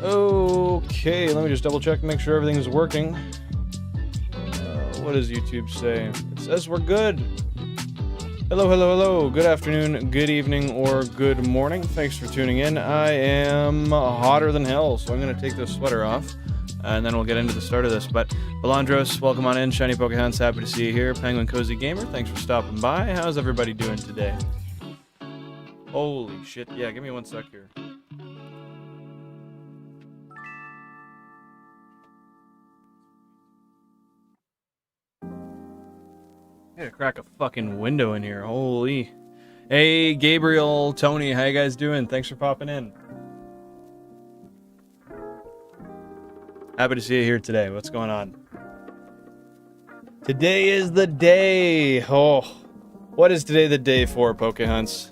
Okay, let me just double check and make sure everything's working. What does YouTube say? It says we're good. Hello, hello, hello. Good afternoon, good evening, or good morning. Thanks for tuning in. I am hotter than hell, so I'm going to take this sweater off, and then we'll get into the start of this. But Belandros, welcome on in. Shiny Pokéhounds, happy to see you here. Penguin Cozy Gamer, thanks for stopping by. How's everybody doing today? Holy shit. Yeah, give me one sec here. I gotta crack a fucking window in here. Holy. Hey, Gabriel, Tony, how you guys doing? Thanks for popping in. Happy to see you here today. What's going on? Today is the day. Oh, what is today the day for, Pokéhunts?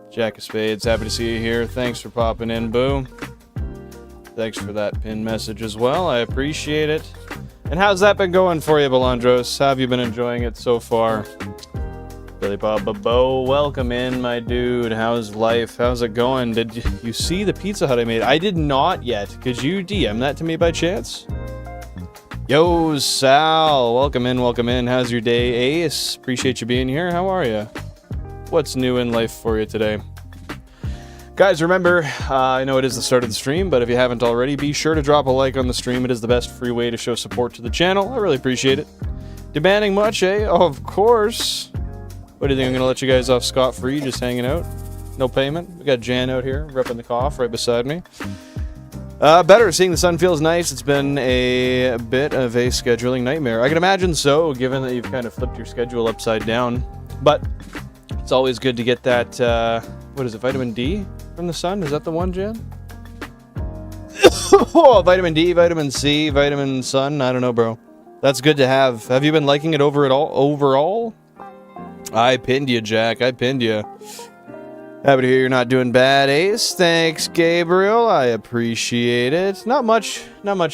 Jack of Spades, happy to see you here. Thanks for popping in, Boo. Thanks for that pin message as well. I appreciate it. And how's that been going for you, Belandros? How have you been enjoying it so far? Billy Bob Bo, welcome in, my dude. How's life? How's it going? Did you see the Pizza Hut I made? I did not yet. Could you DM that to me by chance? Yo, Sal. Welcome in, welcome in. How's your day, Ace? Appreciate you being here. How are you? What's new in life for you today? Guys, remember, I know it is the start of the stream, but if you haven't already, be sure to drop a like on the stream. It is the best free way to show support to the channel. I really appreciate it. Demanding much, eh? Oh, of course. What do you think, I'm going to let you guys off scot-free, just hanging out? No payment? We got Jan out here, repping the cough right beside me. Better, seeing the sun feels nice. It's been a bit of a scheduling nightmare. I can imagine so, given that you've kind of flipped your schedule upside down. But it's always good to get that, what is it, vitamin D from the sun? Is that the one, Jan? Oh, vitamin D, vitamin C, vitamin sun. I don't know, bro. That's good to have. Have you been liking it overall? I pinned you, Jack. I pinned you. Happy to hear you're not doing bad, Ace. Thanks, Gabriel. I appreciate it. Not much,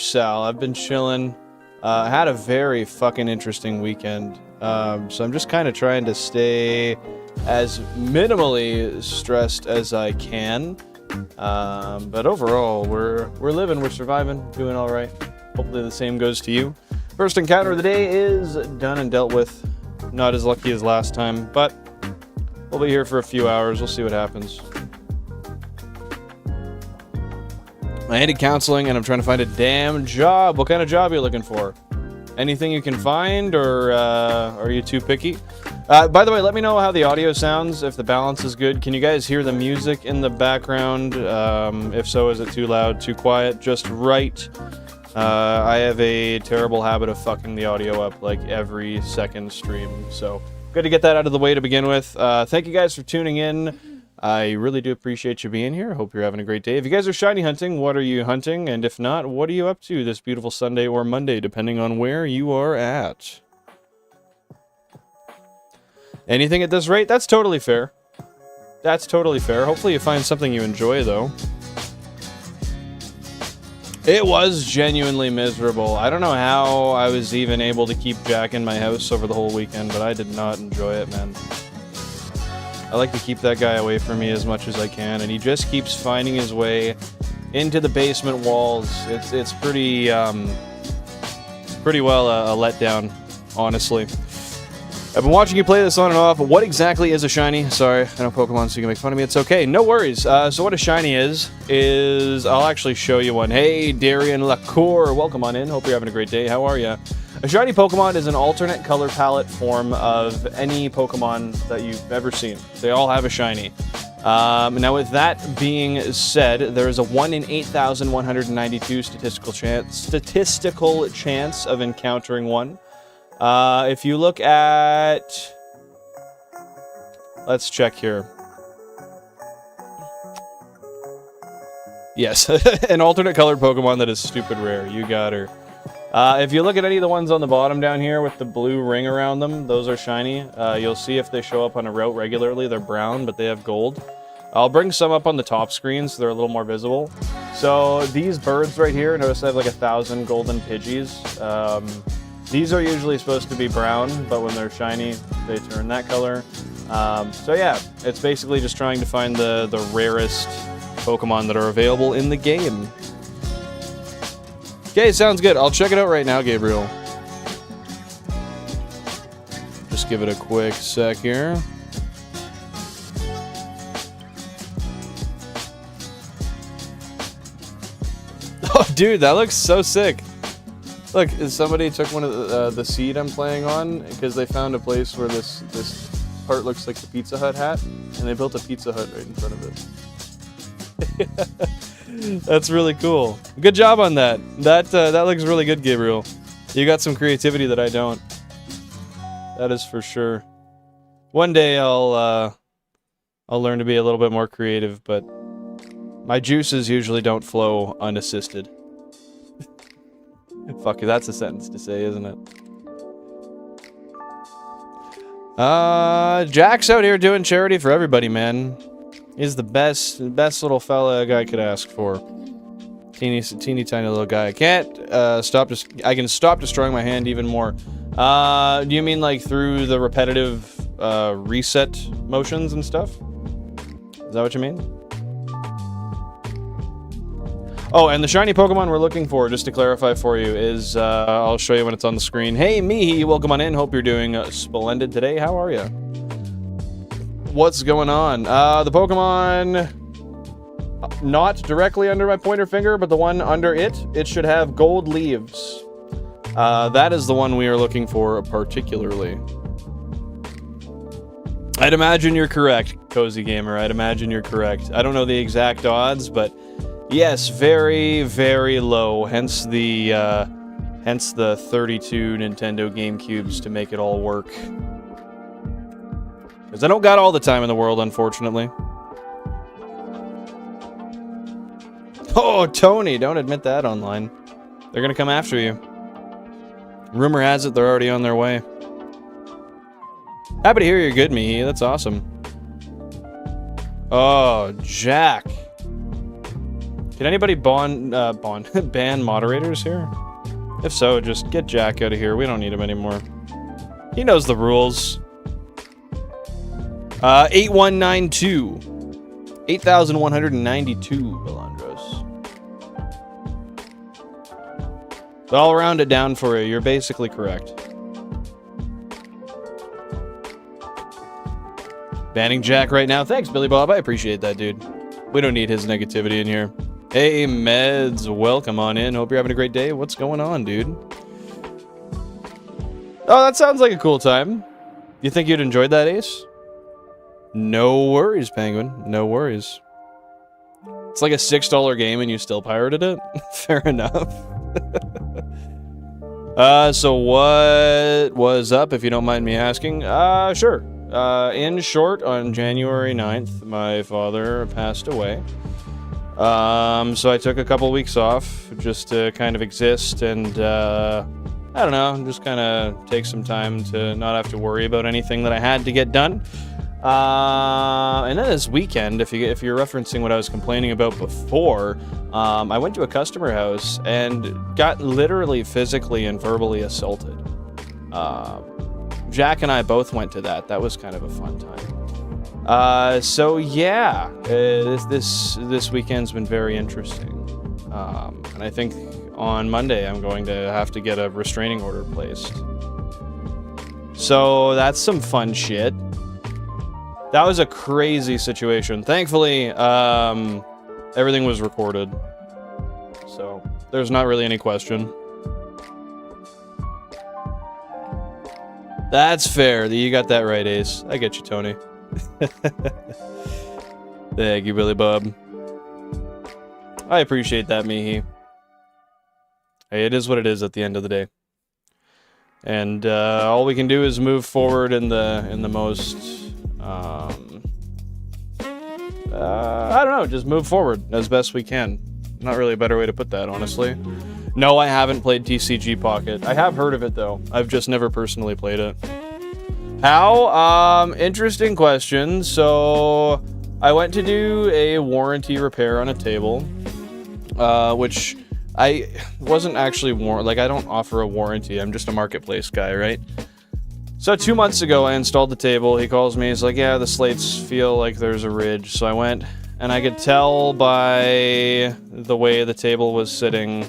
Sal. I've been chilling. Had a very fucking interesting weekend. So I'm just kind of trying to stay as minimally stressed as I can. But overall, we're living, we're surviving, doing all right. Hopefully the same goes to you. First encounter of the day is done and dealt with. Not as lucky as last time, but we'll be here for a few hours. We'll see what happens. I hated counseling, and I'm trying to find a damn job. What kind of job are you looking for? Anything you can find, or are you too picky? By the way, let me know how the audio sounds, if the balance is good. Can you guys hear the music in the background? If so, is it too loud, too quiet, just right? I have a terrible habit of fucking the audio up like every second stream, so good to get that out of the way to begin with. Thank you guys for tuning in. I really do appreciate you being here. Hope you're having a great day. If you guys are shiny hunting, what are you hunting? And if not, what are you up to this beautiful Sunday or Monday, depending on where you are at? Anything at this rate? That's totally fair. That's totally fair. Hopefully you find something you enjoy, though. It was genuinely miserable. I don't know how I was even able to keep Jack in my house over the whole weekend, but I did not enjoy it, man. I like to keep that guy away from me as much as I can, and he just keeps finding his way into the basement walls. It's pretty well a letdown, honestly. I've been watching you play this on and off. What exactly is a shiny? Sorry, I know Pokemon, so you can make fun of me. It's okay. No worries. So what a shiny is I'll actually show you one. Hey, Darian Lacour. Welcome on in. Hope you're having a great day. How are you? A shiny Pokemon is an alternate color palette form of any Pokemon that you've ever seen. They all have a shiny. Now, with that being said, there is a 1 in 8,192 statistical chance of encountering one. If you look at... Let's check here. Yes, an alternate colored Pokemon that is stupid rare. You got her. If you look at any of the ones on the bottom down here with the blue ring around them, those are shiny. You'll see if they show up on a route regularly, they're brown, but they have gold. I'll bring some up on the top screen so they're a little more visible. So these birds right here, notice I have like 1,000 golden Pidgeys. These are usually supposed to be brown, but when they're shiny, they turn that color. So yeah, it's basically just trying to find the rarest Pokemon that are available in the game. Okay, sounds good. I'll check it out right now, Gabriel. Just give it a quick sec here. Oh, dude, that looks so sick. Look, somebody took one of the seed I'm playing on because they found a place where this part looks like the Pizza Hut hat, and they built a Pizza Hut right in front of it. That's really cool. Good job on that. That looks really good, Gabriel. You got some creativity that I don't. That is for sure. One day I'll learn to be a little bit more creative, but my juices usually don't flow unassisted. Fuck you, that's a sentence to say, isn't it? Jack's out here doing charity for everybody, man. He's the best little fella a guy could ask for. Teeny tiny little guy. I can't I can stop destroying my hand even more. Do you mean like through the repetitive reset motions and stuff? Is that what you mean? Oh, and the shiny Pokemon we're looking for, just to clarify for you, is, I'll show you when it's on the screen. Hey, Mihi, welcome on in. Hope you're doing splendid today. How are you? What's going on? The Pokemon, not directly under my pointer finger, but the one under it should have gold leaves. That is the one we are looking for particularly. I'd imagine you're correct, Cozy Gamer. I'd imagine you're correct. I don't know the exact odds, but yes, very, very low. Hence the 32 Nintendo GameCubes to make it all work. Because I don't got all the time in the world, unfortunately. Oh, Tony, don't admit that online. They're gonna come after you. Rumor has it they're already on their way. Happy to hear you're good, Mihi. That's awesome. Oh, Jack. Can anybody ban moderators here? If so, just get Jack out of here. We don't need him anymore. He knows the rules. 8192. 8,192, Belandros. But I'll round it down for you. You're basically correct. Banning Jack right now. Thanks, Billy Bob. I appreciate that, dude. We don't need his negativity in here. Hey, Meds, welcome on in. Hope you're having a great day. What's going on, dude? Oh, that sounds like a cool time. You think you'd enjoyed that, Ace? No worries, Penguin. No worries. It's like a $6 game and you still pirated it? Fair enough. So what was up, if you don't mind me asking? Sure. In short, on January 9th, my father passed away. So I took a couple weeks off just to kind of exist and, I don't know, just kind of take some time to not have to worry about anything that I had to get done. And then this weekend, if you're referencing what I was complaining about before, I went to a customer house and got literally physically and verbally assaulted. Jack and I both went to that. That was kind of a fun time. So yeah, this weekend's been very interesting. And I think on Monday I'm going to have to get a restraining order placed. So that's some fun shit. That was a crazy situation. Thankfully, everything was recorded. So there's not really any question. That's fair. You got that right, Ace. I get you, Tony. Thank you, Billy Bob. I appreciate that, Mihi. Hey, it is what it is at the end of the day. And all we can do is move forward in the most I don't know, just move forward as best we can. Not really a better way to put that, honestly. No, I haven't played TCG Pocket. I have heard of it, though. I've just never personally played it. How? Interesting question. So, I went to do a warranty repair on a table, which I wasn't actually like, I don't offer a warranty. I'm just a marketplace guy, right? So 2 months ago, I installed the table. He calls me. He's like, yeah, the slates feel like there's a ridge. So I went and I could tell by the way the table was sitting,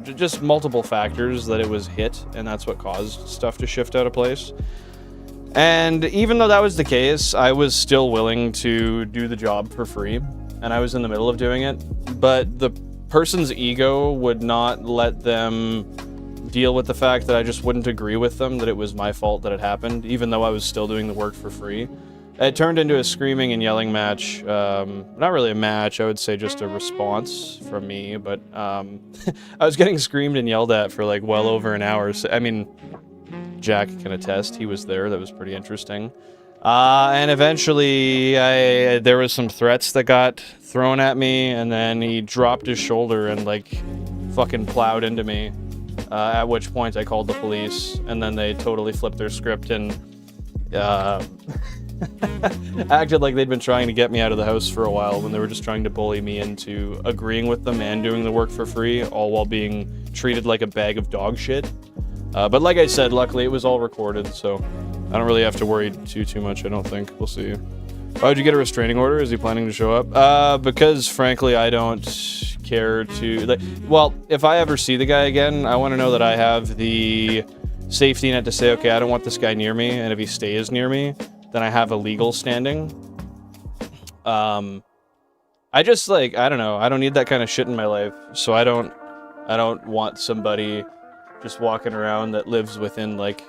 just multiple factors that it was hit, and that's what caused stuff to shift out of place. And even though that was the case, I was still willing to do the job for free, and I was in the middle of doing it, but the person's ego would not let them deal with the fact that I just wouldn't agree with them that it was my fault that it happened, even though I was still doing the work for free. It turned into a screaming and yelling match. Not really a match, I would say just a response from me, but I was getting screamed and yelled at for like well over an hour. So, I mean, Jack can attest, he was there, that was pretty interesting. And eventually there was some threats that got thrown at me, and then he dropped his shoulder and like fucking plowed into me. At which point I called the police, and then they totally flipped their script and acted like they'd been trying to get me out of the house for a while when they were just trying to bully me into agreeing with them and doing the work for free, all while being treated like a bag of dog shit. But like I said, luckily it was all recorded, so I don't really have to worry too much, I don't think. We'll see. Why would you get a restraining order? Is he planning to show up? Because frankly, I don't care to... Like, well, if I ever see the guy again, I want to know that I have the safety net to say, okay, I don't want this guy near me, and if he stays near me, then I have a legal standing. I just, like, I don't know, I don't need that kind of shit in my life, so I don't want somebody just walking around that lives within, like,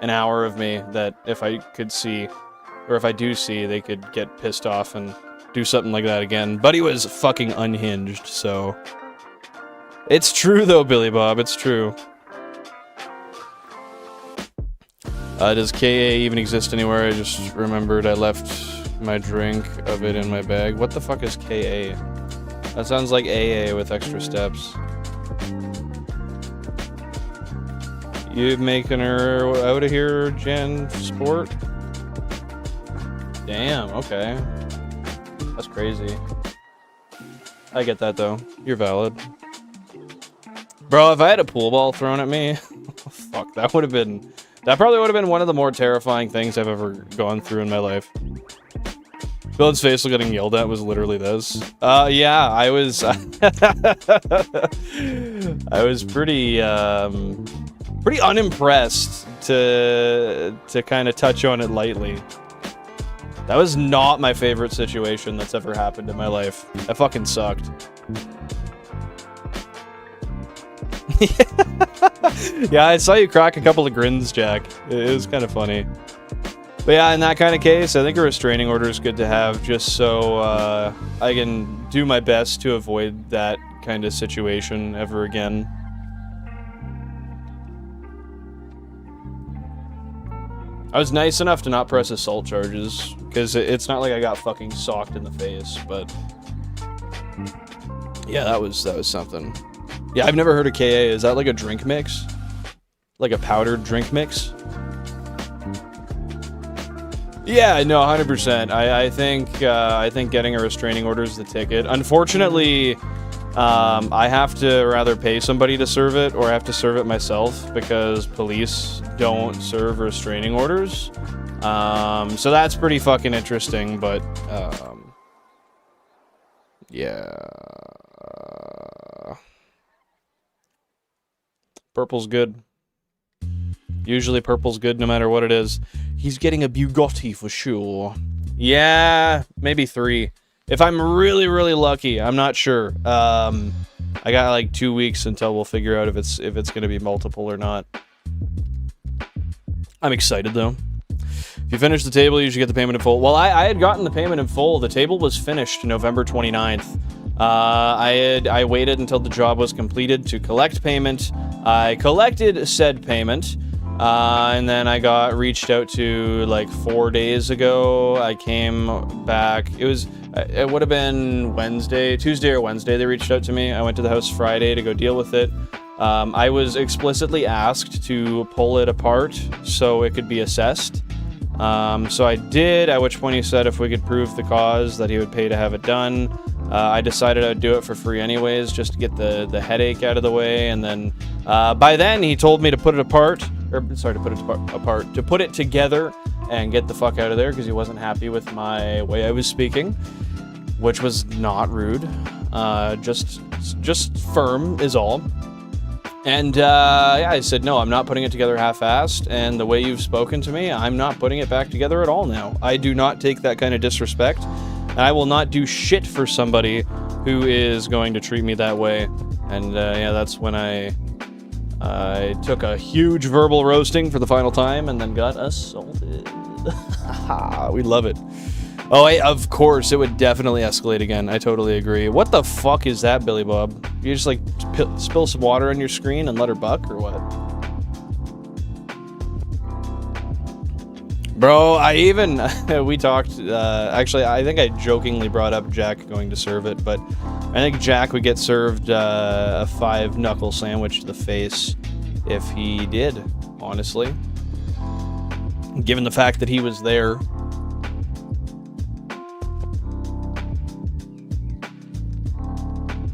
an hour of me that if I could see, or if I do see, they could get pissed off and do something like that again. But he was fucking unhinged, so... It's true though, Billy Bob, it's true. Does KA even exist anywhere? I just remembered I left my drink of it in my bag. What the fuck is KA? That sounds like AA with extra steps. You making her out of here, Jen Sport? Damn, okay. That's crazy. I get that though. You're valid. Bro, if I had a pool ball thrown at me, fuck, that would have been... That probably would have been one of the more terrifying things I've ever gone through in my life. Bill's face getting yelled at was literally this. Yeah, I was... I was pretty unimpressed to kind of touch on it lightly. That was not my favorite situation that's ever happened in my life. That fucking sucked. Yeah, I saw you crack a couple of grins, Jack. It was kind of funny. But yeah, in that kind of case, I think a restraining order is good to have just so I can do my best to avoid that kind of situation ever again. I was nice enough to not press assault charges, because it's not like I got fucking socked in the face, but... Yeah, that was something. Yeah, I've never heard of KA. Is that like a drink mix? Like a powdered drink mix? Yeah, no, 100%. I think getting a restraining order is the ticket. Unfortunately, I have to rather pay somebody to serve it, or I have to serve it myself, because police don't serve restraining orders. So that's pretty fucking interesting, but, yeah. Purple's good. Usually purple's good no matter what it is. He's getting a Bugatti for sure. Yeah, maybe 3. If I'm really, really lucky, I'm not sure. I got like 2 weeks until we'll figure out if it's gonna be multiple or not. I'm excited though. If you finish the table, you should get the payment in full. Well, I had gotten the payment in full. The table was finished November 29th. I waited until the job was completed to collect payment. I collected said payment, and then I got reached out to like 4 days ago. I came back. It would have been Tuesday or Wednesday they reached out to me. I went to the house Friday to go deal with it. I was explicitly asked to pull it apart so it could be assessed. So I did, at which point he said if we could prove the cause that he would pay to have it done. I decided I'd do it for free anyways, just to get the headache out of the way, and then by then he told me to put it apart, to put it together and get the fuck out of there, because he wasn't happy with my way I was speaking. which was not rude. Just firm is all. And yeah, I said, no, I'm not putting it together half-assed, and the way you've spoken to me, I'm not putting it back together at all now. I do not take that kind of disrespect, and I will not do shit for somebody who is going to treat me that way. And yeah, that's when I took a huge verbal roasting for the final time and then got assaulted. We love it. Oh, of course, it would definitely escalate again. I totally agree. What the fuck is that, Billy Bob? You just, like, spill some water on your screen and let her buck, or what? Bro, I even... we talked... actually, I think I jokingly brought up Jack going to serve it, but I think Jack would get served a 5-knuckle sandwich to the face if he did, honestly. Given the fact that he was there...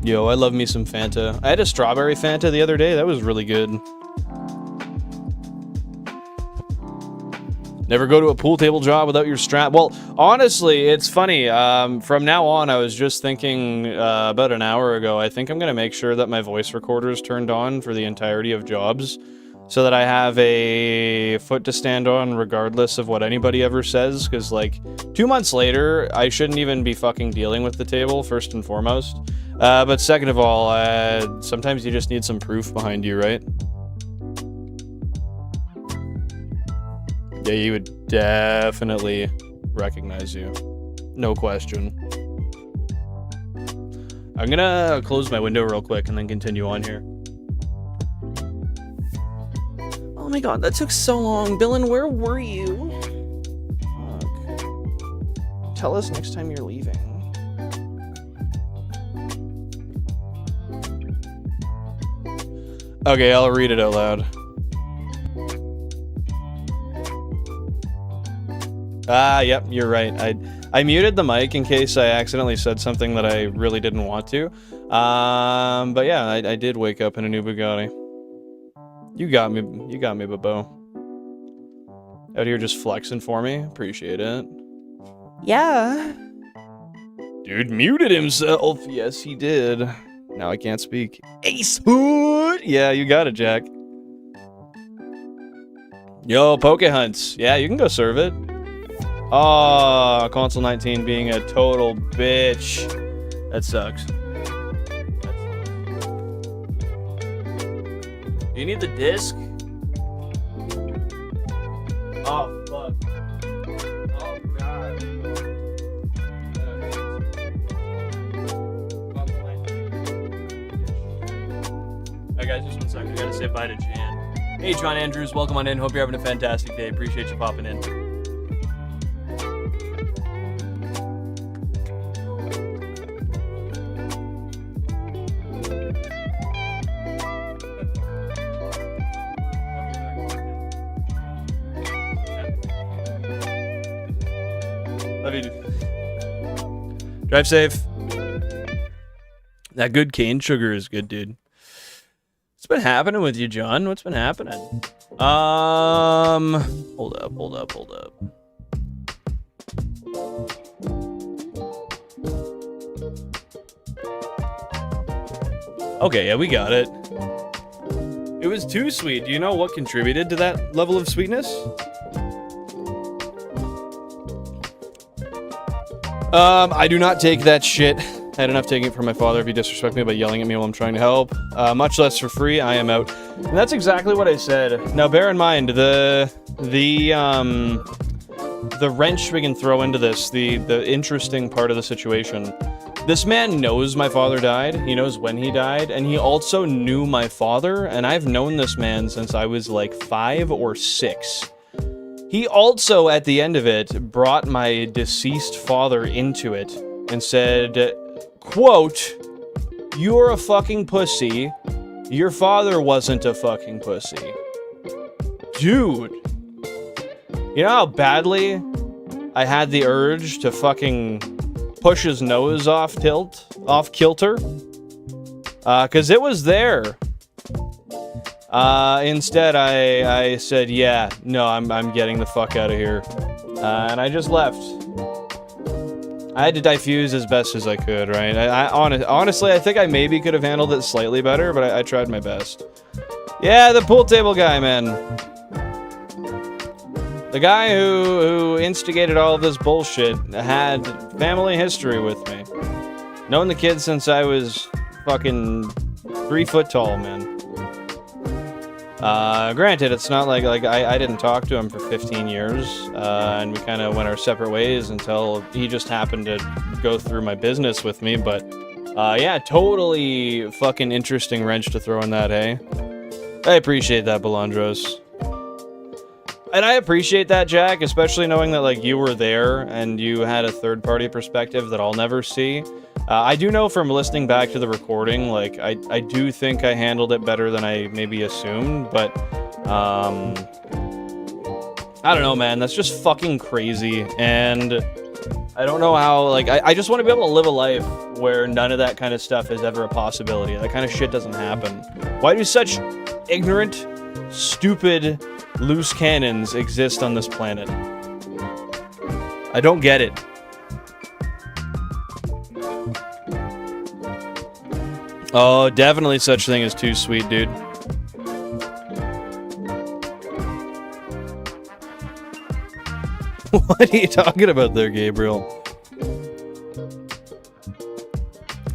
Yo, I love me some Fanta. I had a strawberry Fanta the other day. That was really good. Never go to a pool table job without your strap. Well, honestly, it's funny. From now on, I was just thinking about an hour ago, I think I'm going to make sure that my voice recorder is turned on for the entirety of jobs so that I have a foot to stand on regardless of what anybody ever says. Because, like, 2 months later, I shouldn't even be fucking dealing with the table, first and foremost. But second of all, sometimes you just need some proof behind you, right? Yeah, he would definitely recognize you. No question. I'm gonna close my window real quick and then continue on here. Oh my god, that took so long. Dylan, where were you? Fuck. Tell us next time you're leaving. Okay, I'll read it out loud. Yep, you're right. I muted the mic in case I accidentally said something that I really didn't want to. But yeah, I did wake up in a new Bugatti. You got me, Babo. Out here just flexing for me. Appreciate it. Yeah. Dude muted himself. Yes, he did. Now I can't speak. Ace Hood! Yeah, you got it, Jack. Yo, Poke Hunts. Yeah, you can go serve it. Oh, Console 19 being a total bitch. That sucks. You need the disc? Oh, fuck. Oh, God. Alright, guys, just 1 second. I gotta say bye to Jan. Hey, John Andrews, welcome on in. Hope you're having a fantastic day. Appreciate you popping in. Love you, dude. Drive safe. That good cane sugar is good, dude. What's been happening with you, John? What's been happening? Hold up. Okay, yeah, we got it. It was too sweet. Do you know what contributed to that level of sweetness? I do not take that shit. I had enough taking it from my father if he disrespects me by yelling at me while I'm trying to help. Much less for free, I am out. And that's exactly what I said. Now bear in mind, the wrench we can throw into this, the interesting part of the situation. This man knows my father died, he knows when he died, and he also knew my father, and I've known this man since I was like 5 or 6. He also, at the end of it, brought my deceased father into it and said, quote, "You're a fucking pussy. Your father wasn't a fucking pussy." Dude. You know how badly I had the urge to fucking push his nose off kilter? 'Cause it was there. Instead, I said, yeah, no, I'm getting the fuck out of here. And I just left. I had to diffuse as best as I could, right? Honestly, I think I maybe could have handled it slightly better, but I tried my best. Yeah, the pool table guy, man. The guy who instigated all of this bullshit had family history with me. Known the kid since I was fucking 3 foot tall, man. Granted, it's not like I didn't talk to him for 15 years, and we kind of went our separate ways until he just happened to go through my business with me, but, yeah, totally fucking interesting wrench to throw in that, hey? I appreciate that, Balandros. And I appreciate that, Jack, especially knowing that, like, you were there and you had a third-party perspective that I'll never see. I do know from listening back to the recording, like, I do think I handled it better than I maybe assumed, but, I don't know, man, that's just fucking crazy, and I don't know how, like, I just want to be able to live a life where none of that kind of stuff is ever a possibility. That kind of shit doesn't happen. Why do such ignorant, stupid, loose cannons exist on this planet? I don't get it. Oh, definitely such thing as too sweet, dude. What are you talking about there, Gabriel?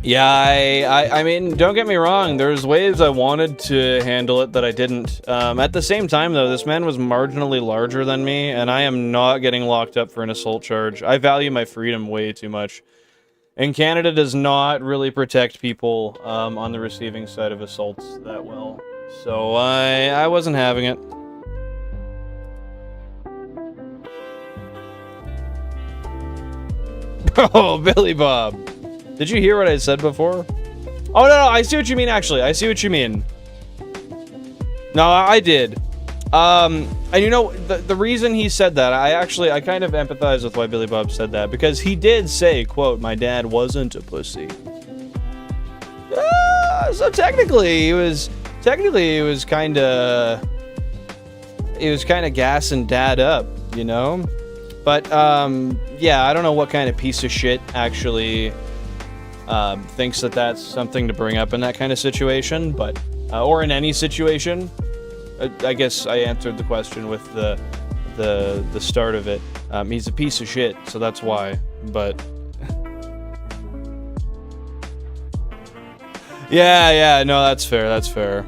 Yeah, I mean, don't get me wrong, there's ways I wanted to handle it that I didn't. At the same time, though, this man was marginally larger than me, and I am not getting locked up for an assault charge. I value my freedom way too much. And Canada does not really protect people on the receiving side of assaults that well. So I wasn't having it. Oh, Billy Bob. Did you hear what I said before? Oh, no, I see what you mean, actually. I see what you mean. No, I did. And you know, the reason he said that, I kind of empathize with why Billy Bob said that, because he did say, quote, my dad wasn't a pussy. So technically, he was kind of gassing dad up, you know? But, yeah, I don't know what kind of piece of shit actually thinks that that's something to bring up in that kind of situation, but, or in any situation. I guess I answered the question with the start of it. He's a piece of shit, so that's why, but... Yeah, no, that's fair.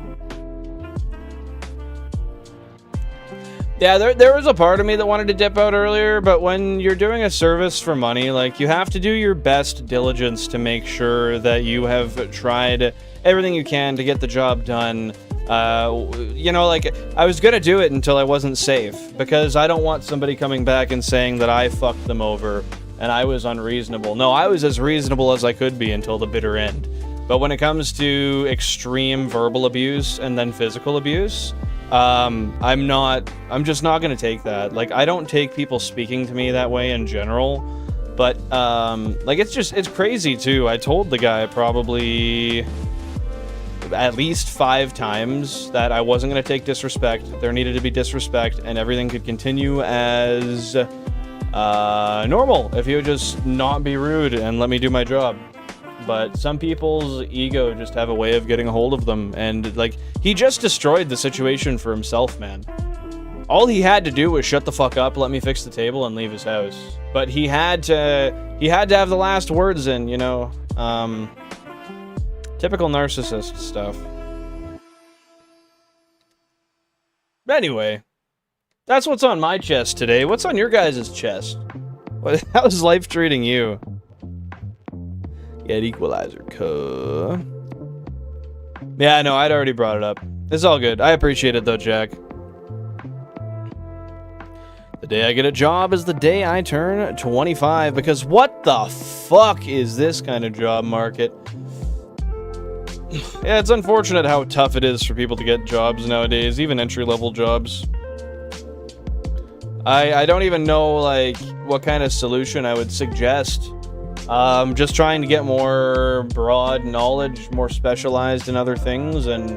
Yeah, there was a part of me that wanted to dip out earlier, but when you're doing a service for money, like, you have to do your best diligence to make sure that you have tried everything you can to get the job done. You know, like, I was gonna do it until I wasn't safe, because I don't want somebody coming back and saying that I fucked them over and I was unreasonable. No, I was as reasonable as I could be until the bitter end. But when it comes to extreme verbal abuse and then physical abuse, I'm just not gonna take that. Like, I don't take people speaking to me that way in general, but, like, it's crazy too. I told the guy probably at least 5 times that I wasn't going to take disrespect, there needed to be disrespect, and everything could continue as normal if he would just not be rude and let me do my job. But some people's ego just have a way of getting a hold of them, and, like, he just destroyed the situation for himself, man. All he had to do was shut the fuck up, let me fix the table, and leave his house. But he had to have the last words in, you know. Typical narcissist stuff. Anyway, that's what's on my chest today. What's on your guys' chest? How's life treating you? Get equalizer, cuh. Yeah, no, I'd already brought it up. It's all good. I appreciate it, though, Jack. The day I get a job is the day I turn 25, because what the fuck is this kind of job market? Yeah, it's unfortunate how tough it is for people to get jobs nowadays, even entry-level jobs. I don't even know, like, what kind of solution I would suggest. Just trying to get more broad knowledge, more specialized in other things, and,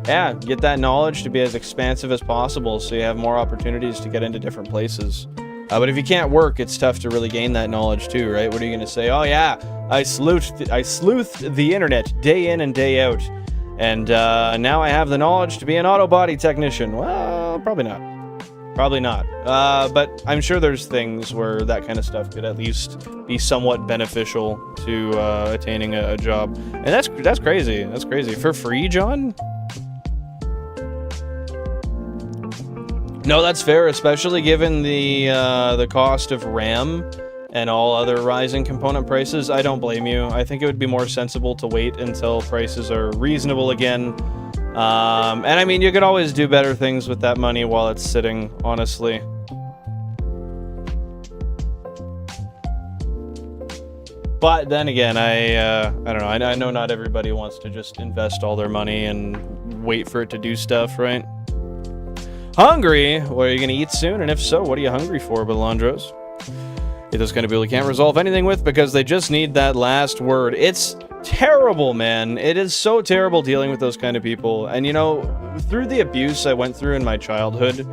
yeah, get that knowledge to be as expansive as possible so you have more opportunities to get into different places. But if you can't work, it's tough to really gain that knowledge too, right? What are you going to say? Oh yeah, I sleuthed the internet day in and day out, and now I have the knowledge to be an auto body technician. Well, probably not. Probably not. But I'm sure there's things where that kind of stuff could at least be somewhat beneficial to attaining a job. And that's crazy. That's crazy. For free, John? No, that's fair, especially given the cost of RAM and all other rising component prices. I don't blame you. I think it would be more sensible to wait until prices are reasonable again. And I mean, you could always do better things with that money while it's sitting, honestly. But then again, I don't know. I know not everybody wants to just invest all their money and wait for it to do stuff, right? Hungry? What are you going to eat soon? And if so, what are you hungry for, Belandros? You're those kind of people you can't resolve anything with because they just need that last word. It's terrible, man. It is so terrible dealing with those kind of people. And you know, through the abuse I went through in my childhood,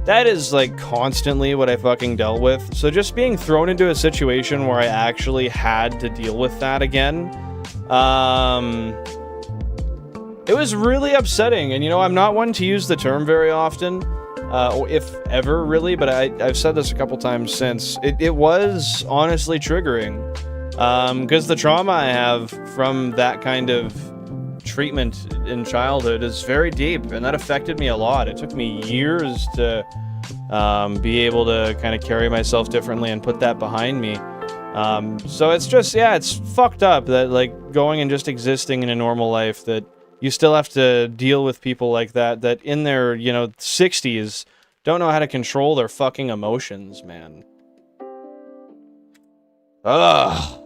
that is like constantly what I fucking dealt with. So just being thrown into a situation where I actually had to deal with that again, it was really upsetting. And you know, I'm not one to use the term very often, if ever really, but I've said this a couple times since. It was honestly triggering, because the trauma I have from that kind of treatment in childhood is very deep, and that affected me a lot. It took me years to be able to kind of carry myself differently and put that behind me. So it's just, yeah, it's fucked up that like going and just existing in a normal life, that you still have to deal with people like that in their, you know, 60s don't know how to control their fucking emotions, man. Ugh.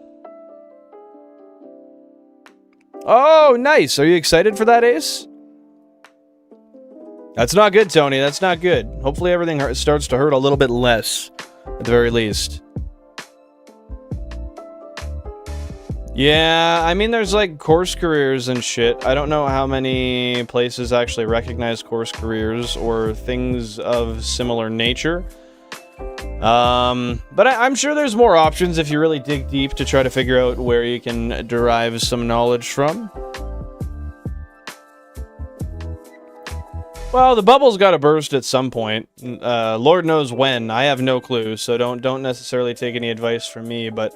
Oh, nice. Are you excited for that, Ace? That's not good, Tony. That's not good. Hopefully everything starts to hurt a little bit less, at the very least. Yeah, I mean, there's like course careers and shit. I don't know how many places actually recognize course careers or things of similar nature. But I'm sure there's more options if you really dig deep to try to figure out where you can derive some knowledge from. Well, the bubble's got to burst at some point. Lord knows when. I have no clue, so don't necessarily take any advice from me, but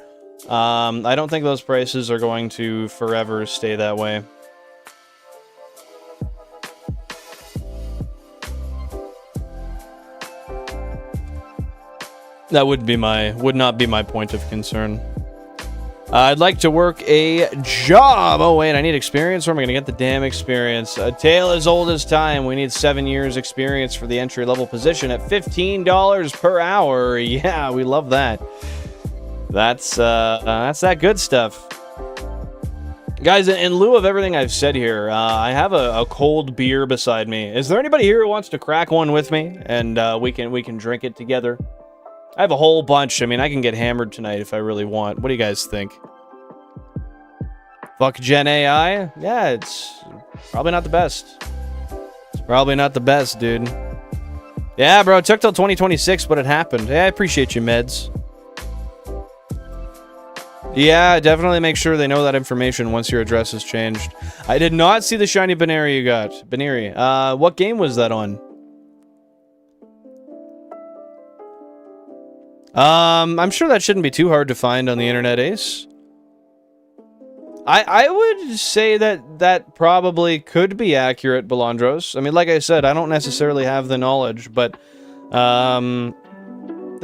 I don't think those prices are going to forever stay that way. That would not be my point of concern. I'd like to work a job. Oh wait, I need experience. Where am I gonna get the damn experience? A tale as old as time. We need 7 years experience for the entry-level position at $15 per hour. Yeah, we love that. That's that good stuff. Guys, in lieu of everything I've said here, I have a cold beer beside me. Is there anybody here who wants to crack one with me? And we can drink it together? I have a whole bunch. I mean, I can get hammered tonight if I really want. What do you guys think? Fuck Gen AI? Yeah, it's probably not the best. It's probably not the best, dude. Yeah, bro, it took till 2026, but it happened. Yeah, I appreciate you, meds. Yeah, definitely make sure they know that information once your address is changed. I did not see the shiny Baneri you got. Baneri. What game was that on? I'm sure that shouldn't be too hard to find on the internet, Ace. I would say that probably could be accurate, Belandros. I mean, like I said, I don't necessarily have the knowledge, but then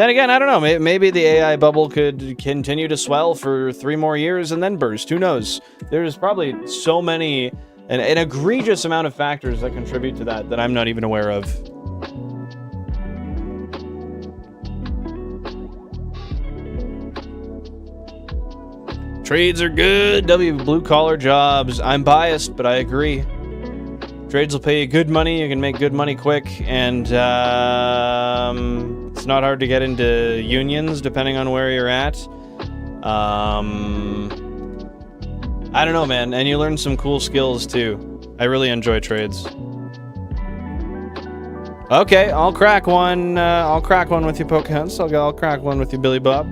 again, I don't know. Maybe the AI bubble could continue to swell for 3 more years and then burst. Who knows? There's probably so many, an egregious amount of factors that contribute to that I'm not even aware of. Trades are good. Blue-collar jobs. I'm biased, but I agree. Trades will pay you good money. You can make good money quick, and it's not hard to get into unions, depending on where you're at. I don't know, man. And you learn some cool skills, too. I really enjoy trades. Okay, I'll crack one. I'll crack one with you, Pokehunts. I'll crack one with you, Billy Bob.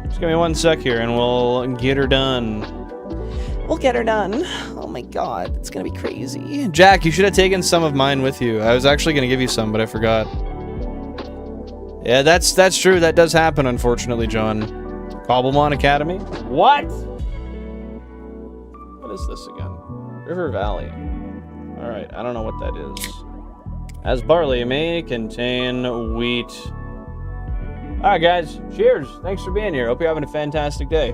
Just give me 1 sec here, and we'll get her done. We'll get her done. Oh my god, it's gonna be crazy. Jack, you should have taken some of mine with you. I was actually gonna give you some, but I forgot. Yeah, that's true. That does happen, unfortunately, John. Cobblemon Academy? What? What is this again? River Valley. Alright, I don't know what that is. As barley may contain wheat. Alright, guys. Cheers. Thanks for being here. Hope you're having a fantastic day.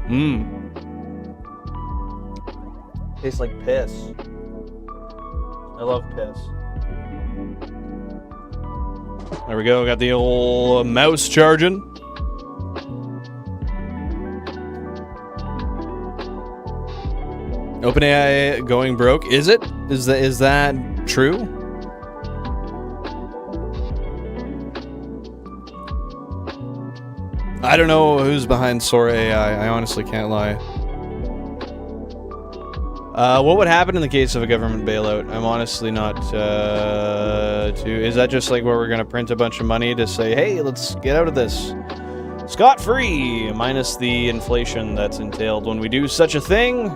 Mmm. Tastes like piss. I love piss. There we go. Got the old mouse charging. OpenAI going broke. Is it? Is that true? I don't know who's behind Sora AI. I honestly can't lie. What would happen in the case of a government bailout? I'm honestly not is that just like where we're gonna print a bunch of money to say, hey, let's get out of this scot-free, minus the inflation that's entailed when we do such a thing?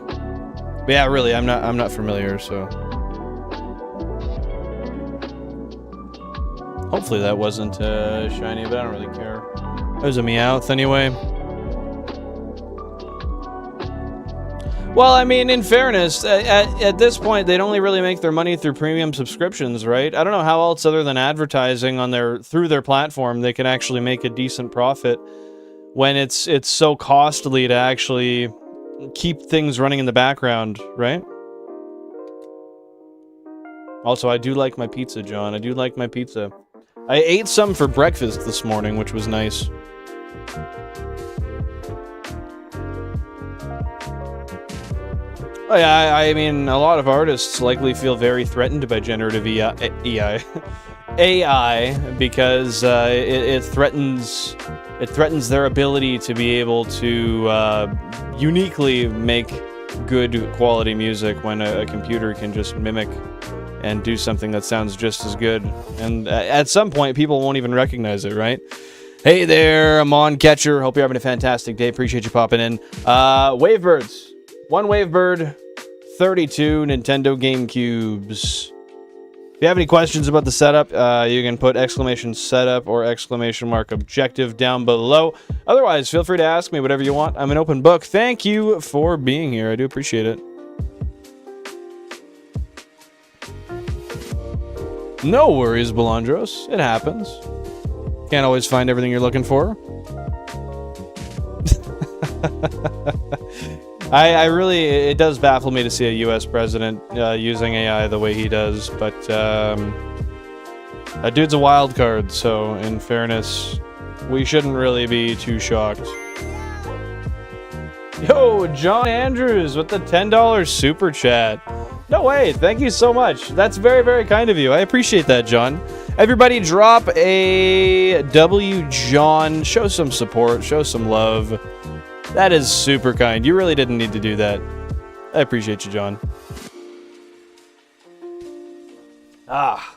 But yeah, really, I'm not familiar, so hopefully that wasn't shiny, but I don't really care. That was a Meowth anyway. Well, I mean, in fairness, at this point, they'd only really make their money through premium subscriptions, right? I don't know how else, other than advertising on through their platform, they can actually make a decent profit when it's so costly to actually keep things running in the background, right? Also, I do like my pizza, John. I do like my pizza. I ate some for breakfast this morning, which was nice. Oh yeah, I mean, a lot of artists likely feel very threatened by generative AI because it threatens their ability to be able to uniquely make good quality music when a computer can just mimic and do something that sounds just as good. And at some point, people won't even recognize it, right? Hey there, I'm on Catcher. Hope you're having a fantastic day. Appreciate you popping in. Wavebirds. 1 Wavebird, 32 Nintendo GameCubes. If you have any questions about the setup, you can put exclamation setup or exclamation mark objective down below. Otherwise, feel free to ask me whatever you want. I'm an open book. Thank you for being here. I do appreciate it. No worries, Belandros. It happens. Can't always find everything you're looking for. I really, it does baffle me to see a U.S. president using AI the way he does, but that dude's a wild card, so in fairness, we shouldn't really be too shocked. Yo, John Andrews with the $10 super chat. No way, thank you so much. That's very, very kind of you. I appreciate that, John. Everybody drop a W, John. Show some support, show some love. That is super kind. You really didn't need to do that. I appreciate you, John. Ah.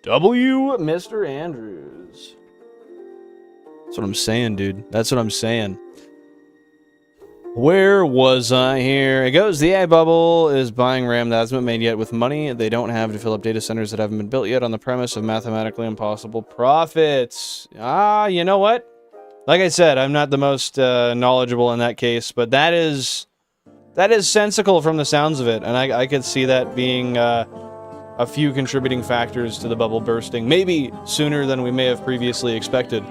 W, Mr. Andrews. That's what I'm saying, dude. That's what I'm saying. Where was I? Here it goes. The AI bubble is buying RAM that hasn't been made yet with money they don't have to fill up data centers that haven't been built yet on the premise of mathematically impossible profits. Ah, you know what? Like I said, I'm not the most knowledgeable in that case, but that is sensical from the sounds of it, and I could see that being a few contributing factors to the bubble bursting, maybe sooner than we may have previously expected.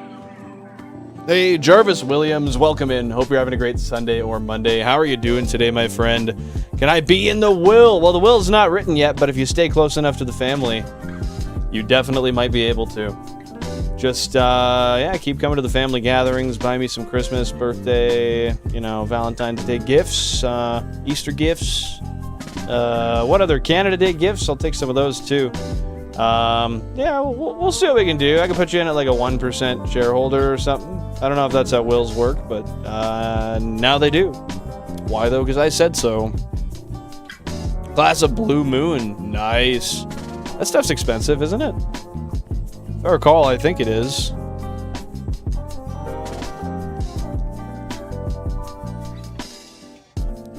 Hey, Jarvis Williams, welcome in. Hope you're having a great Sunday or Monday. How are you doing today, my friend? Can I be in the will? Well, the will's not written yet, but if you stay close enough to the family, you definitely might be able to. Just, yeah, keep coming to the family gatherings, buy me some Christmas, birthday, you know, Valentine's Day gifts, Easter gifts, what other Canada Day gifts? I'll take some of those, too. Yeah, we'll see what we can do. I can put you in at like a 1% shareholder or something. I don't know if that's how wills work, but now they do. Why though? Because I said so. Glass of Blue Moon. Nice. That stuff's expensive, isn't it? If I recall, I think it is.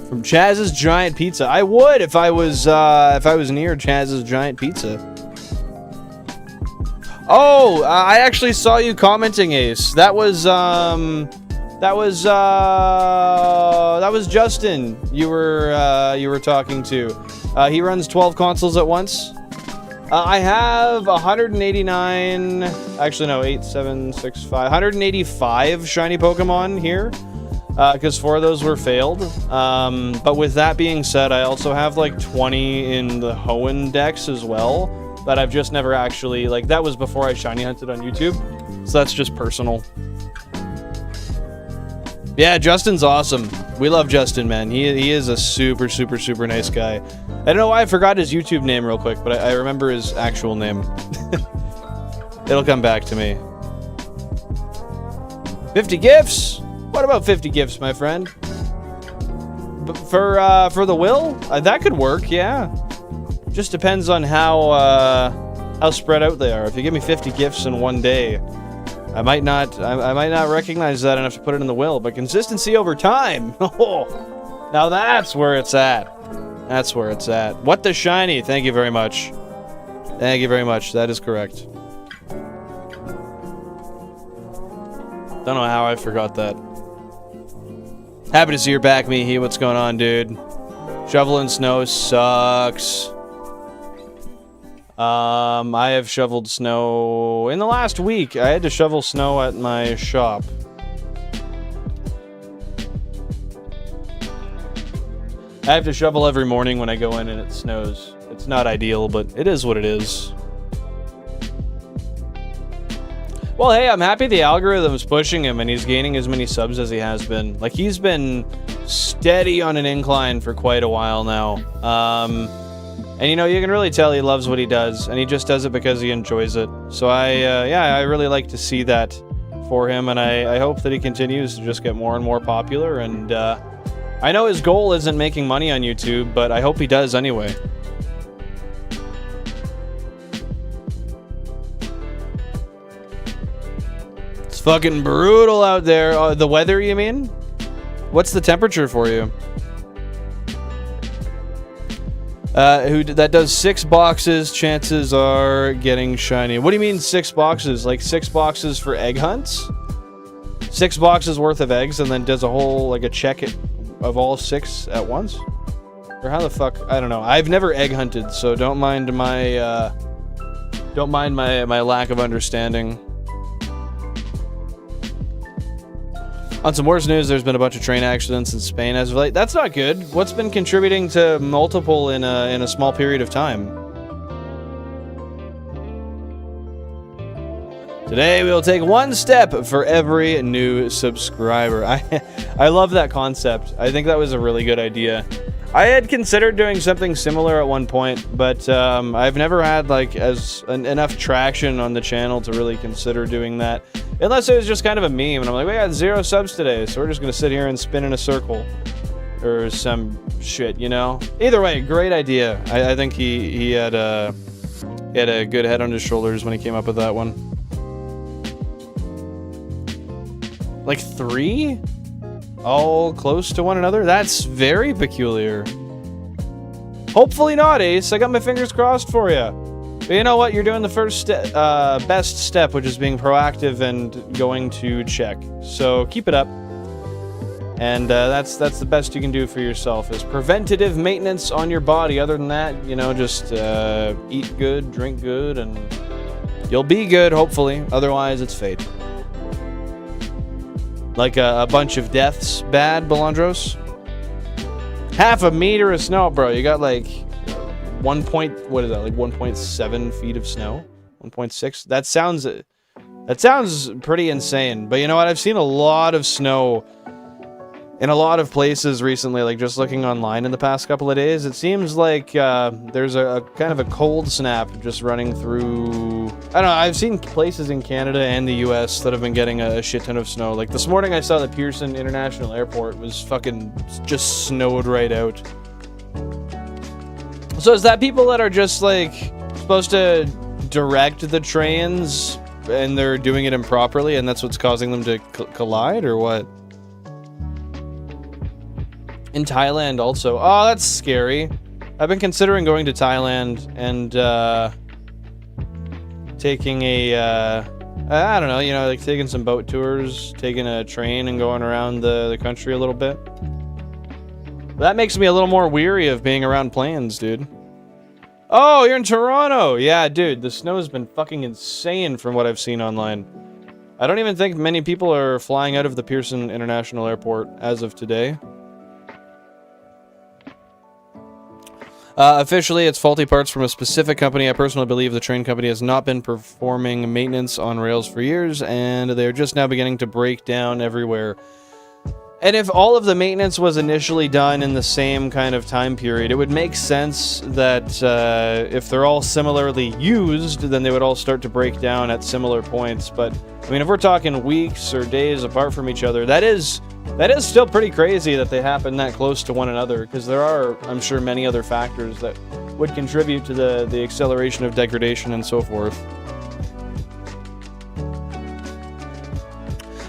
From Chaz's Giant Pizza. I would if I was near Chaz's Giant Pizza. Oh, I actually saw you commenting, Ace. That was Justin you were talking to. He runs 12 consoles at once. I have 189, actually no, 185 shiny Pokemon here. Because 4 of those were failed. But with that being said, I also have like 20 in the Hoenn Dex as well. That I've just never actually, like, that was before I shiny hunted on YouTube. So that's just personal. Yeah, Justin's awesome. We love Justin, man. He is a super, super, super nice guy. I don't know why I forgot his YouTube name real quick, but I remember his actual name. It'll come back to me. 50 gifts? What about 50 gifts, my friend? For the will? That could work, yeah. Just depends on how spread out they are. If you give me 50 gifts in one day, I might not recognize that enough to put it in the will, but consistency over time. Oh, now that's where it's at. That's where it's at. What the shiny? Thank you very much. Thank you very much. That is correct. Don't know how I forgot that. Happy to see you're back, Mihi. What's going on, dude? Shoveling snow sucks. I have shoveled snow in the last week. I had to shovel snow at my shop. I have to shovel every morning when I go in and it snows. It's not ideal, but it is what it is. Well, hey, I'm happy the algorithm's pushing him and he's gaining as many subs as he has been. Like, he's been steady on an incline for quite a while now. And, you know, you can really tell he loves what he does, and he just does it because he enjoys it. So I really like to see that for him, and I hope that he continues to just get more and more popular, and I know his goal isn't making money on YouTube, but I hope he does anyway. It's fucking brutal out there. The weather, you mean? What's the temperature for you? That does 6 boxes, chances are getting shiny. What do you mean 6 boxes? Like 6 boxes for egg hunts? 6 boxes worth of eggs and then does a whole, like a check of all 6 at once? Or how the fuck? I don't know. I've never egg hunted, so don't mind my lack of understanding. On some worse news, there's been a bunch of train accidents in Spain as of late. That's not good. What's been contributing to multiple in a small period of time? Today, we will take 1 step for every new subscriber. I love that concept. I think that was a really good idea. I had considered doing something similar at one point, but I've never had like enough traction on the channel to really consider doing that. Unless it was just kind of a meme, and I'm like, we got 0 subs today, so we're just gonna sit here and spin in a circle. Or some shit, you know? Either way, great idea. I think he had a good head on his shoulders when he came up with that one. Like 3? All close to one another? That's very peculiar. Hopefully not, Ace. I got my fingers crossed for you. But you know what? You're doing the first best step, which is being proactive and going to check. So keep it up. And that's the best you can do for yourself, is preventative maintenance on your body. Other than that, you know, just eat good, drink good, and you'll be good, hopefully. Otherwise, it's fate. Like a bunch of deaths bad, Belandros? Half a meter of snow, bro. You got like what is that, like 1.7 feet of snow? 1.6? That sounds pretty insane. But you know what? I've seen a lot of snow in a lot of places recently, like just looking online in the past couple of days. It seems like there's a kind of a cold snap just running through. I don't know, I've seen places in Canada and the US that have been getting a shit ton of snow. Like this morning I saw the Pearson International Airport was fucking just snowed right out. So is that people that are just, like, supposed to direct the trains and they're doing it improperly and that's what's causing them to collide, or what? In Thailand also. Oh, that's scary. I've been considering going to Thailand and, taking a, I don't know, you know, like taking some boat tours, taking a train and going around the country a little bit. That makes me a little more weary of being around planes, dude. Oh, you're in Toronto! Yeah, dude, the snow's been fucking insane from what I've seen online. I don't even think many people are flying out of the Pearson International Airport as of today. Officially, it's faulty parts from a specific company. I personally believe the train company has not been performing maintenance on rails for years, and they're just now beginning to break down everywhere. And if all of the maintenance was initially done in the same kind of time period, it would make sense that if they're all similarly used, then they would all start to break down at similar points. But, I mean, if we're talking weeks or days apart from each other, that is still pretty crazy that they happen that close to one another, because there are, I'm sure, many other factors that would contribute to the acceleration of degradation and so forth.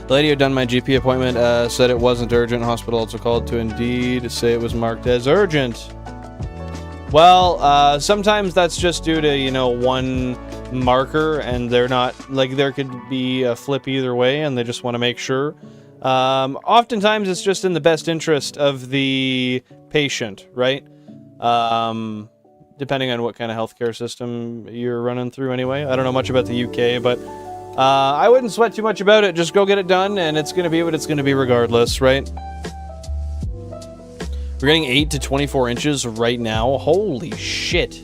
The lady who done my GP appointment said it wasn't urgent. Hospital also called to Indeed say it was marked as urgent. Well, sometimes that's just due to, you know, one marker, and they're not, like, there could be a flip either way, and they just want to make sure. Oftentimes it's just in the best interest of the patient, right? Depending on what kind of healthcare system you're running through anyway. I don't know much about the UK, but I wouldn't sweat too much about it. Just go get it done, and it's going to be what it's going to be regardless, right? We're getting 8 to 24 inches right now. Holy shit.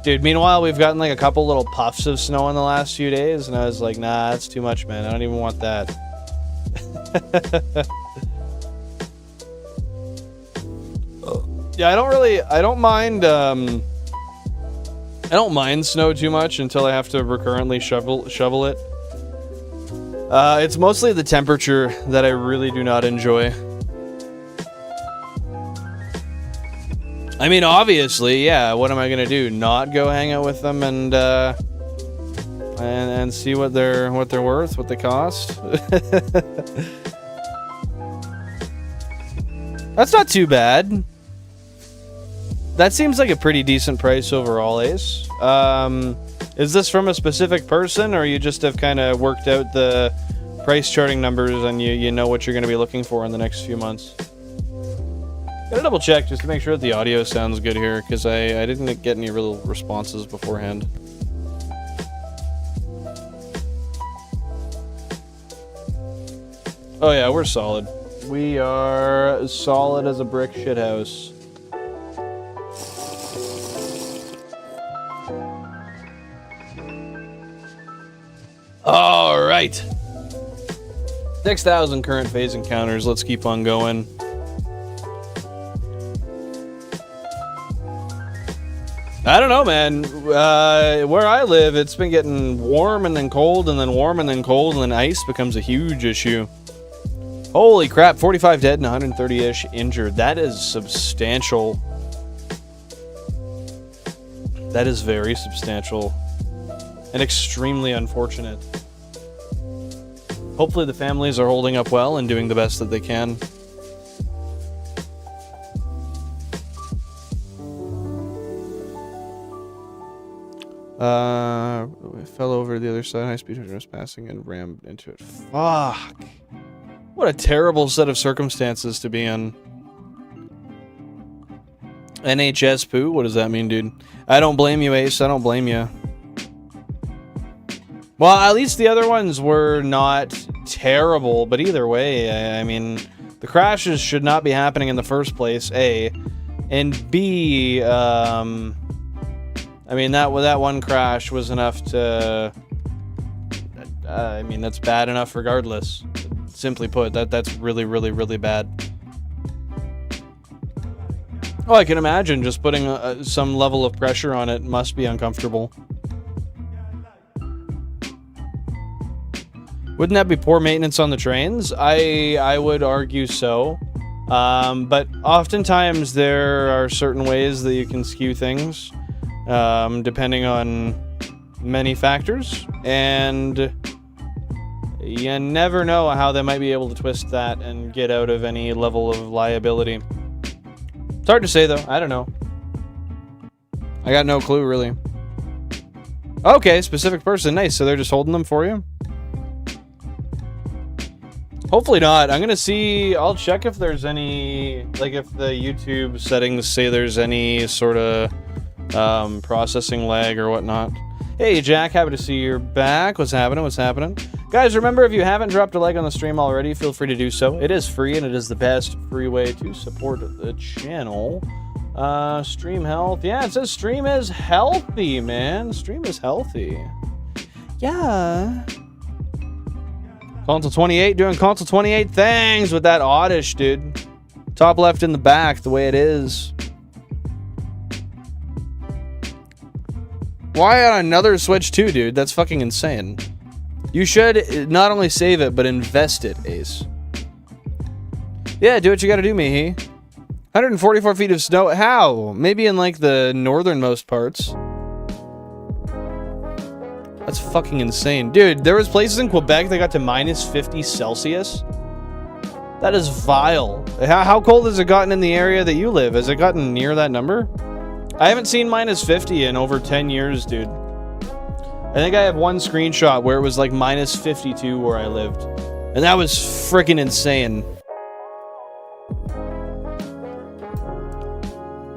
Dude, meanwhile, we've gotten like a couple little puffs of snow in the last few days, and I was like, nah, that's too much, man. I don't even want that. Yeah, I don't mind snow too much until I have to recurrently shovel it. It's mostly the temperature that I really do not enjoy. I mean, obviously, yeah, what am I gonna do? Not go hang out with them and see what they're worth, what they cost? That's not too bad. That seems like a pretty decent price overall, Ace. Is this from a specific person, or you just have kind of worked out the price charting numbers and you know what you're going to be looking for in the next few months? Gotta double check just to make sure that the audio sounds good here, because I didn't get any real responses beforehand. Oh yeah, we're solid. We are solid as a brick shithouse. All right. 6,000 current phase encounters. Let's keep on going. I don't know, man. Where I live, it's been getting warm and then cold and then warm and then cold, and then ice becomes a huge issue. Holy crap, 45 dead and 130-ish injured. That is substantial. That is very substantial. And extremely unfortunate. Hopefully the families are holding up well and doing the best that they can. We fell over the other side. High-speed hunter was passing and rammed into it. Fuck. What a terrible set of circumstances to be in. NHS poo? What does that mean, dude? I don't blame you, Ace. I don't blame you. Well, at least the other ones were not terrible, but either way, I mean, the crashes should not be happening in the first place, A. And B, I mean, that one crash was enough to... I mean, that's bad enough regardless. Simply put, that's really, really, really bad. Oh, I can imagine just putting some level of pressure on it must be uncomfortable. Wouldn't that be poor maintenance on the trains? I would argue so. But oftentimes there are certain ways that you can skew things, depending on many factors, and you never know how they might be able to twist that and get out of any level of liability. It's hard to say, though. I don't know. I got no clue, really. Okay, specific person. Nice. So they're just holding them for you? Hopefully not. I'm gonna see... I'll check if there's any... Like, if the YouTube settings say there's any sort of processing lag or whatnot. Hey, Jack. Happy to see you're back. What's happening? What's happening? Guys, remember, if you haven't dropped a like on the stream already, feel free to do so. It is free, and it is the best free way to support the channel. Stream health. Yeah, it says stream is healthy, man. Stream is healthy. Yeah. Console 28 doing console 28 things with that oddish, dude. Top left in the back, the way it is. Why on another Switch too, dude? That's fucking insane. You should not only save it, but invest it, Ace. Yeah, do what you gotta do, Mihi. 144 feet of snow. How? Maybe in, like, the northernmost parts. That's fucking insane. Dude, there was places in Quebec that got to minus 50 Celsius. That is vile. How cold has it gotten in the area that you live? Has it gotten near that number? I haven't seen minus 50 in over 10 years, dude. I think I have one screenshot where it was like minus 52 where I lived. And that was freaking insane.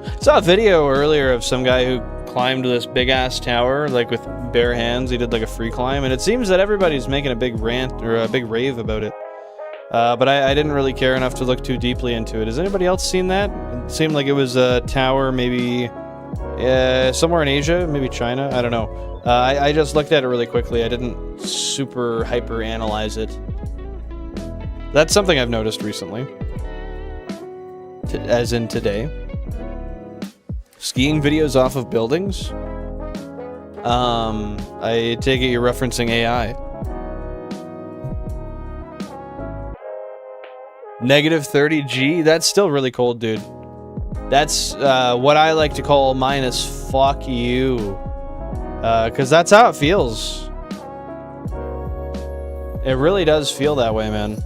I saw a video earlier of some guy who climbed this big-ass tower, like with bare hands. He did like a free climb, and it seems that everybody's making a big rant or a big rave about it. But I didn't really care enough to look too deeply into it. Has anybody else seen that? It seemed like it was a tower, maybe somewhere in Asia, maybe China. I don't know. I just looked at it really quickly. I didn't super hyper analyze it. That's something I've noticed recently, as in today. Skiing videos off of buildings? I take it you're referencing AI. Negative 30G? That's still really cold, dude. That's what I like to call minus fuck you. Because that's how it feels. It really does feel that way, man.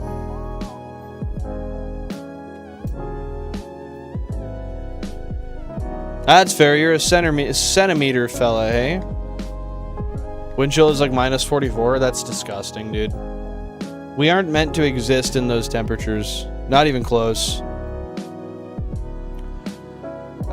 That's fair. You're a centimeter fella, hey? Wind chill is like minus 44. That's disgusting, dude. We aren't meant to exist in those temperatures. Not even close.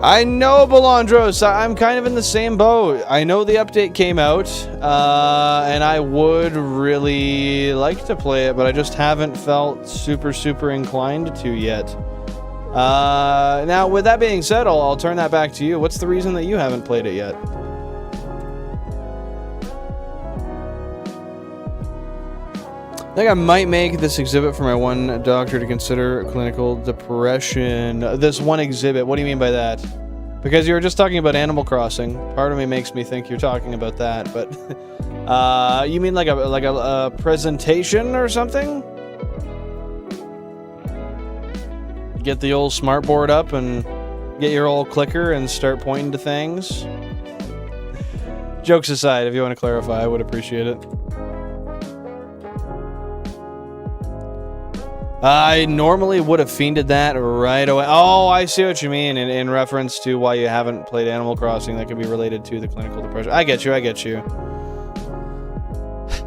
I know, Belandros. I'm kind of in the same boat. I know the update came out, and I would really like to play it, but I just haven't felt super inclined to yet. Now, with that being said, I'll turn that back to you. What's the reason that you haven't played it yet? I think I might make this exhibit for my one doctor to consider clinical depression. This one exhibit, what do you mean by that? Because you were just talking about Animal Crossing. Part of me makes me think you're talking about that, but you mean like a presentation or something? Get the old smartboard up and get your old clicker and start pointing to things. Jokes aside, if you want to clarify, I would appreciate it. I normally would have fiended that right away. Oh, I see what you mean in reference to why you haven't played Animal Crossing. That could be related to the clinical depression. I get you.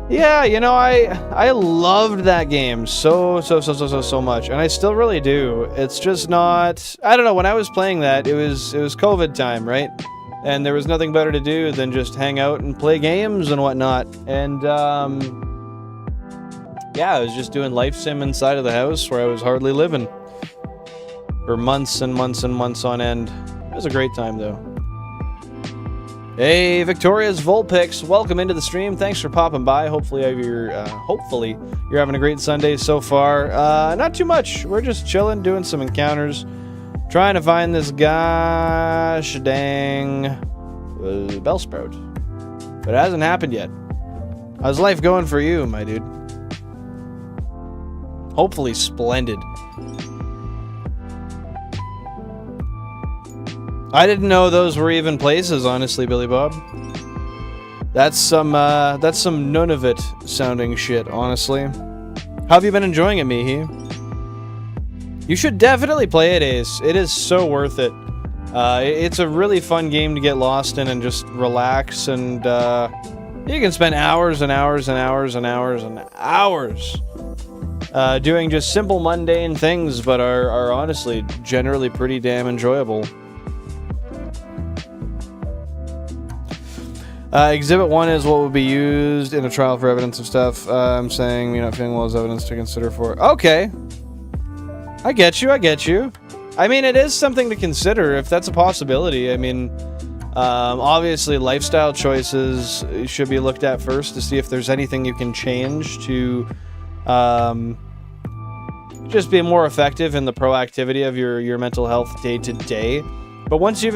Yeah, you know, I loved that game so much, and I still really do. It's just not... I don't know, when I was playing that, it was COVID time, right? And there was nothing better to do than just hang out and play games and whatnot. And, yeah, I was just doing life sim inside of the house where I was hardly living for months and months and months on end. It was a great time, though. Hey, Victoria's Volpix, welcome into the stream. Thanks for popping by. Hopefully you're having a great Sunday so far. Not too much. We're just chilling, doing some encounters, trying to find this gosh dang Bellsprout. But it hasn't happened yet. How's life going for you, my dude? Hopefully splendid. I didn't know those were even places, honestly, Billy Bob. That's some Nunavut sounding shit, honestly. How have you been enjoying it, Mihi? You should definitely play it, Ace. It is so worth it. It's a really fun game to get lost in and just relax, and you can spend hours and hours and hours and hours and hours doing just simple mundane things, but are honestly generally pretty damn enjoyable. Exhibit 1 is what would be used in a trial for evidence of stuff. I'm saying you're not feeling well as evidence to consider for... Okay. I get you, I get you. I mean, it is something to consider if that's a possibility. I mean, obviously lifestyle choices should be looked at first to see if there's anything you can change to just be more effective in the proactivity of your mental health day to day. But once you've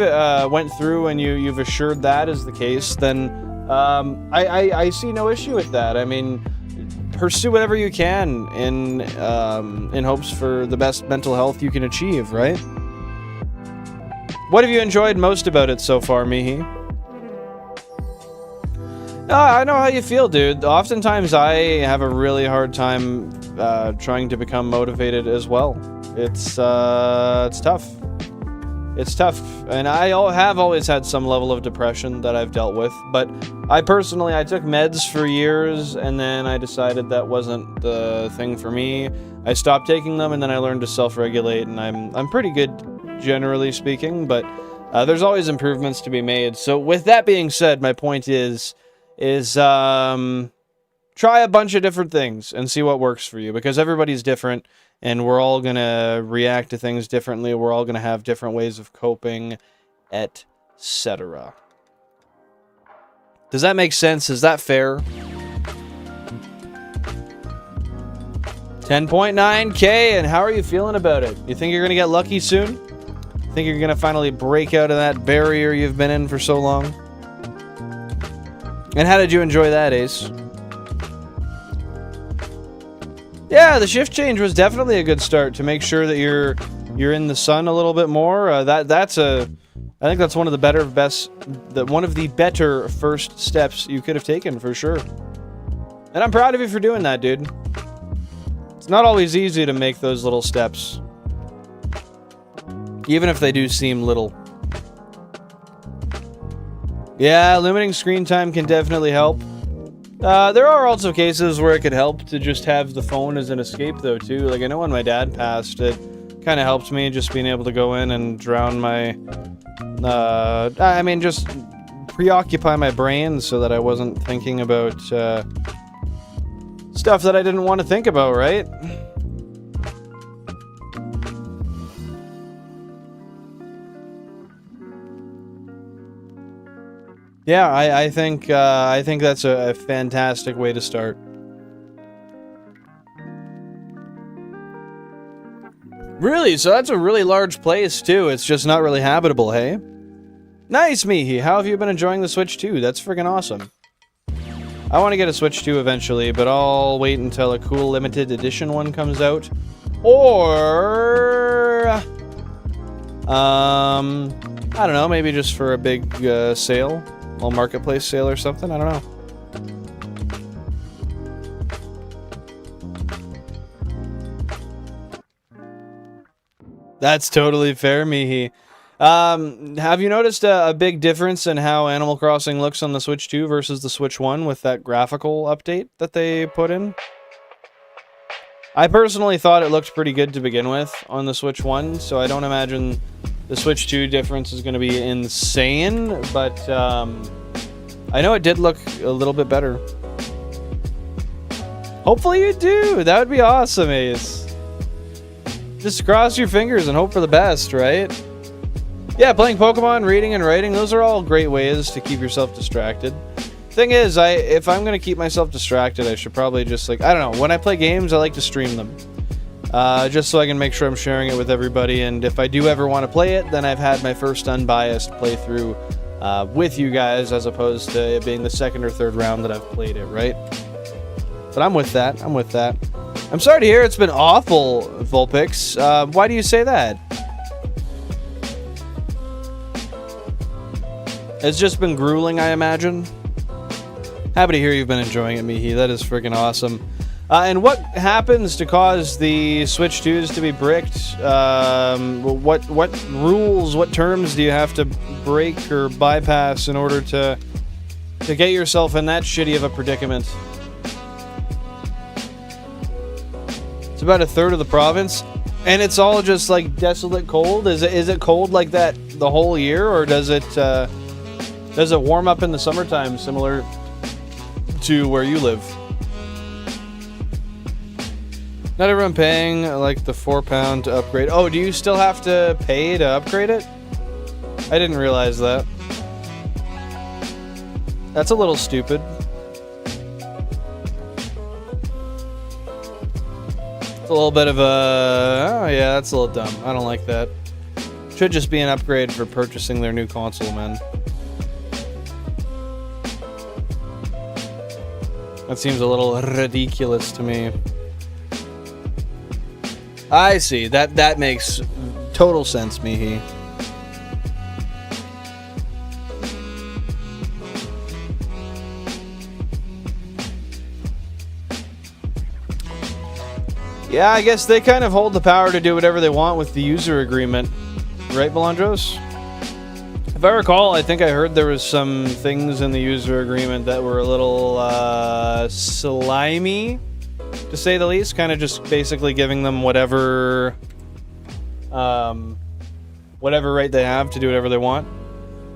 went through and you've assured that is the case, then I see no issue with that. I mean, pursue whatever you can in hopes for the best mental health you can achieve, right? What have you enjoyed most about it so far, Mihi? I know how you feel, dude. Oftentimes I have a really hard time trying to become motivated as well. It's tough. It's tough, and I have always had some level of depression that I've dealt with, but I took meds for years, and then I decided that wasn't the thing for me. I stopped taking them, and then I learned to self-regulate, and I'm pretty good, generally speaking, but there's always improvements to be made. So with that being said, my point is try a bunch of different things and see what works for you, because everybody's different. And we're all going to react to things differently. We're all going to have different ways of coping, etc. Does that make sense? Is that fair? 10.9K, and how are you feeling about it? You think you're going to get lucky soon? Think you're going to finally break out of that barrier you've been in for so long? And how did you enjoy that, Ace? Yeah, the shift change was definitely a good start to make sure that you're in the sun a little bit more. I think that's one of the better first steps you could have taken for sure. And I'm proud of you for doing that, dude. It's not always easy to make those little steps, even if they do seem little. Yeah, limiting screen time can definitely help. There are also cases where it could help to just have the phone as an escape, though, too. Like, I know when my dad passed, it kind of helped me just being able to go in and drown my... just preoccupy my brain so that I wasn't thinking about stuff that I didn't want to think about, right? Yeah, I think that's a fantastic way to start. Really? So that's a really large place, too. It's just not really habitable, hey? Nice, Mihi. How have you been enjoying the Switch 2? That's friggin' awesome. I want to get a Switch 2 eventually, but I'll wait until a cool limited edition one comes out. Or... I don't know, maybe just for a big sale. A little marketplace sale or something, I don't know. That's totally fair, Mihi. Have you noticed a big difference in how Animal Crossing looks on the Switch 2 versus the Switch 1 with that graphical update that they put in? I personally thought it looked pretty good to begin with on the Switch 1, so I don't imagine the Switch 2 difference is going to be insane, but I know it did look a little bit better. Hopefully you do! That would be awesome, Ace. Just cross your fingers and hope for the best, right? Yeah, playing Pokemon, reading, and writing, those are all great ways to keep yourself distracted. Thing is, if I'm going to keep myself distracted, I should probably just, like, I don't know, when I play games, I like to stream them. Just so I can make sure I'm sharing it with everybody, and if I do ever want to play it, then I've had my first unbiased playthrough with you guys, as opposed to it being the second or third round that I've played it, right? But I'm with that, I'm with that. I'm sorry to hear it's been awful, Vulpix. Why do you say that? It's just been grueling, I imagine. Happy to hear you've been enjoying it, Mihi. That is freaking awesome. And what happens to cause the Switch 2s to be bricked? What rules, what terms do you have to break or bypass in order to get yourself in that shitty of a predicament? It's about a third of the province, and it's all just like desolate cold. Is it cold like that the whole year, or does it warm up in the summertime, similar to where you live? Not everyone paying like the £4 to upgrade. Oh, do you still have to pay to upgrade it? I didn't realize that. That's a little stupid. It's a little bit of a... Oh yeah, that's a little dumb. I don't like that. Should just be an upgrade for purchasing their new console, man. That seems a little ridiculous to me. I see. That makes total sense, Mihi. Yeah, I guess they kind of hold the power to do whatever they want with the user agreement. Right, Belandros? If I recall, I think I heard there was some things in the user agreement that were a little slimy, to say the least. Kind of just basically giving them whatever right they have to do whatever they want.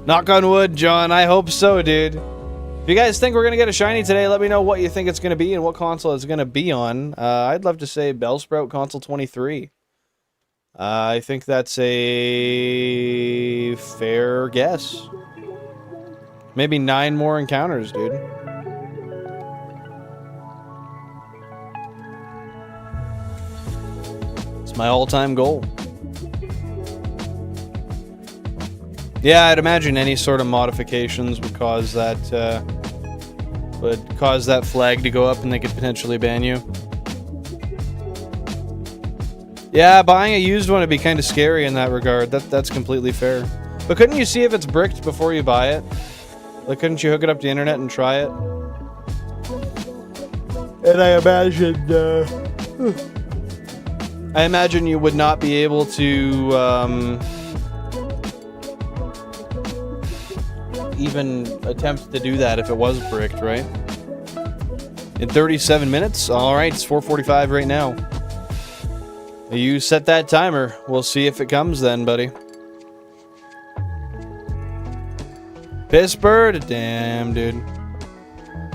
Knock on wood, John. I hope so, dude. If you guys think we're going to get a shiny today, let me know what you think it's going to be and what console it's going to be on. I'd love to say Bellsprout Console 23. I think that's a fair guess. Maybe 9 more encounters, dude. It's my all-time goal. Yeah, I'd imagine any sort of modifications would cause that flag to go up, and they could potentially ban you. Yeah, buying a used one would be kind of scary in that regard. That's completely fair. But couldn't you see if it's bricked before you buy it? Like, couldn't you hook it up to the internet and try it? And I imagine you would not be able to even attempt to do that if it was bricked, right? In 37 minutes? Alright, it's 4:45 right now. You set that timer. We'll see if it comes then, buddy. Pissbird? Damn, dude.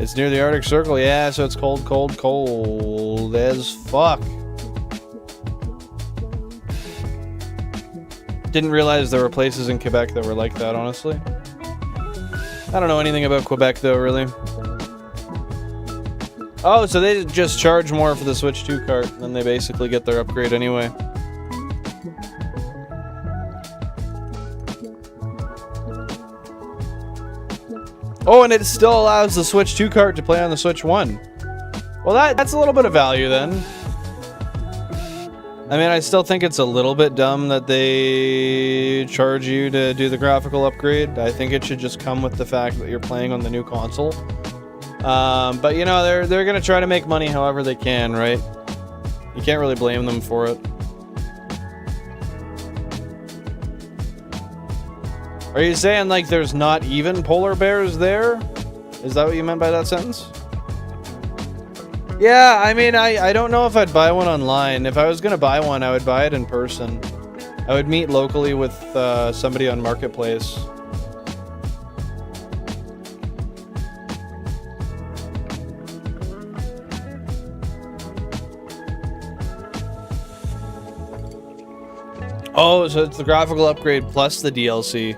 It's near the Arctic Circle. Yeah, so it's cold, cold, cold as fuck. Didn't realize there were places in Quebec that were like that, honestly. I don't know anything about Quebec, though, really. Oh, so they just charge more for the Switch 2 cart, and they basically get their upgrade anyway. Oh, and it still allows the Switch 2 cart to play on the Switch 1. Well, that's a little bit of value, then. I mean, I still think it's a little bit dumb that they charge you to do the graphical upgrade. I think it should just come with the fact that you're playing on the new console. But, you know, they're going to try to make money however they can, right? You can't really blame them for it. Are you saying, like, there's not even polar bears there? Is that what you meant by that sentence? Yeah, I mean, I don't know if I'd buy one online. If I was going to buy one, I would buy it in person. I would meet locally with somebody on Marketplace. Oh, so it's the graphical upgrade plus the DLC.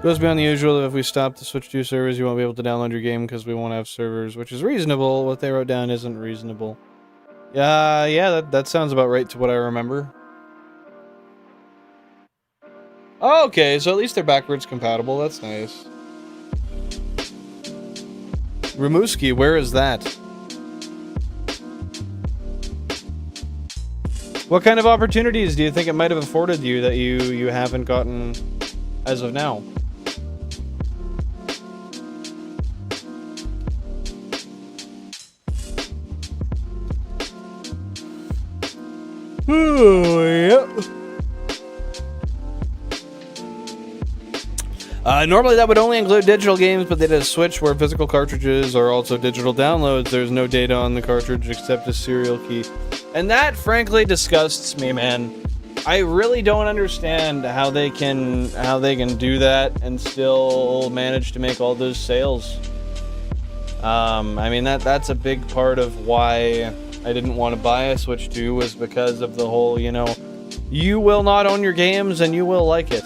Goes beyond the usual. If we stop the Switch 2 servers, you won't be able to download your game because we won't have servers, which is reasonable. What they wrote down isn't reasonable. Yeah, that sounds about right to what I remember. Oh, okay, so at least they're backwards compatible. That's nice. Rimouski, where is that? What kind of opportunities do you think it might have afforded you that you haven't gotten as of now? Oh, yeah. Normally that would only include digital games, but they did a switch where physical cartridges are also digital downloads. There's no data on the cartridge except a serial key. And that, frankly, disgusts me, man. I really don't understand how they can do that and still manage to make all those sales. I mean, that's a big part of why I didn't want to buy a Switch 2, was because of the whole, you know, you will not own your games and you will like it,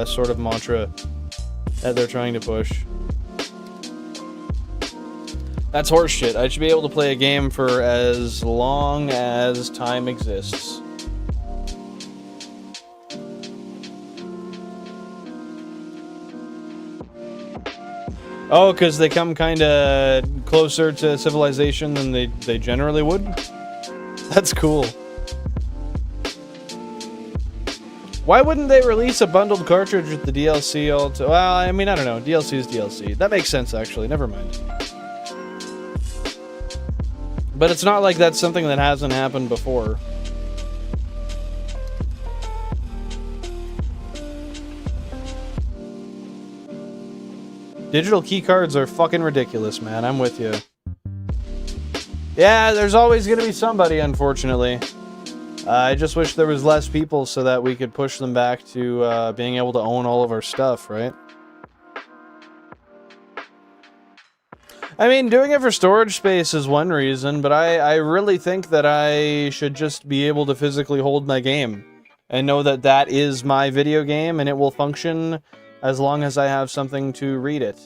sort of mantra that they're trying to push. That's horseshit. I should be able to play a game for as long as time exists. Oh, because they come kind of closer to civilization than they generally would? That's cool. Why wouldn't they release a bundled cartridge with the DLC also? Well, I mean, I don't know. DLC is DLC. That makes sense, actually. Never mind. But it's not like that's something that hasn't happened before. Digital key cards are fucking ridiculous, man. I'm with you. Yeah, there's always gonna be somebody, unfortunately. I just wish there was less people so that we could push them back to being able to own all of our stuff, right? I mean, doing it for storage space is one reason, but I really think that I should just be able to physically hold my game and know that that is my video game and it will function as long as I have something to read it.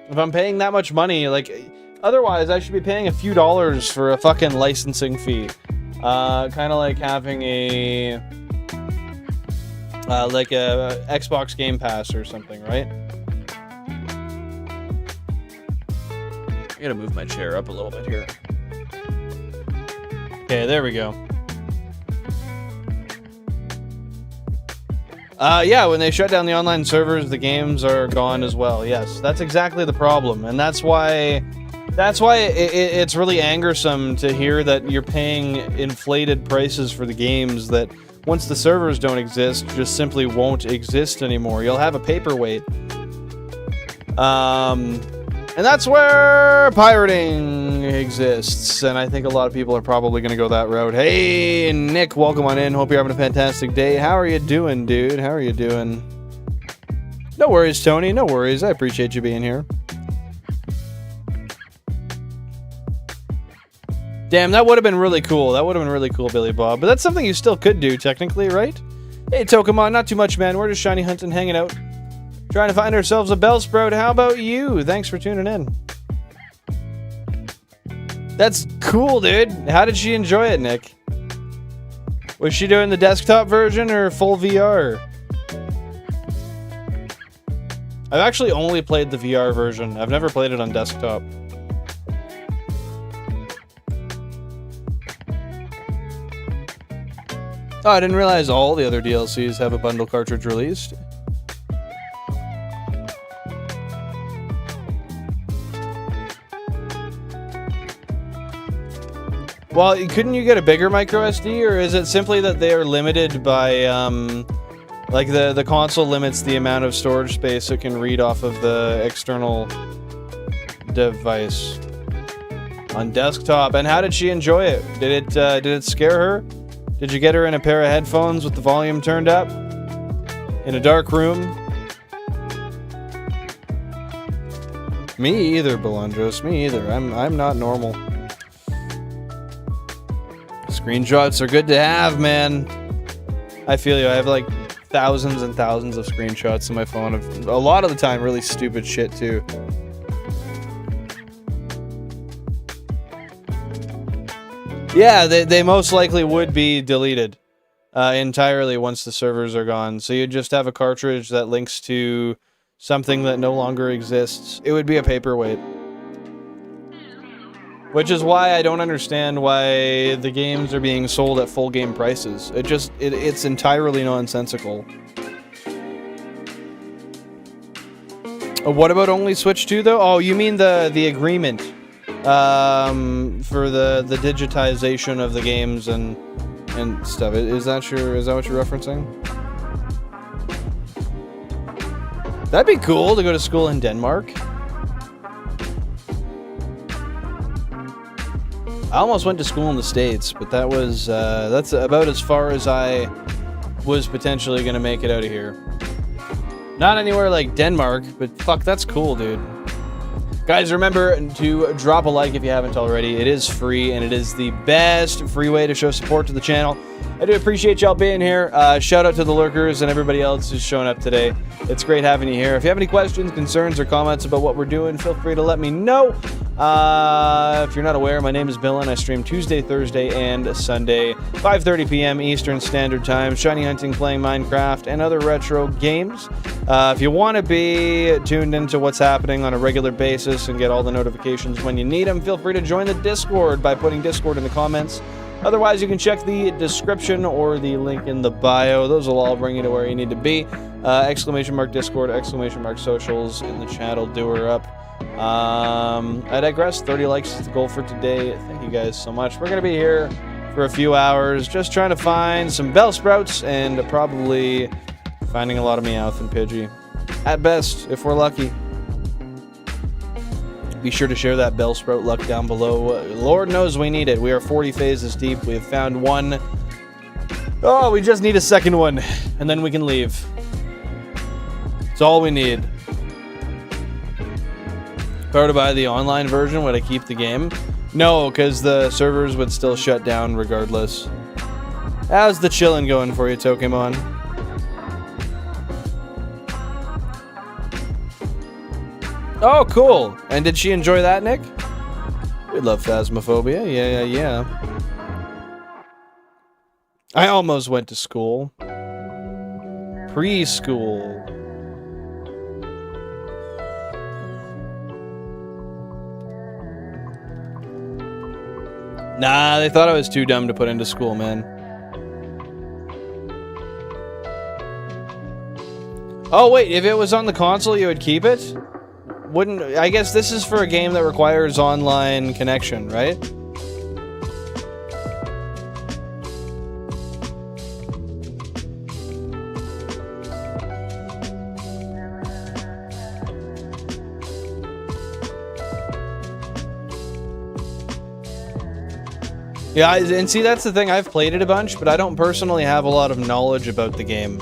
If I'm paying that much money, like, otherwise I should be paying a few dollars for a fucking licensing fee. Kind of like having a Xbox Game Pass or something, right? I gotta move my chair up a little bit here. Okay, there we go. Yeah, when they shut down the online servers, the games are gone as well. Yes, that's exactly the problem, and that's why it's really angersome to hear that you're paying inflated prices for the games that, once the servers don't exist, just simply won't exist anymore. You'll have a paperweight. And that's where pirating exists, and I think a lot of people are probably going to go that route. Hey, Nick, welcome on in. Hope you're having a fantastic day. How are you doing, dude? How are you doing? No worries, Tony. No worries. I appreciate you being here. Damn, that would have been really cool. That would have been really cool, Billy Bob. But that's something you still could do, technically, right? Hey, Tokemon, not too much, man. We're just shiny hunting, hanging out. Trying to find ourselves a Bellsprout. How about you? Thanks for tuning in. That's cool, dude. How did she enjoy it, Nick? Was she doing the desktop version or full VR? I've actually only played the VR version. I've never played it on desktop. Oh, I didn't realize all the other DLCs have a bundle cartridge released. Well, couldn't you get a bigger micro SD, or is it simply that they are limited by, like the console limits the amount of storage space it can read off of the external device on desktop? And how did she enjoy it? Did it scare her? Did you get her in a pair of headphones with the volume turned up in a dark room? Me either, Belandros. Me either. I'm not normal. Screenshots are good to have, man. I feel you. I have like thousands and thousands of screenshots on my phone of a lot of the time really stupid shit too. Yeah, they most likely would be deleted entirely once the servers are gone. So you just have a cartridge that links to something that no longer exists. It would be a paperweight. Which is why I don't understand why the games are being sold at full game prices. It's entirely nonsensical. What about only Switch 2 though? Oh, you mean the agreement for the digitization of the games and stuff. Is that what you're referencing? That'd be cool to go to school in Denmark. I almost went to school in the States, but that's about as far as I was potentially gonna make it out of here. Not anywhere like Denmark, but fuck, that's cool, dude. Guys, remember to drop a like if you haven't already. It is free, and it is the best free way to show support to the channel. I do appreciate y'all being here. Shout out to the lurkers and everybody else who's showing up today. It's great having you here. If you have any questions, concerns, or comments about what we're doing, feel free to let me know. If you're not aware, my name is Bill, and I stream Tuesday, Thursday, and Sunday, 5:30 p.m. Eastern Standard Time, shiny hunting, playing Minecraft, and other retro games. If you want to be tuned into what's happening on a regular basis and get all the notifications when you need them, feel free to join the Discord by putting Discord in the comments. Otherwise, you can check the description or the link in the bio. Those will all bring you to where you need to be. ! Discord, ! Socials in the channel. Do her up. I digress. 30 likes is the goal for today. Thank you guys so much. We're going to be here for a few hours just trying to find some Bellsprouts and probably finding a lot of Meowth and Pidgey. At best, if we're lucky. Be sure to share that Bellsprout luck down below. Lord knows we need it. We are 40 phases deep. We have found one. Oh, we just need a second one, and then we can leave. It's all we need. If I were to buy the online version, would I keep the game? No, because the servers would still shut down regardless. How's the chillin' going for you, Pokemon? Oh, cool. And did she enjoy that, Nick? We love Phasmophobia. Yeah. I almost went to school. Preschool. Nah, they thought I was too dumb to put into school, man. Oh, wait, if it was on the console, you would keep it? Wouldn't... I guess this is for a game that requires online connection, right? Yeah, and see, that's the thing. I've played it a bunch, but I don't personally have a lot of knowledge about the game.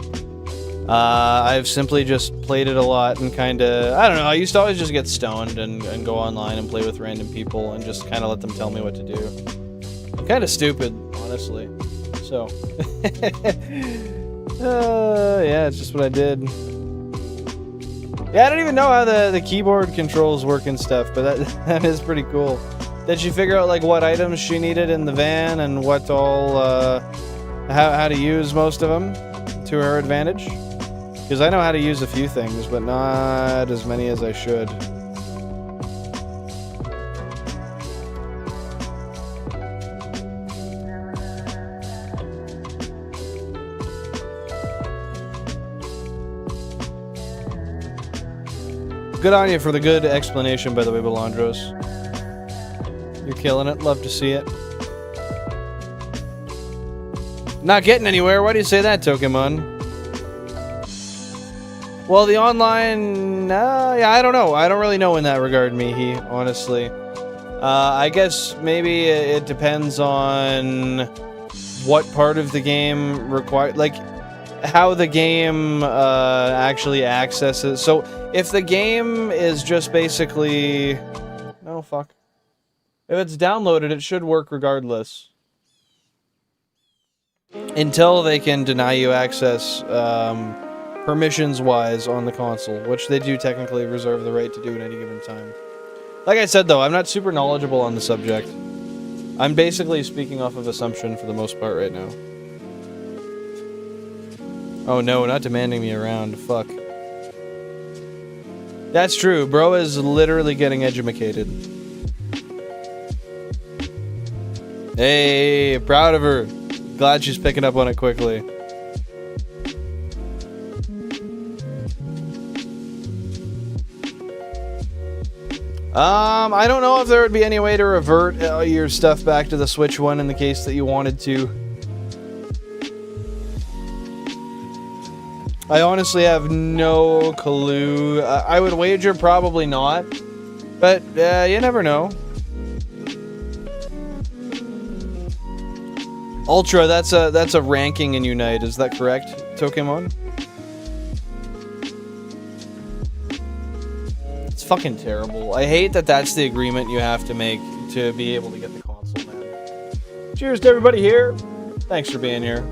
I've simply just played it a lot and kind of... I don't know, I used to always just get stoned and go online and play with random people and just kind of let them tell me what to do. Kind of stupid, honestly. So... yeah, it's just what I did. Yeah, I don't even know how the keyboard controls work and stuff, but that is pretty cool. Did she figure out, like, what items she needed in the van and what all, how to use most of them to her advantage? Because I know how to use a few things, but not as many as I should. Good on you for the good explanation, by the way, Belandros. You're killing it. Love to see it. Not getting anywhere. Why do you say that, Pokemon? Well, the online... yeah, I don't know. I don't really know in that regard, Mihi, honestly. I guess maybe it depends on what part of the game like, how the game actually accesses. So, if the game is just basically... Oh, fuck. If it's downloaded, it should work regardless. Until they can deny you access, permissions-wise on the console, which they do technically reserve the right to do at any given time. Like I said, though, I'm not super knowledgeable on the subject. I'm basically speaking off of assumption for the most part right now. Oh no, not demanding me around. Fuck. That's true. Bro is literally getting edumacated. Hey, proud of her. Glad she's picking up on it quickly. I don't know if there would be any way to revert your stuff back to the Switch one in the case that you wanted to. I honestly have no clue. I would wager probably not, but you never know. Ultra, that's a ranking in Unite, is that correct, Tokemon? It's fucking terrible. I hate that that's the agreement you have to make to be able to get the console, man. Cheers to everybody here. Thanks for being here.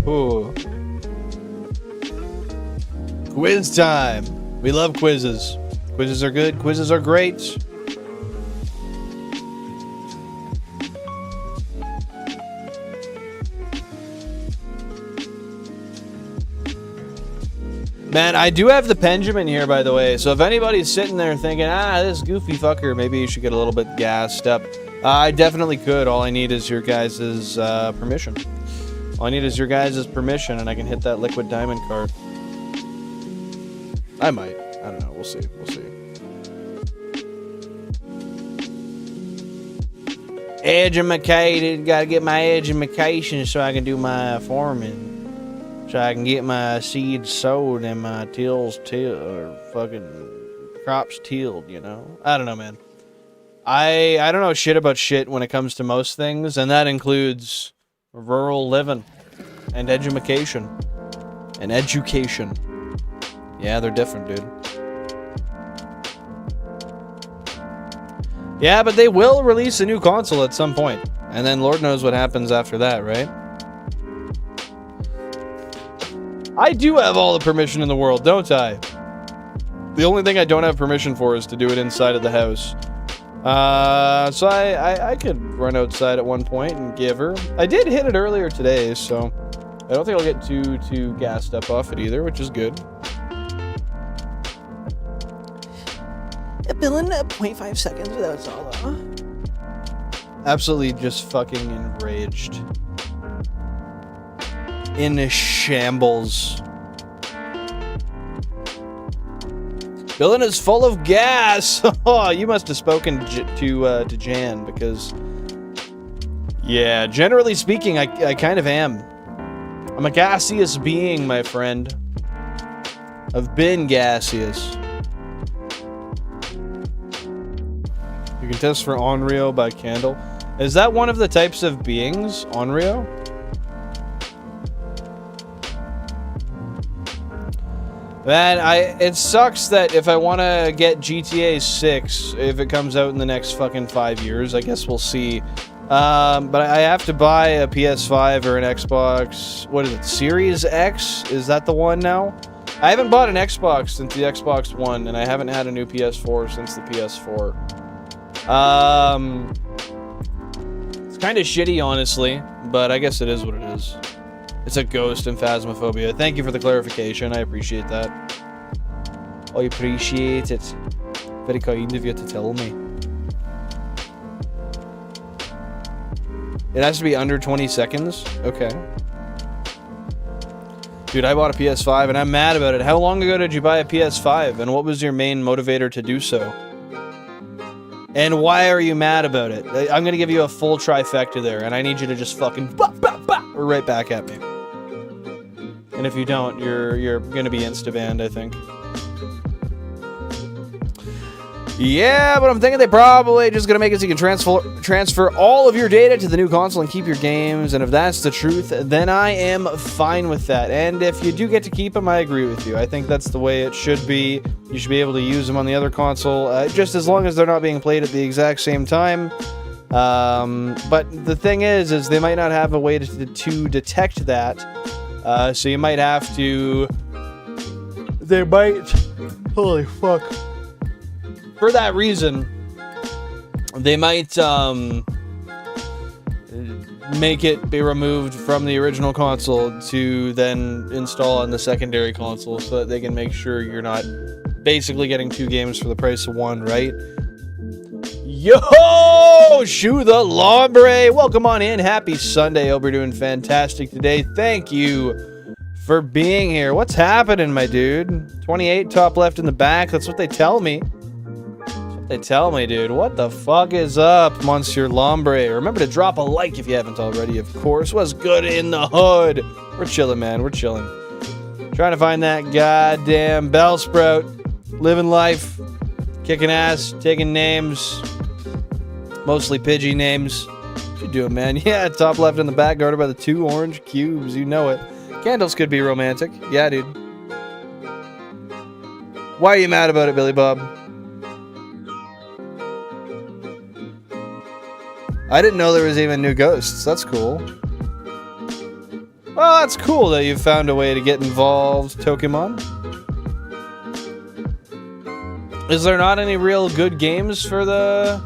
Ooh. Quiz time. We love quizzes. Quizzes are good. Quizzes are great. Man, I do have the Pendulum here, by the way, so if anybody's sitting there thinking, this goofy fucker, maybe you should get a little bit gassed up, I definitely could. All I need is your guys' permission. All I need is your guys' permission, and I can hit that Liquid Diamond card. I might. I don't know. We'll see. We'll see. Educated. Gotta get my education so I can do my farming. So I can get my seeds sowed and my fucking crops tilled, you know? I don't know, man. I don't know shit about shit when it comes to most things, and that includes rural living and education. And education. Yeah, they're different, dude. Yeah, but they will release a new console at some point. And then Lord knows what happens after that, right? I do have all the permission in the world, don't I? The only thing I don't have permission for is to do it inside of the house. So I could run outside at one point and give her. I did hit it earlier today, so I don't think I'll get too gassed up off it either, which is good. Bill in 0.5 seconds without Zala. Absolutely just fucking enraged. In shambles. Billin is full of gas. Oh, you must have spoken to Jan, because yeah, generally speaking, I kind of am. I'm a gaseous being, my friend. I've been gaseous. You can test for Onryo by Candle. Is that one of the types of beings, Onryo? Man, it sucks that if I want to get GTA 6, if it comes out in the next fucking 5 years, I guess we'll see. But I have to buy a PS5 or an Xbox, what is it, Series X? Is that the one now? I haven't bought an Xbox since the Xbox One, and I haven't had a new PS4 since the PS4. It's kind of shitty, honestly, but I guess it is what it is. It's a ghost and Phasmophobia. Thank you for the clarification. I appreciate that. I appreciate it. Very kind of you to tell me. It has to be under 20 seconds? Okay. Dude, I bought a PS5 and I'm mad about it. How long ago did you buy a PS5? And what was your main motivator to do so? And why are you mad about it? I'm gonna give you a full trifecta there, and I need you to just fucking right back at me. And if you don't, you're gonna be insta-banned, I think. Yeah, but I'm thinking they probably just gonna make it so you can transfer all of your data to the new console and keep your games, and if that's the truth, then I am fine with that. And if you do get to keep them, I agree with you. I think that's the way it should be. You should be able to use them on the other console, just as long as they're not being played at the exact same time. But the thing is they might not have a way to detect that. So you might have to... They might... Holy fuck. For that reason, they might make it be removed from the original console to then install on the secondary console so that they can make sure you're not basically getting 2 games for the price of 1, right? Yo! Shoe the Lombre! Welcome on in. Happy Sunday. Hope you're doing fantastic today. Thank you for being here. What's happening, my dude? 28, top left in the back. That's what they tell me. They tell me, dude. What the fuck is up, Monsieur Lombre? Remember to drop a like if you haven't already, of course. What's good in the hood? We're chilling, man. We're chilling. Trying to find that goddamn Bellsprout. Living life. Kicking ass. Taking names. Mostly Pidgey names. What you doing, man? Yeah, top left in the back, guarded by the 2 orange cubes. You know it. Candles could be romantic. Yeah, dude. Why are you mad about it, Billy Bob? I didn't know there was even new ghosts. That's cool. Well, that's cool that you found a way to get involved, Pokemon. Is there not any real good games for the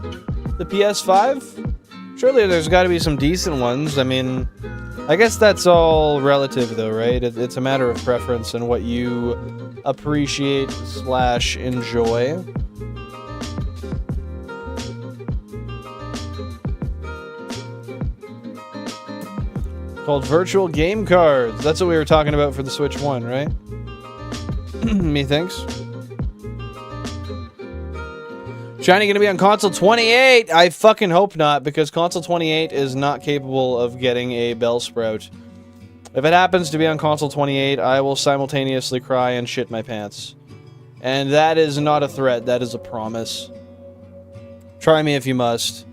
PS5? Surely there's got to be some decent ones. I mean, I guess that's all relative, though, right? It's a matter of preference and what you appreciate / enjoy. Called Virtual Game Cards. That's what we were talking about for the Switch 1, right? Methinks. Shiny gonna be on console 28? I fucking hope not, because console 28 is not capable of getting a Bellsprout. If it happens to be on console 28, I will simultaneously cry and shit my pants. And that is not a threat, that is a promise. Try me if you must.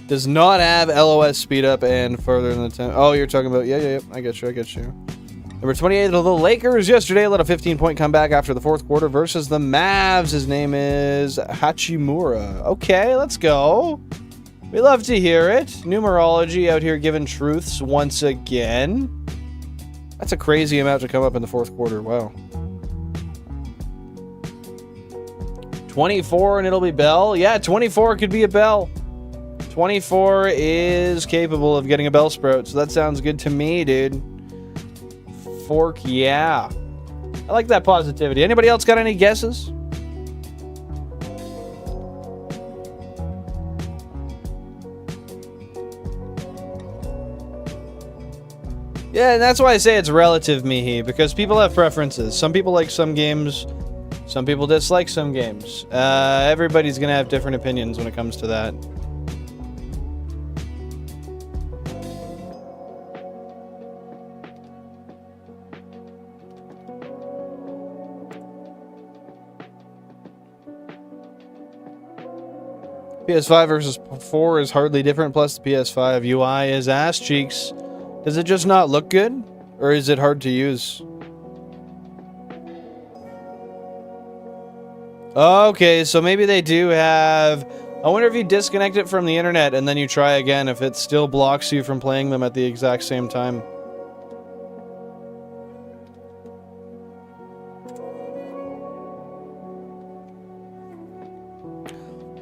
Does not have LOS speed up and further than the 10. Oh, you're talking about... Yeah. I get you. Number 28 of the Lakers yesterday led a 15-point comeback after the 4th quarter versus the Mavs. His name is Hachimura. Okay, let's go. We love to hear it. Numerology out here giving truths once again. That's a crazy amount to come up in the 4th quarter. Wow. 24 and it'll be Bell. Yeah, 24 could be a Bell. 24 is capable of getting a Bellsprout, so that sounds good to me, dude. Fork, yeah. I like that positivity. Anybody else got any guesses? Yeah, and that's why I say it's relative, Mihi, because people have preferences. Some people like some games, some people dislike some games. Everybody's gonna have different opinions when it comes to that. PS5 versus 4 is hardly different, plus the PS5 UI is ass cheeks. Does it just not look good? Or is it hard to use? Okay, so maybe they do have... I wonder if you disconnect it from the internet and then you try again, if it still blocks you from playing them at the exact same time.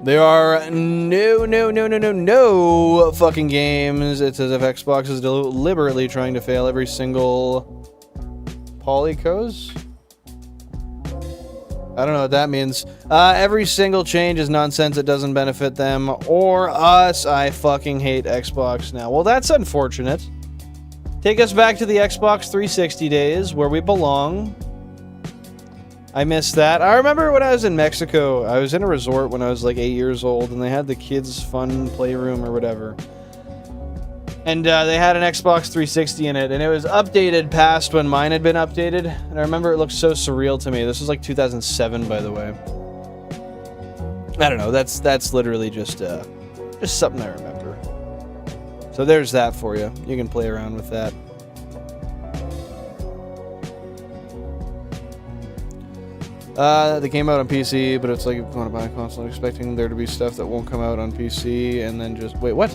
There are no fucking games. It's as if Xbox is deliberately trying to fail every single polycos. I don't know what that means. Every single change is nonsense. It doesn't benefit them or us. I fucking hate Xbox now. Well, that's unfortunate. Take us back to the Xbox 360 days where we belong. I missed that. I remember when I was in Mexico, I was in a resort when I was like 8 years old, and they had the kids' fun playroom or whatever. And they had an Xbox 360 in it, and it was updated past when mine had been updated. And I remember it looked so surreal to me. This was like 2007, by the way. I don't know. That's literally just something I remember. So there's that for you. You can play around with that. They came out on PC, but it's like if you want to buy a console expecting there to be stuff that won't come out on PC, and then just... Wait, what?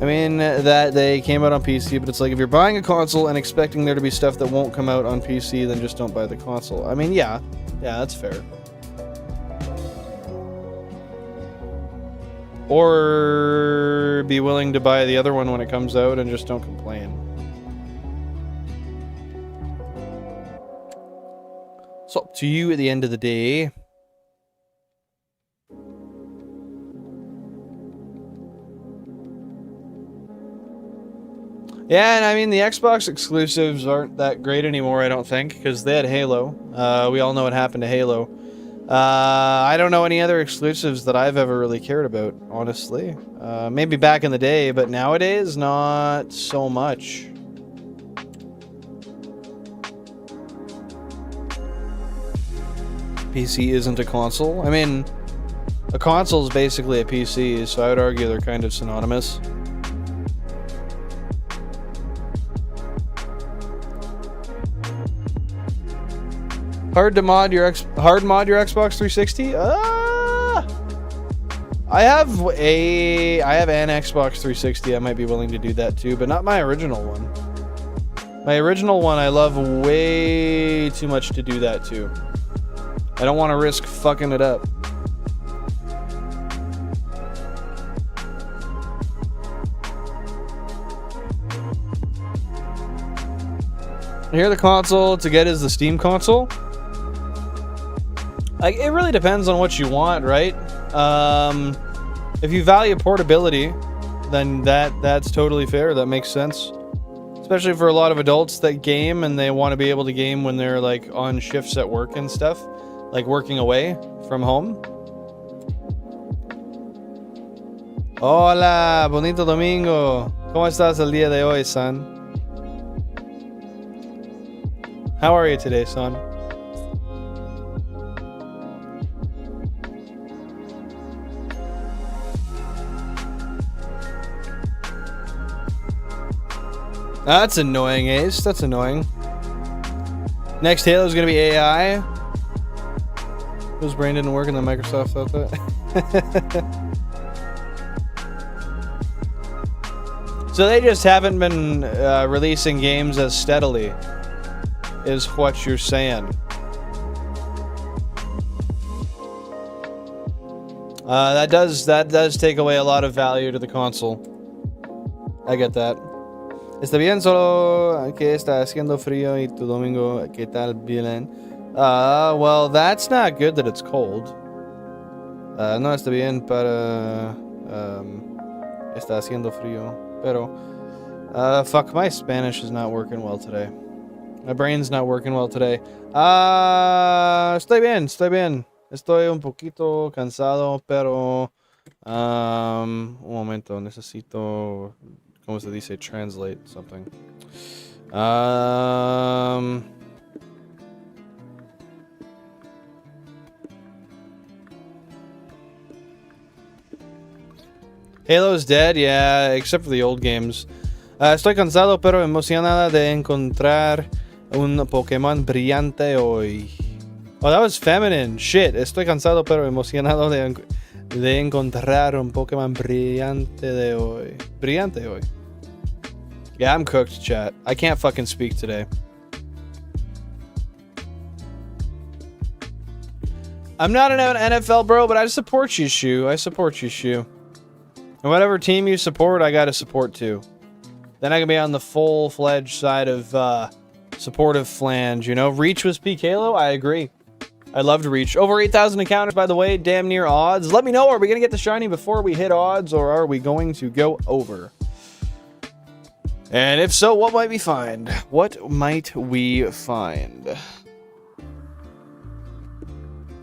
I mean, that they came out on PC, but it's like if you're buying a console and expecting there to be stuff that won't come out on PC, then just don't buy the console. I mean, yeah, that's fair. Or be willing to buy the other one when it comes out and just don't complain. It's up to you at the end of the day. Yeah, and I mean, the Xbox exclusives aren't that great anymore, I don't think, because they had Halo. We all know what happened to Halo. I don't know any other exclusives that I've ever really cared about, honestly. Maybe back in the day, but nowadays, not so much. PC isn't a console. I mean, a console is basically a PC, so I would argue they're kind of synonymous. Hard mod your Xbox 360? I have an Xbox 360. I might be willing to do that too, but not my original one. My original one I love way too much to do that too. I don't want to risk fucking it up. Here the console to get is the Steam console. It really depends on what you want, right? If you value portability, then that's totally fair. That makes sense. Especially for a lot of adults that game and they want to be able to game when they're like on shifts at work and stuff. Like working away from home. Hola, bonito domingo. ¿Cómo estás el día de hoy, son? How are you today, son? That's annoying, Ace. That's annoying. Next Halo is going to be AI. Whose brain didn't work and then Microsoft thought that? So they just haven't been releasing games as steadily, is what you're saying. That does take away a lot of value to the console. I get that. Está bien, solo que está haciendo frío y tu domingo, ¿qué tal, bien? Well, that's not good that it's cold. No está bien para... está haciendo frío. Pero... fuck, my Spanish is not working well today. My brain's not working well today. Estoy bien, estoy bien. Estoy un poquito cansado, pero... un momento, necesito... ¿Cómo se dice? Translate something. Halo's dead, yeah, except for the old games. Estoy cansado pero emocionada de encontrar un Pokémon brillante hoy. Oh, that was feminine. Shit. Estoy cansado pero emocionado de encontrar un Pokémon brillante de hoy. Brillante hoy. Yeah, I'm cooked, chat. I can't fucking speak today. I'm not an NFL bro, but I support you, Shu. I support you, Shu. And whatever team you support, I gotta support too. Then I can be on the full-fledged side of supportive flange, you know? Reach was peak Halo? I agree. I loved Reach. Over 8,000 encounters, by the way, damn near odds. Let me know, are we gonna get the shiny before we hit odds, or are we going to go over? And if so, what might we find? What might we find?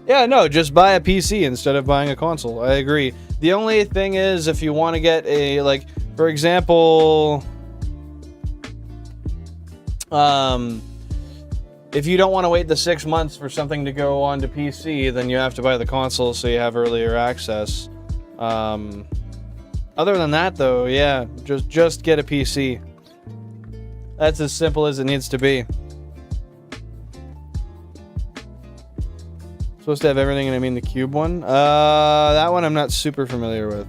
Yeah, no, just buy a PC instead of buying a console. I agree. The only thing is, if you want to get a, like, for example... if you don't want to wait the 6 months for something to go on to PC, then you have to buy the console so you have earlier access. Other than that, though, yeah, just get a PC. That's as simple as it needs to be. Supposed to have everything, and I mean the cube one. That one I'm not super familiar with.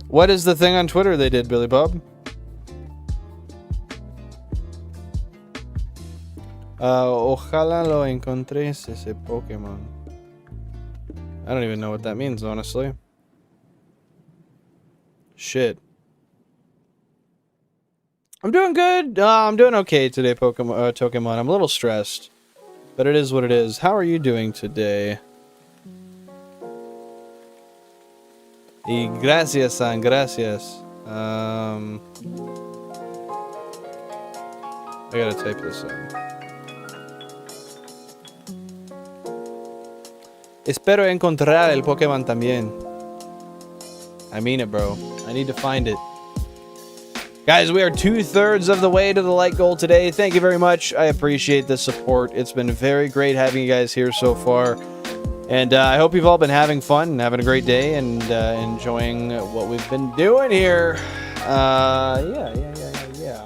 What is the thing on Twitter they did, Billy Bob? Ojalá lo encontres ese Pokémon. I don't even know what that means, honestly. Shit. I'm doing good. I'm doing okay today, Pokemon. I'm a little stressed, but it is what it is. How are you doing today? Y gracias, san, gracias. I gotta type this in. Espero encontrar el Pokémon también. I mean it, bro. I need to find it. Guys, we are 2/3 of the way to the like goal today. Thank you very much. I appreciate the support. It's been very great having you guys here so far. And I hope you've all been having fun and having a great day and enjoying what we've been doing here. Yeah.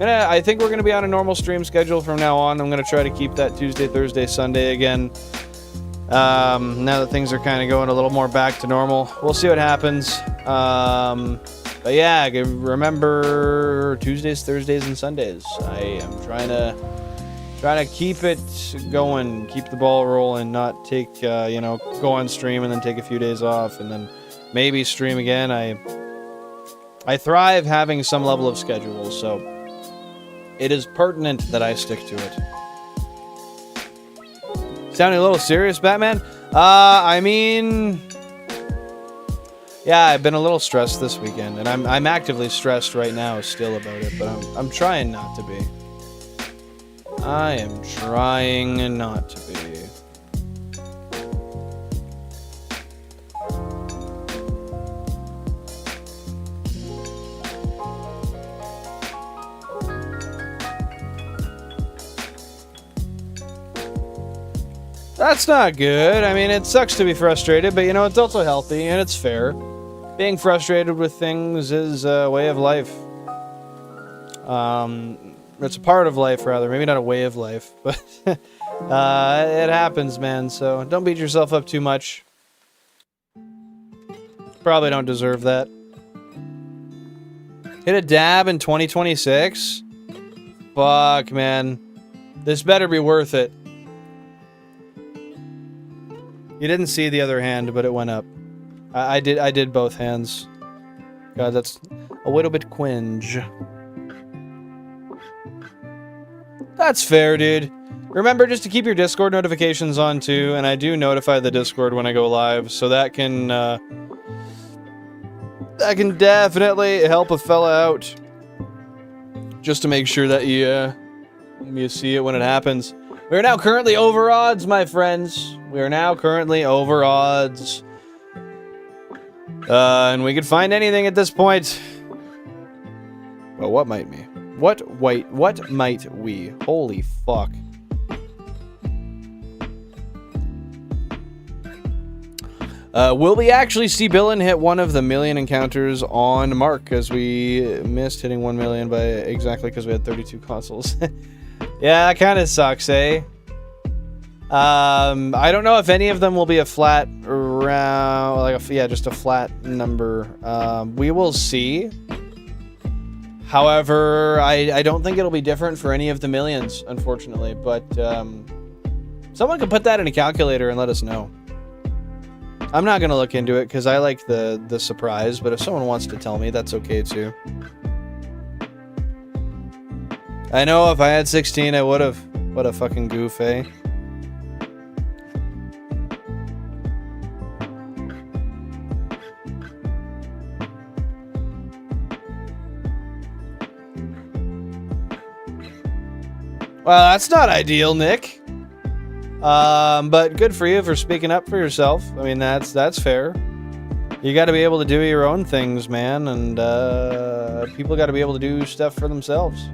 I think we're going to be on a normal stream schedule from now on. I'm going to try to keep that Tuesday, Thursday, Sunday again. Now that things are kind of going a little more back to normal. We'll see what happens. But yeah, remember Tuesdays, Thursdays, and Sundays. I am trying to keep it going, keep the ball rolling, not take, go on stream and then take a few days off and then maybe stream again. I thrive having some level of schedule, so it is pertinent that I stick to it. Sounding a little serious, Batman? I mean... Yeah, I've been a little stressed this weekend, and I'm actively stressed right now still about it, but I'm trying not to be. I am trying not to be. That's not good. I mean, it sucks to be frustrated, but it's also healthy and it's fair. Being frustrated with things is a way of life. It's a part of life, rather. Maybe not a way of life, but it happens, man. So don't beat yourself up too much. Probably don't deserve that. Hit a dab in 2026? Fuck, man. This better be worth it. You didn't see the other hand, but it went up. I did both hands. God, that's a little bit cringe. That's fair, dude. Remember just to keep your Discord notifications on too, and I do notify the Discord when I go live, so that can definitely help a fella out. Just to make sure that you see it when it happens. We are now currently over odds, my friends. We are now currently over odds. And we could find anything at this point. Well, what might we? What might we? Holy fuck. Will we actually see Billin hit one of the 1 million encounters on mark? Because we missed hitting 1 million by exactly because we had 32 consoles. Yeah, that kind of sucks, eh? I don't know if any of them will be a flat round, just a flat number. We will see. However, I don't think it'll be different for any of the millions, unfortunately. But someone can put that in a calculator and let us know. I'm not gonna look into it because I like the surprise. But if someone wants to tell me, that's okay too. I know if I had 16, I would have. What a fucking goof, eh? Well, that's not ideal, Nick. But good for you for speaking up for yourself. I mean, that's fair. You got to be able to do your own things, man, and people got to be able to do stuff for themselves.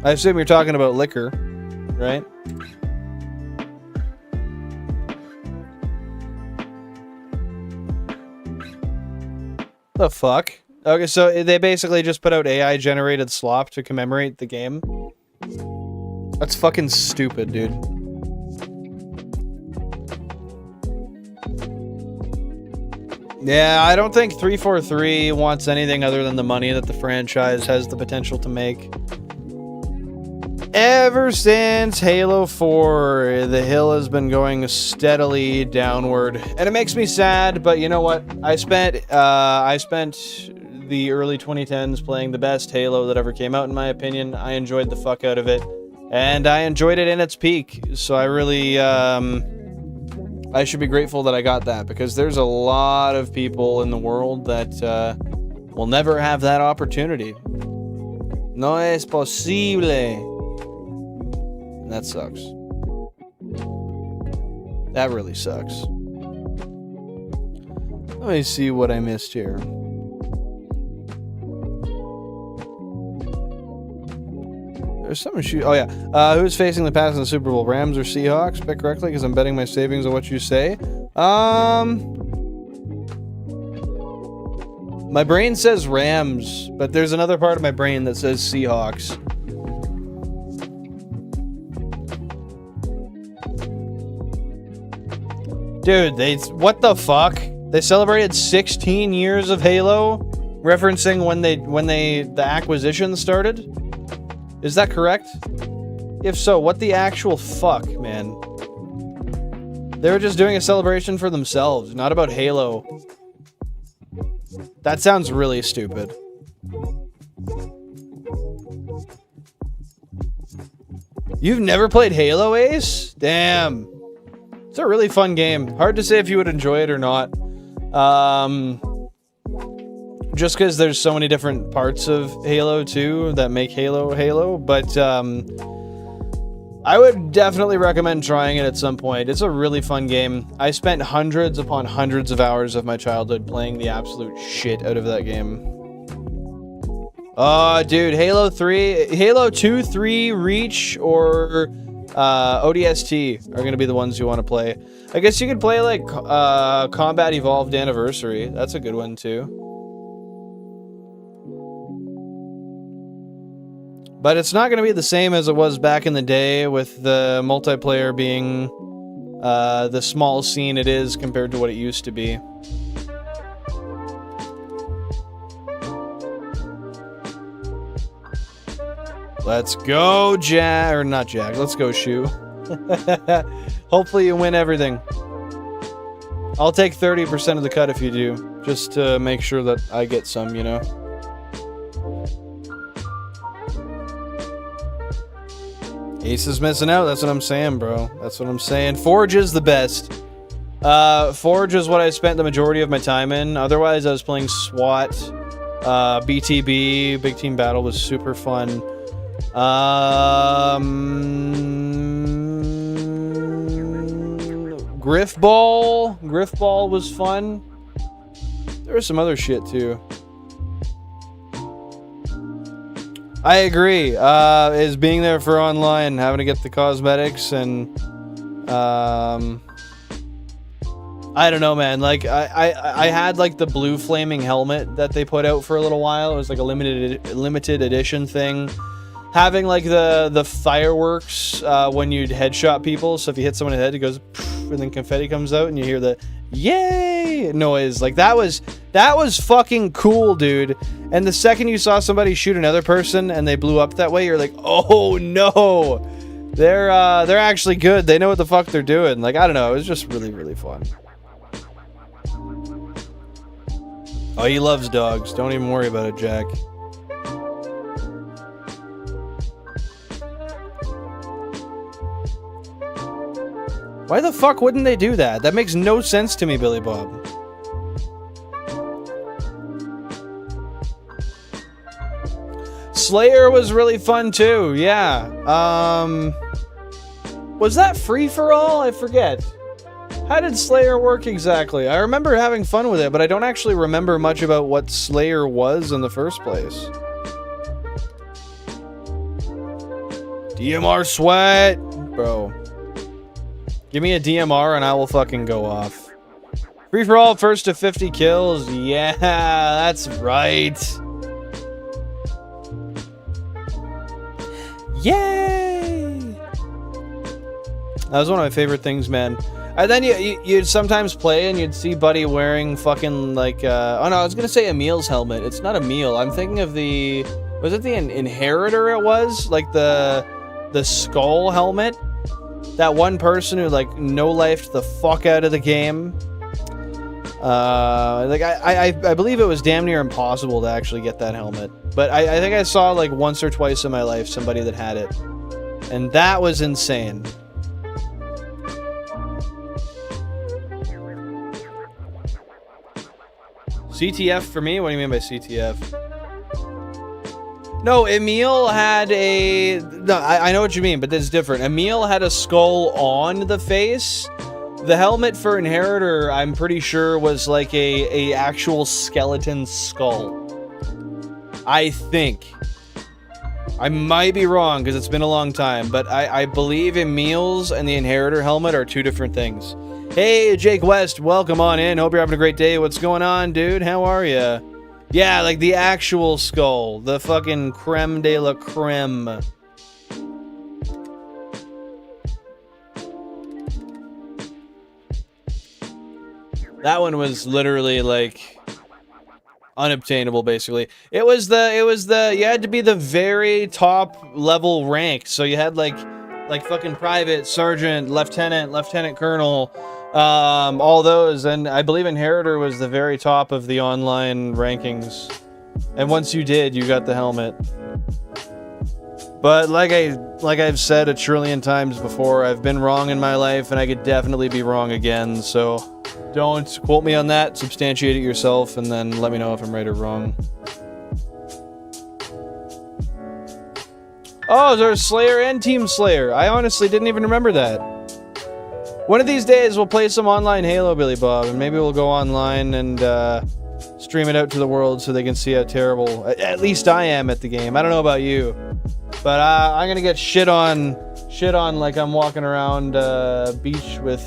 I assume you're talking about liquor, right? The fuck? Okay, so they basically just put out AI-generated slop to commemorate the game? That's fucking stupid, dude. Yeah, I don't think 343 wants anything other than the money that the franchise has the potential to make. Ever since Halo 4, the hill has been going steadily downward, and it makes me sad. But you know what? I spent the early 2010s playing the best Halo that ever came out, in my opinion. I enjoyed the fuck out of it, and I enjoyed it in its peak. So I really, I should be grateful that I got that, because there's a lot of people in the world that will never have that opportunity. No es posible. That sucks. That really sucks. Let me see what I missed here. There's something oh yeah. Who's facing the pass in the Super Bowl? Rams or Seahawks? Pick correctly, because I'm betting my savings on what you say. My brain says Rams, but there's another part of my brain that says Seahawks. Dude, what the fuck? They celebrated 16 years of Halo, referencing when the acquisition started? Is that correct? If so, what the actual fuck, man? They were just doing a celebration for themselves, not about Halo. That sounds really stupid. You've never played Halo, Ace? Damn. It's a really fun game. Hard to say if you would enjoy it or not. Just because there's so many different parts of Halo 2 that make Halo Halo. But I would definitely recommend trying it at some point. It's a really fun game. I spent hundreds upon hundreds of hours of my childhood playing the absolute shit out of that game. Oh, dude, Halo 2, 3, Reach, or ODST are going to be the ones you want to play. I guess you could play, like, Combat Evolved Anniversary. That's a good one, too. But it's not going to be the same as it was back in the day, with the multiplayer being the small scene it is compared to what it used to be. Let's go, Jag. Or not Jag. Let's go, Shu. Hopefully you win everything. I'll take 30% of the cut if you do. Just to make sure that I get some, you know? Ace is missing out. That's what I'm saying, bro. That's what I'm saying. Forge is the best. Forge is what I spent the majority of my time in. Otherwise, I was playing SWAT. BTB. Big Team Battle was super fun. Griffball. Griffball was fun. There was some other shit too. I agree. Is being there for online, having to get the cosmetics, and I don't know, man. Like I had like the blue flaming helmet that they put out for a little while. It was like a limited edition thing. Having like the fireworks when you'd headshot people. So if you hit someone in the head, it goes poof, and then confetti comes out, and you hear the yay noise. Like that was fucking cool, dude. And the second you saw somebody shoot another person and they blew up that way, you're like, oh no, they're actually good. They know what the fuck they're doing. Like, I don't know. It was just really, really fun. Oh, he loves dogs. Don't even worry about it, Jack. Why the fuck wouldn't they do that? That makes no sense to me, Billy Bob. Slayer was really fun too, yeah. Was that free for all? I forget. How did Slayer work exactly? I remember having fun with it, but I don't actually remember much about what Slayer was in the first place. DMR sweat! Bro. Give me a DMR and I will fucking go off. Free for all, first to 50 kills. Yeah, that's right. Yay! That was one of my favorite things, man. And then you'd sometimes play and you'd see Buddy wearing fucking like, oh no, I was gonna say Emil's helmet. It's not Emil. I'm thinking of the, was it the Inheritor it was? Like the the skull helmet. That one person who like no-lifed the fuck out of the game. Like I believe it was damn near impossible to actually get that helmet. But I think I saw like once or twice in my life somebody that had it. And that was insane. CTF for me? What do you mean by CTF? No, Emil had a... No, I know what you mean, but this is different. Emil had a skull on the face. The helmet for Inheritor, I'm pretty sure, was like a actual skeleton skull. I think. I might be wrong, because it's been a long time, but I believe Emil's and the Inheritor helmet are two different things. Hey, Jake West, welcome on in. Hope you're having a great day. What's going on, dude? How are ya? Yeah, like the actual skull. The fucking creme de la creme. That one was literally like unobtainable, basically. It was the you had to be the very top level rank. So you had like fucking private, sergeant, lieutenant colonel, all those, and I believe Inheritor was the very top of the online rankings. And once you did, you got the helmet. But like I've said a trillion times before, I've been wrong in my life, and I could definitely be wrong again, so don't quote me on that, substantiate it yourself, and then let me know if I'm right or wrong. Oh, there's Slayer and Team Slayer. I honestly didn't even remember that. One of these days, we'll play some online Halo, Billy Bob, and maybe we'll go online and stream it out to the world so they can see how terrible, at least I am at the game. I don't know about you, but I'm gonna get shit on like I'm walking around beach with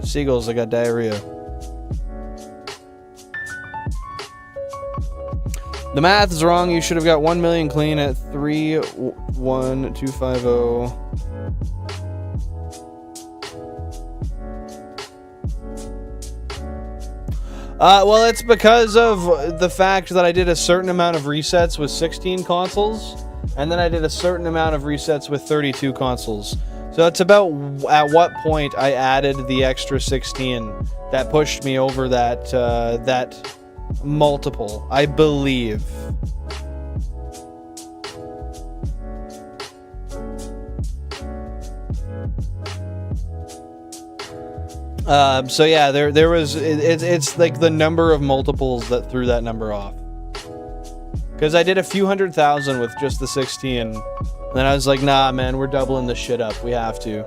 seagulls that got diarrhea. The math is wrong. You should have got 1 million clean at 31250. Well, it's because of the fact that I did a certain amount of resets with 16 consoles, and then I did a certain amount of resets with 32 consoles. So it's about at what point I added the extra 16 that pushed me over that multiple, I believe. So yeah, there was, it's like the number of multiples that threw that number off. Because I did a few 100,000 with just the 16. And then I was like, nah, man, we're doubling this shit up. We have to.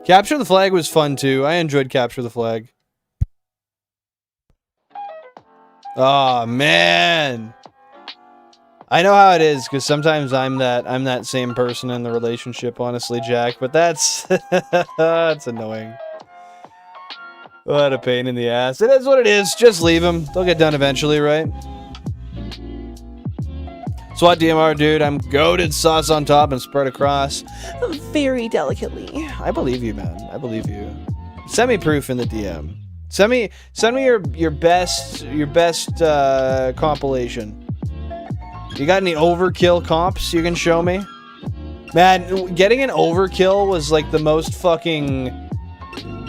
Capture the Flag was fun too. I enjoyed Capture the Flag. Oh man, I know how it is because sometimes I'm that same person in the relationship, honestly, Jack. But that's that's annoying. What a pain in the ass. It is what it is. Just leave them. They'll get done eventually, right? SWAT DMR, dude. I'm goated, sauce on top and spread across. Very delicately. I believe you, man. I believe you. Send me proof in the DM. Send me your best compilation. You got any overkill comps you can show me? Man, getting an overkill was like the most fucking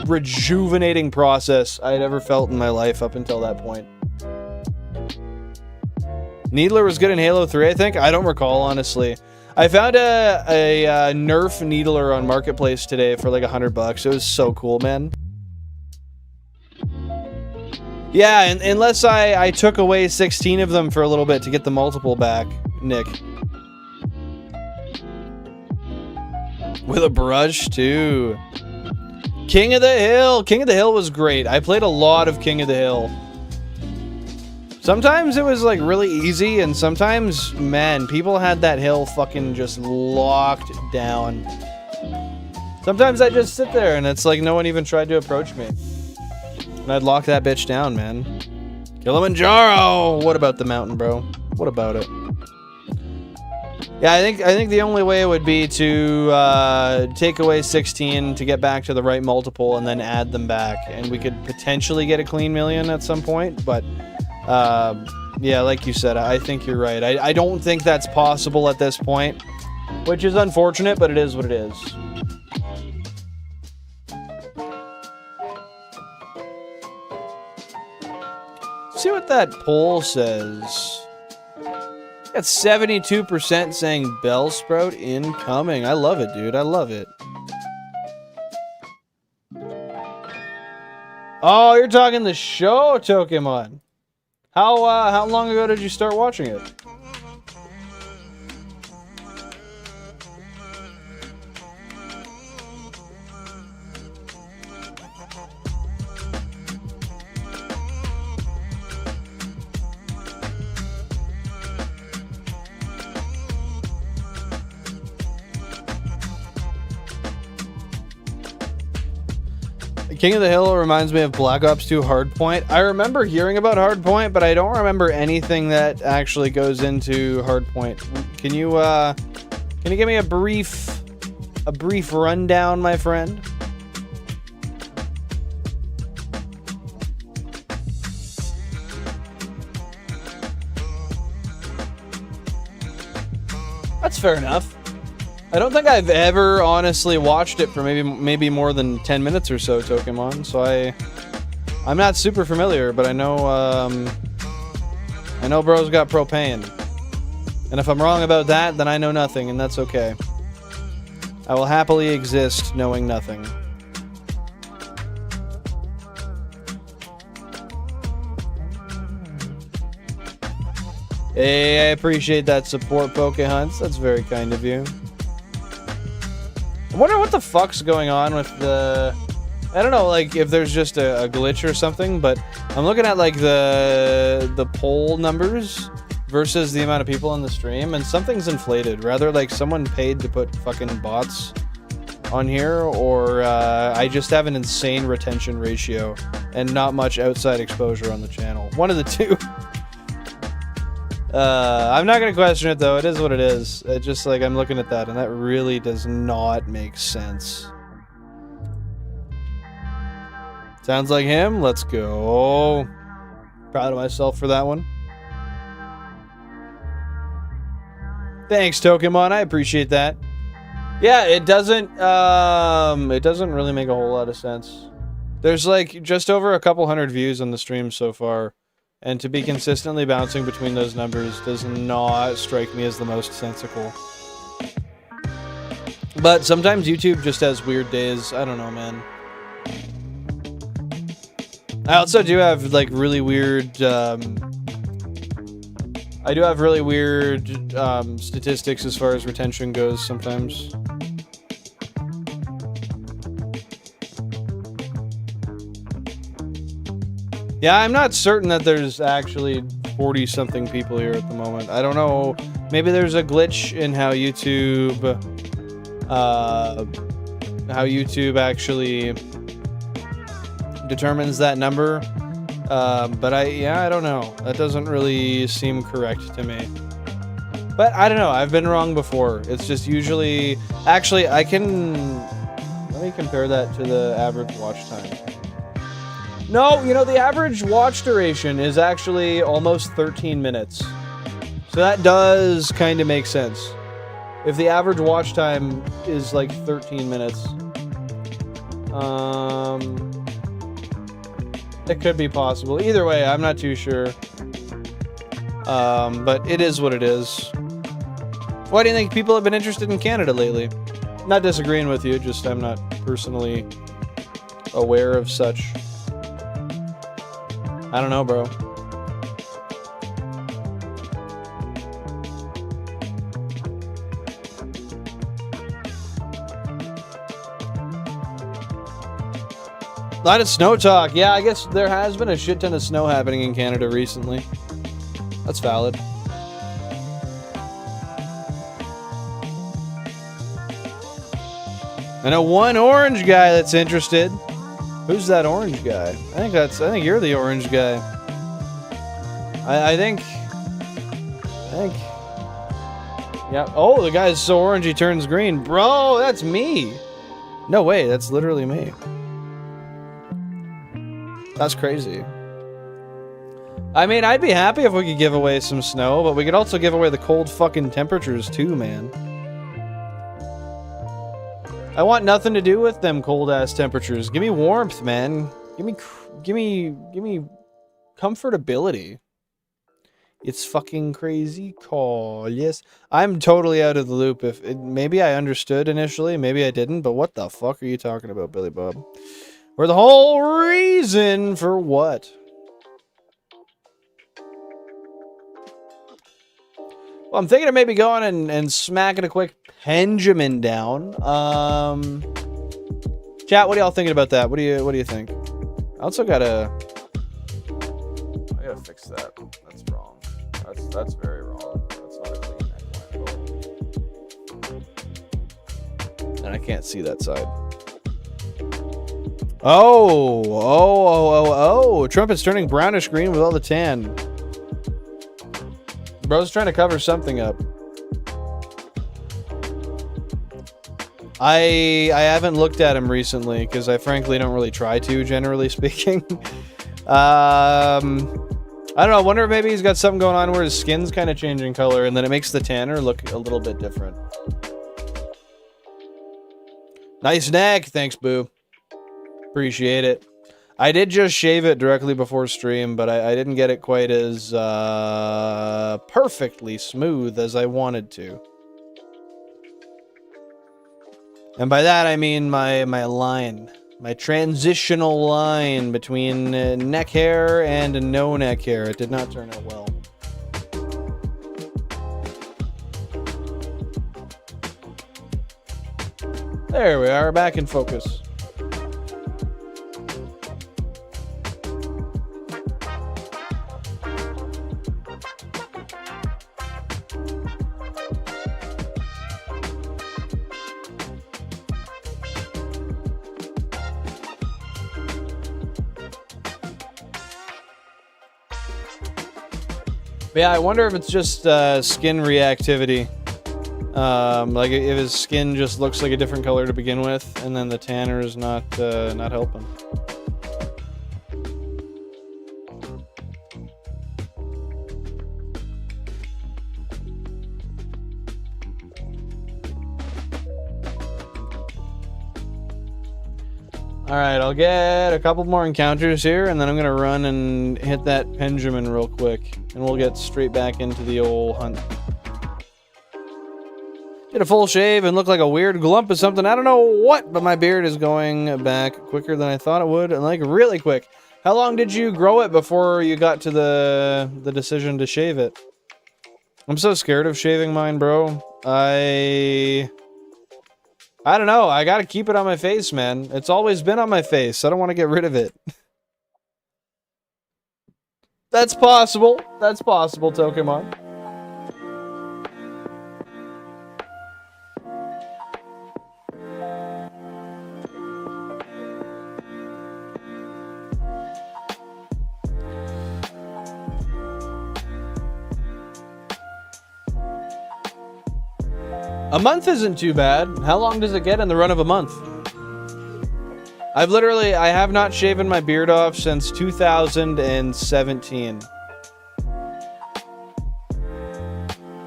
rejuvenating process I'd ever felt in my life up until that point. Needler was good in Halo 3, I think. I don't recall, honestly. I found a Nerf Needler on Marketplace today for like $100. It was so cool, man. Yeah, and unless I took away 16 of them for a little bit to get the multiple back, Nick. With a brush, too. King of the Hill! King of the Hill was great. I played a lot of King of the Hill. Sometimes it was like really easy, and sometimes, man, people had that hill fucking just locked down. Sometimes I'd just sit there and it's like no one even tried to approach me. And I'd lock that bitch down, man. Kilimanjaro! What about the mountain, bro? What about it? Yeah, I think the only way would be to take away 16 to get back to the right multiple and then add them back, and we could potentially get a clean million at some point, but yeah, like you said, I think you're right. I don't think that's possible at this point, which is unfortunate, but it is what it is. See what that poll says. Got 72% saying Bellsprout incoming. I love it, dude. I love it. Oh, you're talking the show, Pokemon. How long ago did you start watching it? King of the Hill reminds me of Black Ops 2 Hardpoint. I remember hearing about Hardpoint, but I don't remember anything that actually goes into Hardpoint. Can you give me a brief rundown, my friend? That's fair enough. I don't think I've ever honestly watched it for maybe more than 10 minutes or so, Pokemon. So I'm not super familiar, but I know bro's got propane. And if I'm wrong about that, then I know nothing, and that's okay. I will happily exist knowing nothing. Hey, I appreciate that support, Pokehunts. That's very kind of you. I wonder what the fuck's going on with the... I don't know, like, if there's just a glitch or something, but I'm looking at, like, the poll numbers versus the amount of people in the stream, and something's inflated. Rather, like, someone paid to put fucking bots on here, or I just have an insane retention ratio and not much outside exposure on the channel. One of the two. I'm not gonna question it though, it is what it is. It's just like, I'm looking at that and that really does not make sense. Sounds like him, let's go. Proud of myself for that one. Thanks, Pokemon, I appreciate that. Yeah, it doesn't really make a whole lot of sense. There's like just over a couple hundred views on the stream so far. And to be consistently bouncing between those numbers does not strike me as the most sensical. But sometimes YouTube just has weird days. I don't know, man. I also do have like really weird... statistics as far as retention goes sometimes. Yeah, I'm not certain that there's actually 40-something people here at the moment. I don't know. Maybe there's a glitch in how YouTube actually determines that number. But I don't know. That doesn't really seem correct to me. But I don't know. I've been wrong before. It's just usually... Actually, let me compare that to the average watch time. No, you know, the average watch duration is actually almost 13 minutes. So that does kind of make sense. If the average watch time is like 13 minutes. It could be possible. Either way, I'm not too sure. But it is what it is. Why do you think people have been interested in Canada lately? Not disagreeing with you, just I'm not personally aware of such. I don't know, bro. A lot of snow talk. Yeah, I guess there has been a shit ton of snow happening in Canada recently. That's valid. I know one orange guy that's interested. Who's that orange guy? I think you're the orange guy. I think Yeah. Oh, the guy's so orange he turns green. Bro, that's me. No way, that's literally me. That's crazy. I mean, I'd be happy if we could give away some snow, but we could also give away the cold fucking temperatures too, man. I want nothing to do with them cold ass temperatures. Give me warmth, man. Give me comfortability. It's fucking crazy call. Yes, I'm totally out of the loop. Maybe I understood initially, maybe I didn't, but what the fuck are you talking about, Billy Bob? We're the whole reason for what? Well, I'm thinking of maybe going and smacking a quick Benjamin down. Chat, what are y'all thinking about that? What do you think? I also gotta fix that. That's wrong. That's very wrong. That's not a clean neckline. And I can't see that side. Oh! Trumpet's turning brownish green with all the tan. Bro's trying to cover something up. I haven't looked at him recently because I frankly don't really try to, generally speaking. I don't know. I wonder if maybe he's got something going on where his skin's kind of changing color and then it makes the tanner look a little bit different. Nice neck. Thanks, Boo. Appreciate it. I did just shave it directly before stream, but I didn't get it quite as perfectly smooth as I wanted to. And by that I mean my line. My transitional line between neck hair and no neck hair. It did not turn out well. There we are, back in focus. Yeah, I wonder if it's just skin reactivity. Like if his skin just looks like a different color to begin with, and then the tanner is not helping. Alright, I'll get a couple more encounters here, and then I'm gonna run and hit that Benjamin real quick, and we'll get straight back into the old hunt. Did a full shave and look like a weird glump of something. I don't know what, but my beard is going back quicker than I thought it would, and like really quick. How long did you grow it before you got to the decision to shave it? I'm so scared of shaving mine, bro. I don't know. I gotta keep it on my face, man. It's always been on my face. I don't want to get rid of it. That's possible. That's possible, Tokemon. A month isn't too bad. How long does it get in the run of a month? I have not shaven my beard off since 2017.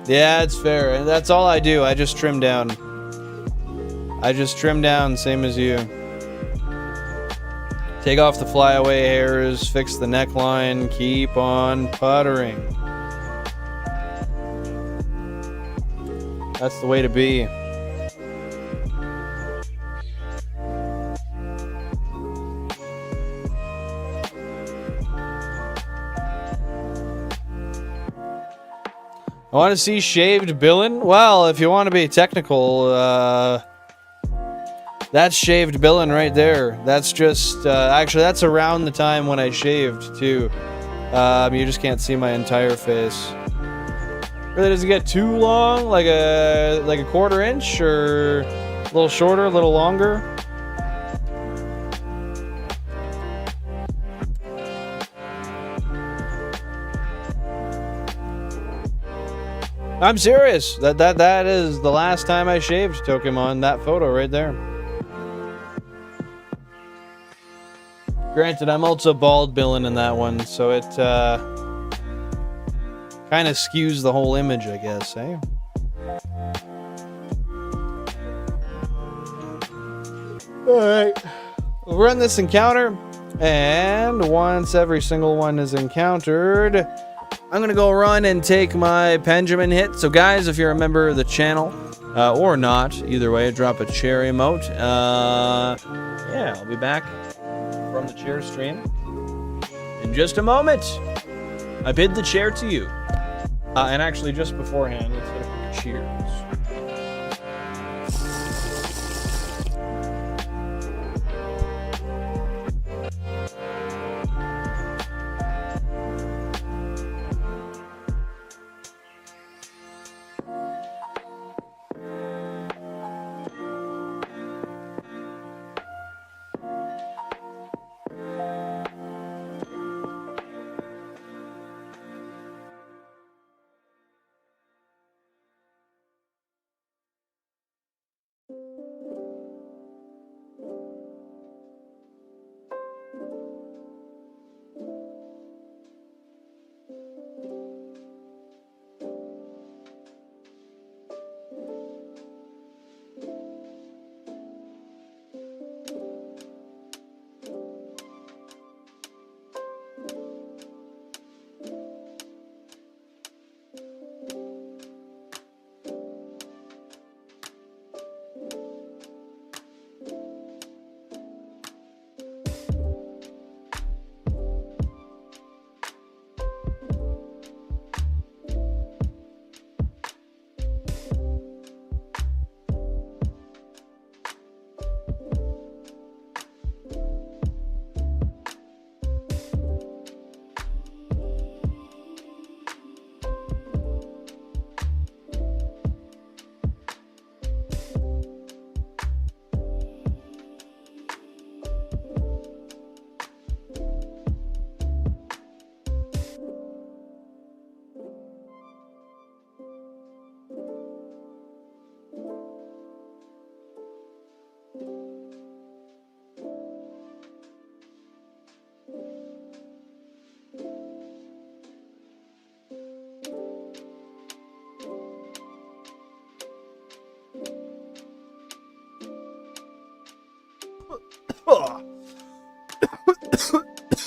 Yeah, it's fair. And that's all I do. I just trim down. Same as you. Take off the flyaway hairs, fix the neckline, keep on puttering. That's the way to be. I want to see shaved Billin. Well, if you want to be technical, that's shaved Billin right there. That's just, actually, that's around the time when I shaved, too. You just can't see my entire face. Really doesn't get too long, like a quarter inch, or a little shorter, a little longer. I'm serious. That is the last time I shaved Pokemon. That photo right there. Granted, I'm also bald billing in that one, so it kind of skews the whole image, I guess, eh? Alright. We'll run this encounter, and once every single one is encountered, I'm gonna go run and take my Benjamin hit. So guys, if you're a member of the channel, or not, either way, drop a chair emote. Yeah, I'll be back from the chair stream in just a moment. I bid the chair to you. And actually, just beforehand, let's get a quick cheers.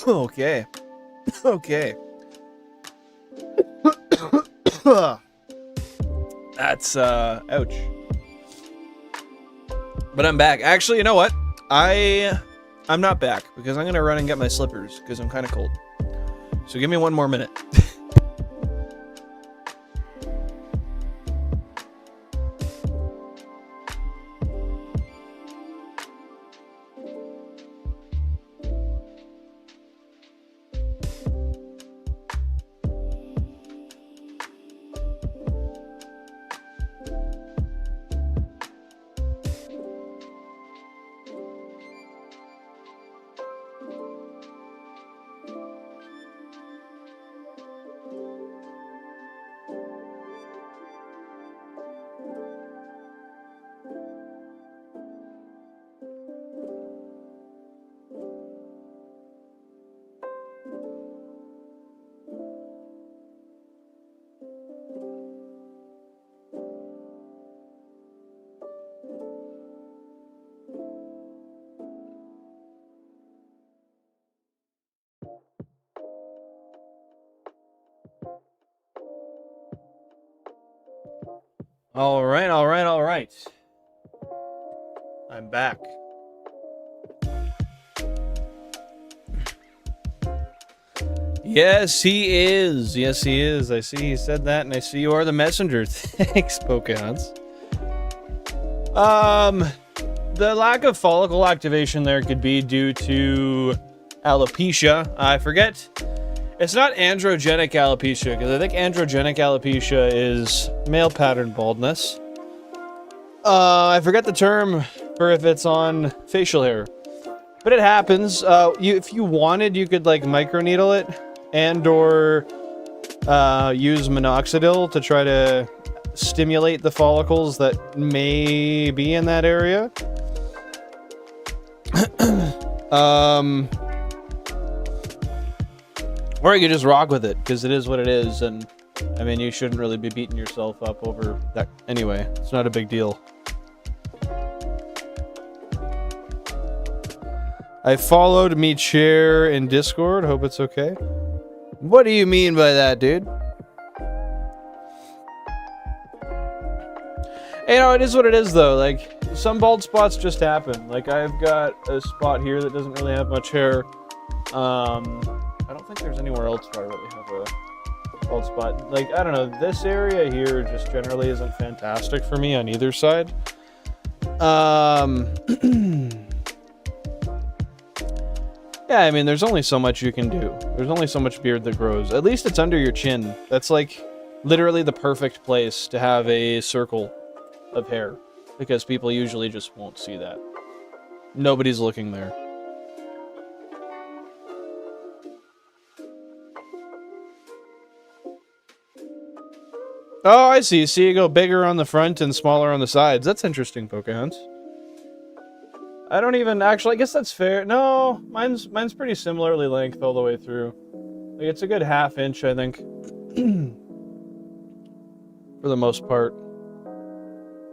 Okay. Okay. That's, ouch. But I'm back. Actually, you know what? I'm not back, because I'm gonna run and get my slippers, because I'm kind of cold. So give me one more minute. All right, all right, all right. I'm back. Yes, he is. Yes, he is. I see he said that, and I see you are the messenger. Thanks, Pokemons. The lack of follicle activation there could be due to alopecia. I forget. It's not androgenic alopecia, because I think androgenic alopecia is male pattern baldness. I forget the term for if it's on facial hair. But it happens. If you wanted, you could, like, microneedle it and or use minoxidil to try to stimulate the follicles that may be in that area. Or you could just rock with it, because it is what it is, and I mean, you shouldn't really be beating yourself up over that. Anyway, it's not a big deal. I followed me chair in Discord. Hope it's okay. What do you mean by that, dude? You know, it is what it is, though. Like, some bald spots just happen. Like, I've got a spot here that doesn't really have much hair. I don't think there's anywhere else where I really have a bald spot. Like, I don't know. This area here just generally isn't fantastic for me on either side. Yeah, I mean, there's only so much you can do. There's only so much beard that grows. At least it's under your chin. That's like literally the perfect place to have a circle of hair, because people usually just won't see that. Nobody's looking there. Oh, I see. See, you go bigger on the front and smaller on the sides. That's interesting, Pokehunts. I don't even actually. I guess that's fair. No, mine's pretty similarly length all the way through. Like, it's a good ½ inch, I think, for the most part.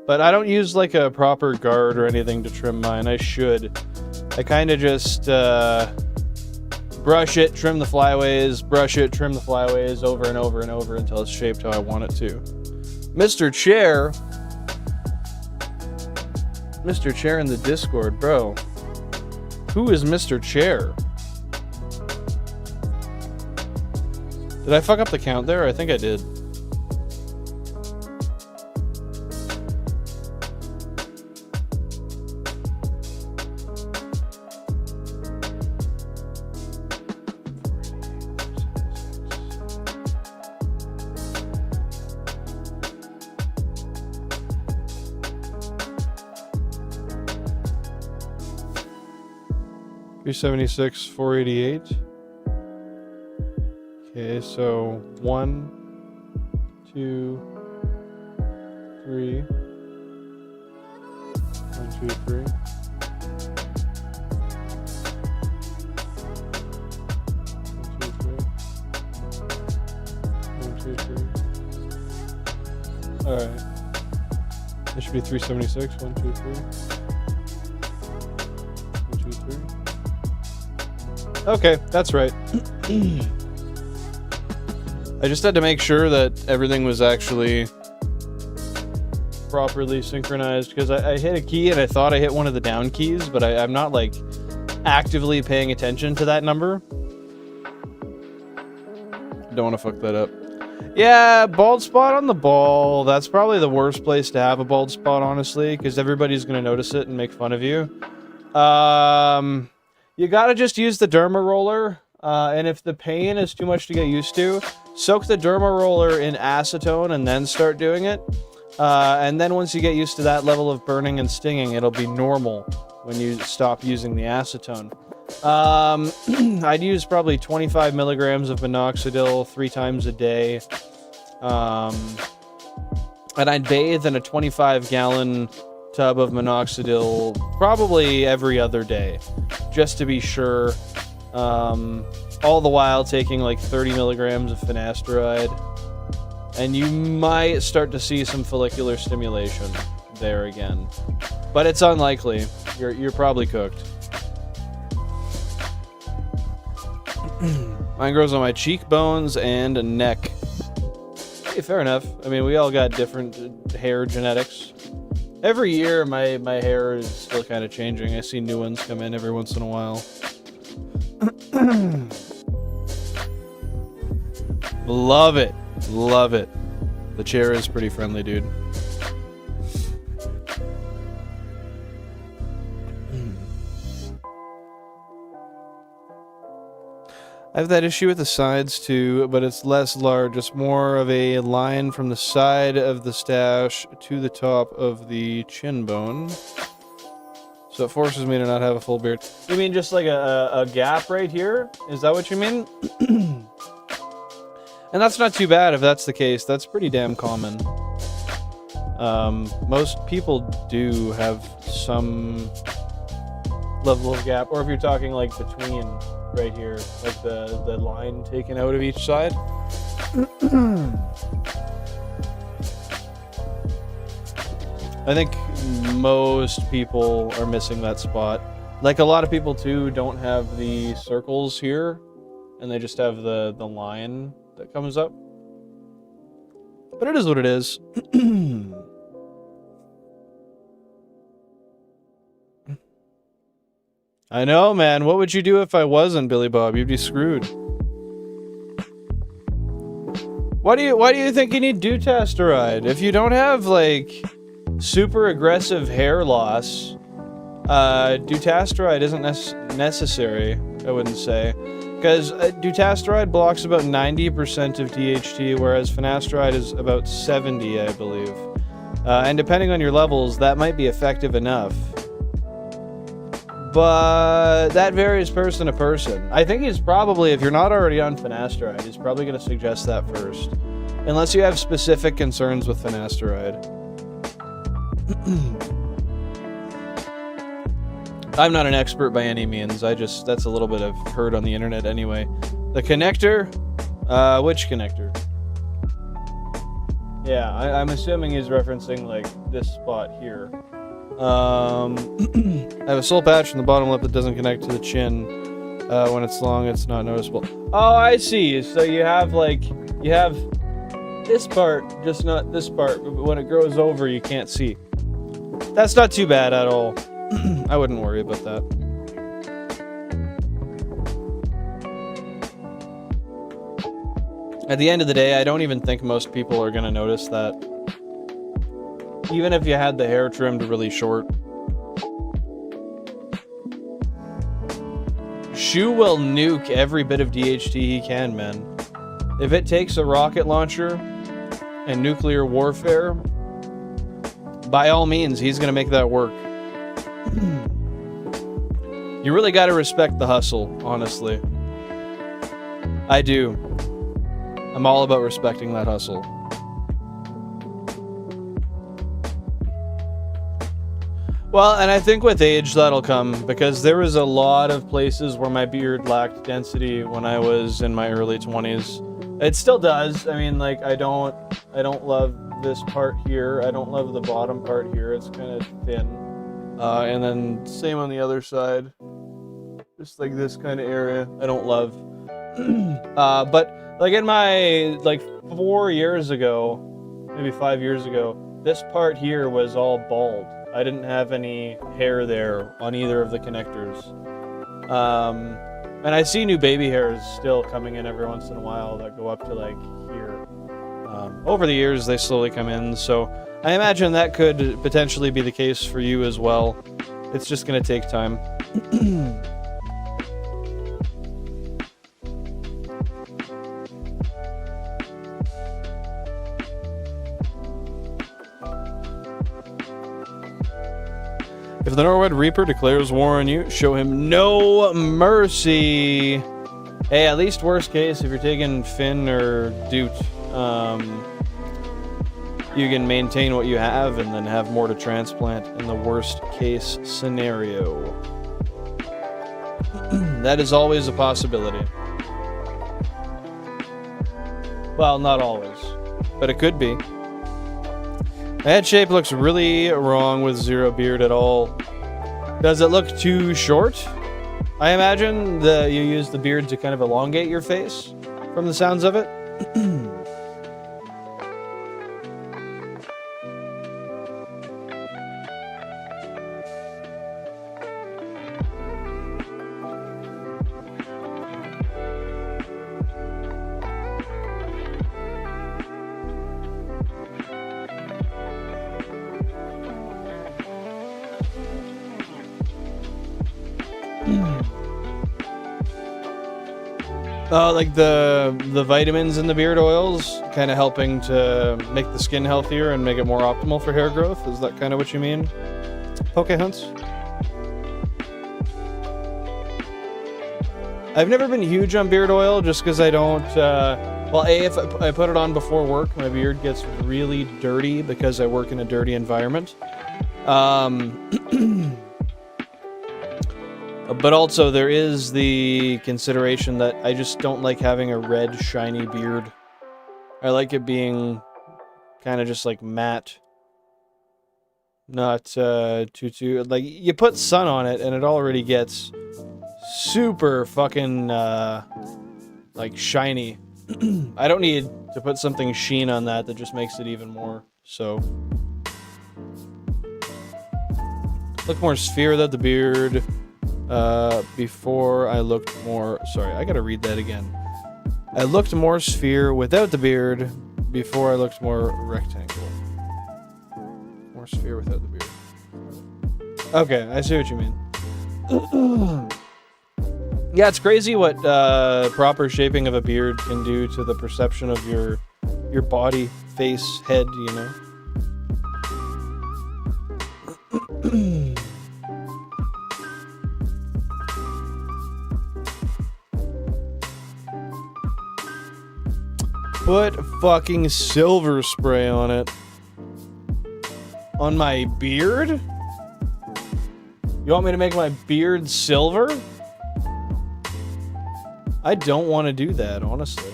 But I don't use like a proper guard or anything to trim mine. I should. I kind of just brush it, trim the flyaways, brush it, trim the flyaways over and over and over until it's shaped how I want it to. Mr. Chair. Mr. Chair in the Discord, bro. Who is Mr. Chair? Did I fuck up the count there? I think I did. $376, $488. Okay, so 1, 2, 3. 1, 2, 3. 1, 2, 3. Alright. This should be 376. 1, 2, 3. 1, 2, 3. Okay, that's right. I just had to make sure that everything was actually properly synchronized, because I hit a key and I thought I hit one of the down keys, but I'm not like actively paying attention to that number. Don't want to fuck that up. Yeah, bald spot on the ball. That's probably the worst place to have a bald spot, honestly, because everybody's going to notice it and make fun of you. You gotta just use the derma roller, and if the pain is too much to get used to, soak the derma roller in acetone and then start doing it. And then once you get used to that level of burning and stinging, it'll be normal when you stop using the acetone. I'd use probably 25 milligrams of minoxidil 3 times a day. And I'd bathe in a 25-gallon tub of minoxidil probably every other day, just to be sure. All the while taking like 30 milligrams of finasteride, and you might start to see some follicular stimulation there again, but it's unlikely. You're probably cooked. Mine grows on my cheekbones and neck. Hey, fair enough. I mean, we all got different hair genetics. Every year, my hair is still kind of changing. I see new ones come in every once in a while. Love it. Love it. The chair is pretty friendly, dude. I have that issue with the sides too, but it's less large. It's more of a line from the side of the stash to the top of the chin bone. So it forces me to not have a full beard. You mean just like a gap right here? Is that what you mean? And that's not too bad if that's the case. That's pretty damn common. Most people do have some level of gap, or if you're talking like between right here, like the line taken out of each side. I think most people are missing that spot. Like a lot of people too don't have the circles here, and they just have the line that comes up. But it is what it is. I know, man. What would you do if I wasn't Billy Bob? You'd be screwed. Why do you think you need Dutasteride? If you don't have like super aggressive hair loss, Dutasteride isn't necessary, I wouldn't say. Because Dutasteride blocks about 90% of DHT, whereas finasteride is about 70, I believe. And depending on your levels, that might be effective enough. But that varies person to person. I think he's probably, if you're not already on finasteride, he's probably going to suggest that first. Unless you have specific concerns with finasteride. I'm not an expert by any means. That's a little bit I've heard on the internet anyway. The connector? Which connector? Yeah, I'm assuming he's referencing like this spot here. I have a soul patch in the bottom lip that doesn't connect to the chin. When it's long, it's not noticeable. Oh, I see. So you have this part, just not this part. But when it grows over, you can't see. That's not too bad at all. I wouldn't worry about that. At the end of the day, I don't even think most people are going to notice that. Even if you had the hair trimmed really short. Shu will nuke every bit of DHT he can, man. If it takes a rocket launcher and nuclear warfare, by all means, he's going to make that work. You really got to respect the hustle, honestly. I do. I'm all about respecting that hustle. Well, and I think with age that'll come, because there was a lot of places where my beard lacked density when I was in my early 20s. It still does. I mean, like, I don't love this part here. I don't love the bottom part here. It's kind of thin. And then same on the other side. Just like this kind of area, I don't love. But like in my, like 4 years ago, maybe 5 years ago, this part here was all bald. I didn't have any hair there on either of the connectors. And I see new baby hairs still coming in every once in a while that go up to like here. Over the years, they slowly come in, so I imagine that could potentially be the case for you as well. It's just going to take time. If the Norwood Reaper declares war on you, show him no mercy. Hey, at least worst case, if you're taking Finn or Doot, you can maintain what you have and then have more to transplant in the worst case scenario. That is always a possibility. Well, not always, but it could be. My head shape looks really wrong with zero beard at all. Does it look too short? I imagine that you use the beard to kind of elongate your face, from the sounds of it. Like the vitamins in the beard oils, kind of helping to make the skin healthier and make it more optimal for hair growth. Is that kind of what you mean, Pokehunts? I've never been huge on beard oil, just because I don't Well, A, if I put it on before work, my beard gets really dirty because I work in a dirty environment. But also, there is the consideration that I just don't like having a red, shiny beard. I like it being kind of just like matte. Not too... Like, you put sun on it, and it already gets super fucking, like, shiny. I don't need to put something sheen on that just makes it even more so. Look more sphere without the beard. Before I looked more... Sorry, I gotta read that again. I looked more sphere without the beard. Before I looked more rectangle. More sphere without the beard. Okay, I see what you mean. Yeah, it's crazy what proper shaping of a beard can do to the perception of your body, face, head, you know? Put fucking silver spray on it. On my beard? You want me to make my beard silver? I don't want to do that, honestly.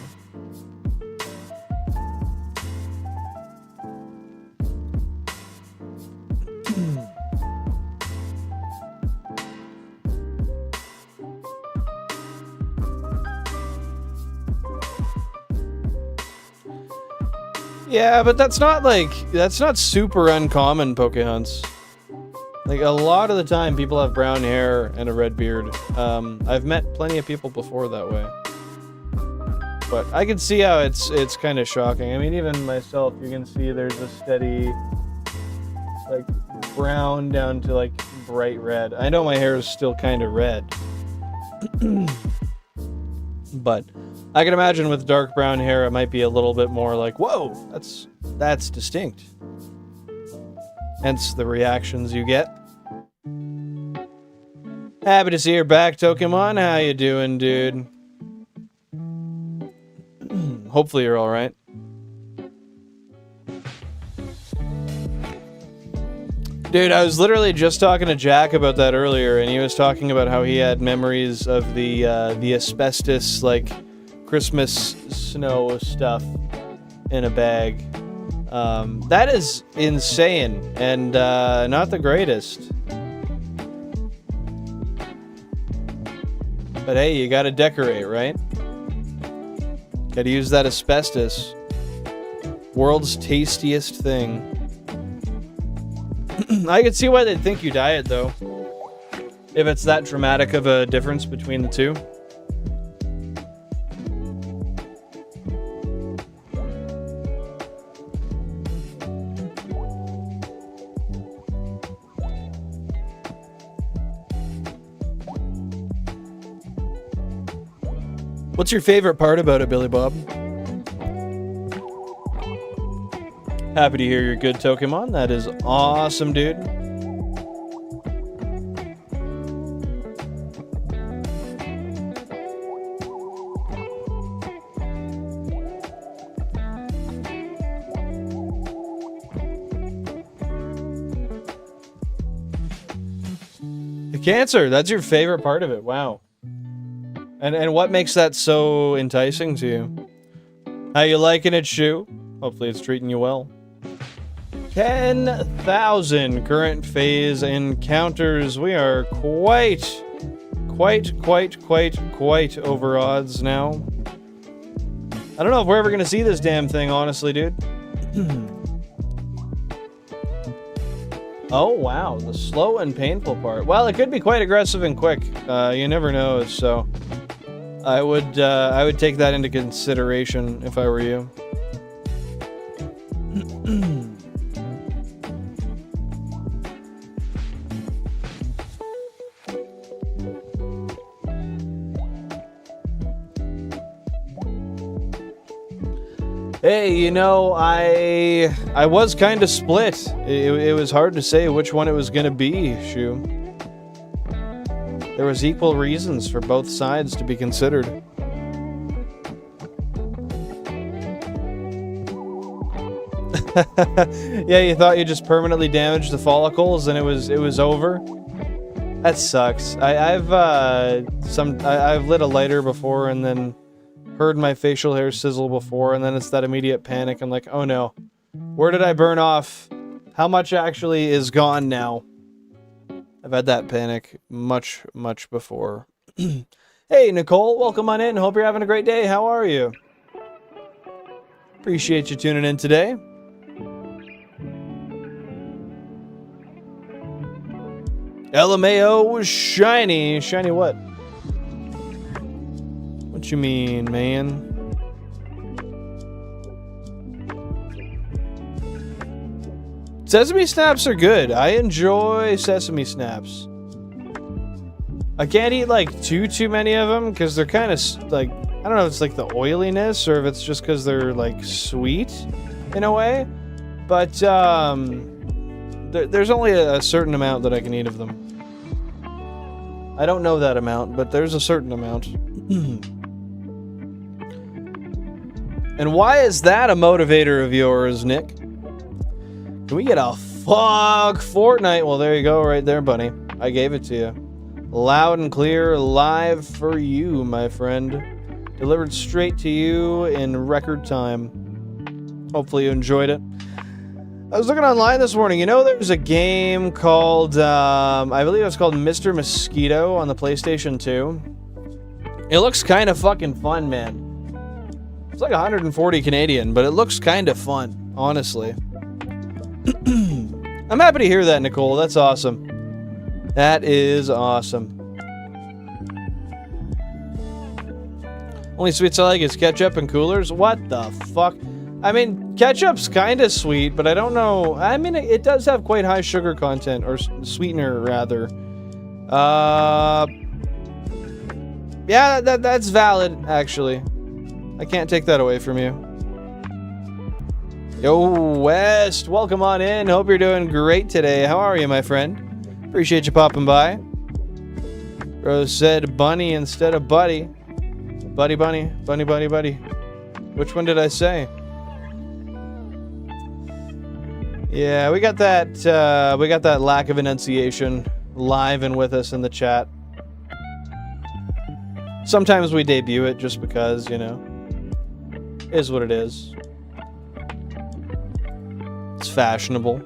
Yeah, but that's not super uncommon, Pokehunts. Like, a lot of the time, people have brown hair and a red beard. I've met plenty of people before that way. But I can see how it's kind of shocking. I mean, even myself, you can see there's a steady, like, brown down to, like, bright red. I know my hair is still kind of red. But I can imagine with dark brown hair, it might be a little bit more like, whoa, that's distinct. Hence the reactions you get. Happy to see you're back, Tokemon. How you doing, dude? Hopefully you're alright. Dude, I was literally just talking to Jack about that earlier, and he was talking about how he had memories of the asbestos, like, Christmas snow stuff in a bag. That is insane, and not the greatest. But hey, you gotta decorate, right? Gotta use that asbestos. World's tastiest thing. I can see why they'd think you dye it, though. If it's that dramatic of a difference between the two. What's your favorite part about it, Billy Bob? Happy to hear you're good, Tokemon. That is awesome, dude. The cancer, that's your favorite part of it. Wow. And what makes that so enticing to you? How you liking it, Shu? Hopefully it's treating you well. 10,000 current phase encounters. We are quite over odds now. I don't know if we're ever gonna see this damn thing, honestly, dude. Oh, wow. The slow and painful part. Well, it could be quite aggressive and quick. You never know, so... I would take that into consideration if I were you. Hey, you know, I was kind of split. It was hard to say which one it was gonna be, Shu. There was equal reasons for both sides to be considered. Yeah, you thought you just permanently damaged the follicles and it was over. That sucks. I've lit a lighter before and then heard my facial hair sizzle before, and then it's that immediate panic. I'm like, oh no, where did I burn off? How much actually is gone now? I've had that panic much before. Hey Nicole, welcome on in. Hope you're having a great day. How are you? Appreciate you tuning in today. LMAO was shiny. Shiny what? What you mean, man? Sesame Snaps are good. I enjoy Sesame Snaps. I can't eat like too many of them because they're kind of like, I don't know if it's like the oiliness or if it's just because they're like sweet in a way. But there's only a certain amount that I can eat of them. I don't know that amount, but there's a certain amount. And why is that a motivator of yours, Nick? Can we get a fuck Fortnite? Well, there you go right there, buddy. I gave it to you. Loud and clear, live for you, my friend. Delivered straight to you in record time. Hopefully you enjoyed it. I was looking online this morning. You know, there's a game called, I believe it's called Mr. Mosquito on the PlayStation 2. It looks kind of fucking fun, man. It's like 140 Canadian, but it looks kind of fun, honestly. I'm happy to hear that, Nicole. That's awesome. That is awesome. Only sweets I like is ketchup and coolers? What the fuck? I mean, ketchup's kind of sweet, but I don't know. I mean, it does have quite high sugar content, or sweetener, rather. Yeah, that's valid, actually. I can't take that away from you. Yo, West, welcome on in. Hope you're doing great today. How are you, my friend? Appreciate you popping by. Rose said bunny instead of buddy. Buddy, bunny, bunny, buddy, buddy. Which one did I say? Yeah, we got that lack of enunciation live and with us in the chat. Sometimes we debut it just because, you know, is what it is. It's fashionable.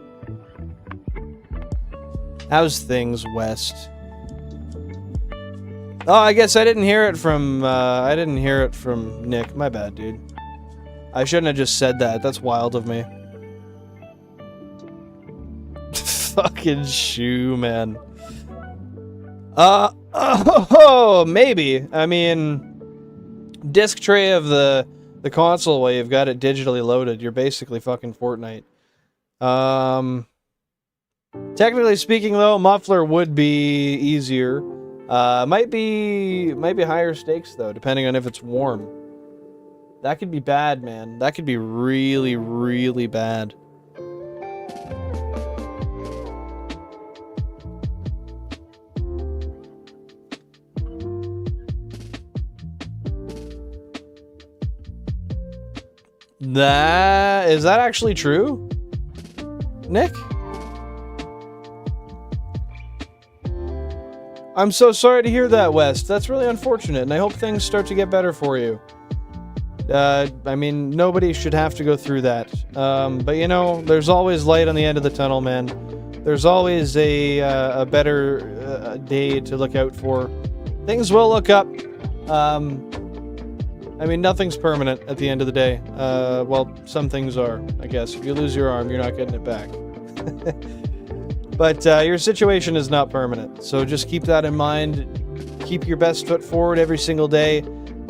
How's things, West? Oh, I guess I didn't hear it from Nick. My bad, dude. I shouldn't have just said that. That's wild of me. Fucking shoe, man. Oh, maybe. I mean, disc tray of the console while you've got it digitally loaded. You're basically fucking Fortnite. Technically speaking, though, muffler would be easier. Might be higher stakes though, depending on if it's warm. That could be bad, man. That could be really, really bad. Is that actually true, Nick? I'm so sorry to hear that, West. That's really unfortunate, and I hope things start to get better for you. I mean, nobody should have to go through that. But you know, there's always light on the end of the tunnel, man. There's always a better day to look out for. Things will look up. I mean, nothing's permanent at the end of the day. Well, some things are, I guess. If you lose your arm, you're not getting it back. But your situation is not permanent, so just keep that in mind. Keep your best foot forward every single day,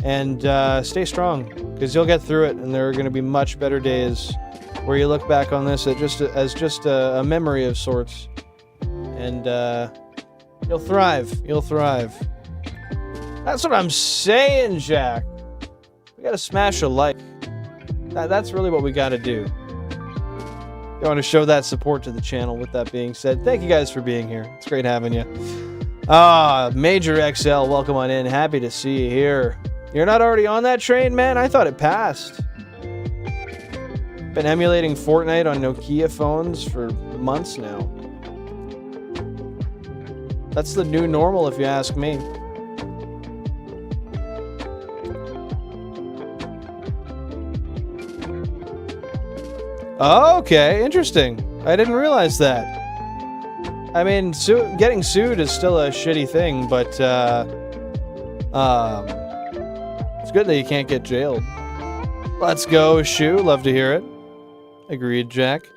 and stay strong, because you'll get through it, and there are going to be much better days where you look back on this as just a memory of sorts, and you'll thrive. You'll thrive. That's what I'm saying, Jack. We gotta smash a like. That's really what we gotta do. I want to show that support to the channel. With that being said, thank you guys for being here. It's great having you. Major XL, welcome on in. Happy to see you here. You're not already on that train, man? I thought it passed. Been emulating Fortnite on Nokia phones for months now. That's the new normal, if you ask me. Okay, interesting. I didn't realize that. I mean, getting sued is still a shitty thing, but it's good that you can't get jailed. Let's go, Shu. Love to hear it. Agreed, Jack.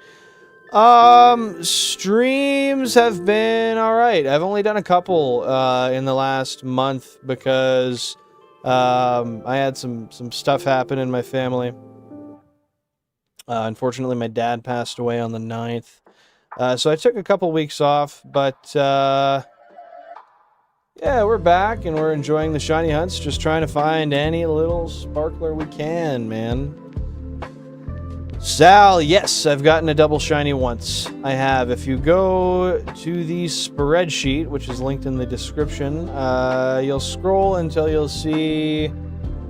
Streams have been alright. I've only done a couple in the last month because I had some stuff happen in my family. Unfortunately, my dad passed away on the 9th. So I took a couple weeks off, but yeah, we're back and we're enjoying the shiny hunts, just trying to find any little sparkler we can, man. Sal, yes, I've gotten a double shiny once. I have. If you go to the spreadsheet, which is linked in the description, you'll scroll until you'll see,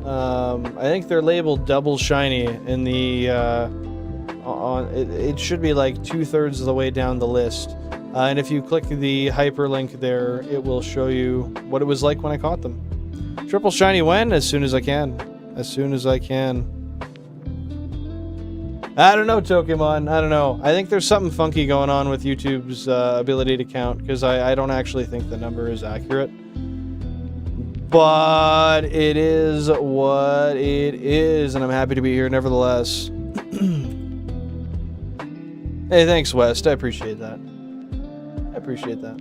I think they're labeled double shiny in the, it should be like 2/3 of the way down the list. And if you click the hyperlink there, it will show you what it was like when I caught them. Triple shiny when? As soon as I can. As soon as I can. I don't know, Pokemon. I don't know. I think there's something funky going on with YouTube's ability to count, because I don't actually think the number is accurate. But it is what it is, and I'm happy to be here nevertheless. Hey, thanks, West. I appreciate that. I appreciate that.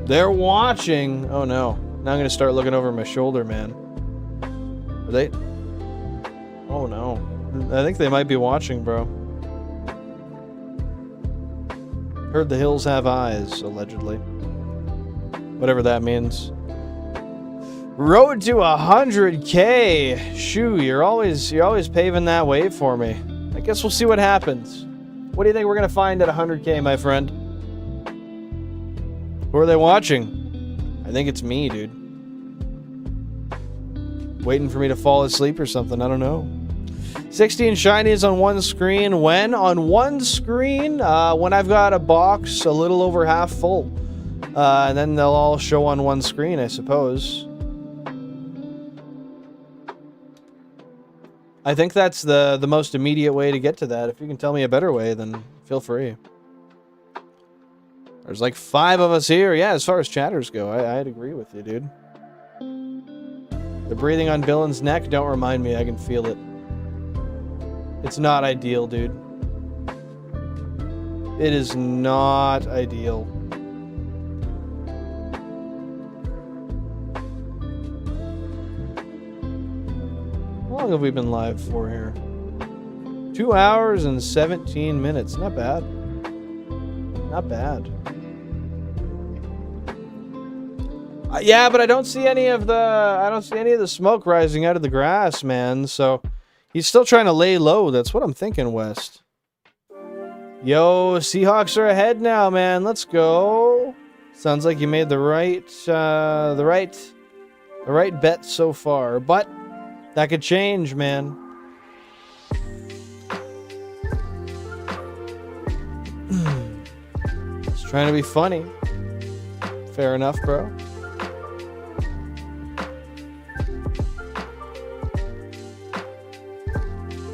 They're watching. Oh no. Now I'm gonna start looking over my shoulder, man. Are they? Oh no. I think they might be watching, bro. Heard the hills have eyes, allegedly. Whatever that means. Road to 100K. Shoo, you're always paving that way for me. I guess we'll see what happens. What do you think we're gonna find at 100K, my friend? Who are they watching? I think it's me, dude. Waiting for me to fall asleep or something, I don't know. 16 shinies on one screen. When? On one screen? When I've got a box a little over half full. And then they'll all show on one screen, I suppose. I think that's the most immediate way to get to that. If you can tell me a better way, then feel free. There's like 5 of us here. Yeah, as far as chatters go, I'd agree with you, dude. The breathing on Billen's neck, don't remind me. I can feel it. It's not ideal, dude. It is not ideal. How long have we been live for here? 2 hours and 17 minutes. Not bad. Not bad. Yeah, but I don't see any of the smoke rising out of the grass, man. So he's still trying to lay low. That's what I'm thinking, West. Yo, Seahawks are ahead now, man. Let's go. Sounds like you made the right bet so far, but that could change, man. Just trying to be funny. Fair enough, bro.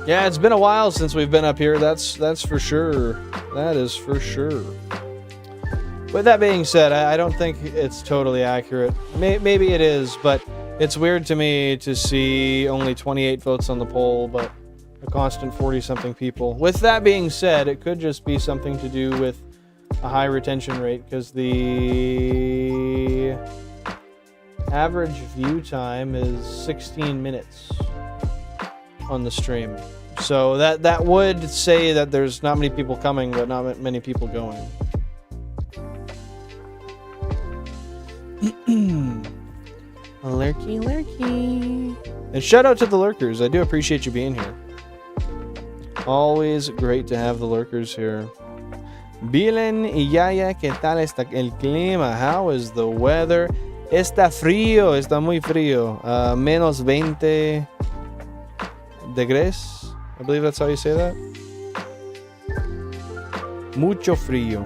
Yeah, it's been a while since we've been up here. That's for sure. That is for sure. With that being said, I don't think it's totally accurate. Maybe it is, but it's weird to me to see only 28 votes on the poll, but a constant 40-something people. With that being said, it could just be something to do with a high retention rate, because the average view time is 16 minutes on the stream. So that would say that there's not many people coming, but not many people going. Lurky, lurky. And shout out to the lurkers. I do appreciate you being here. Always great to have the lurkers here. Bilen y Yaya, ¿qué tal está el clima? How is the weather? Está frío, está muy frío. Menos 20 degrees. I believe that's how you say that. Mucho frío.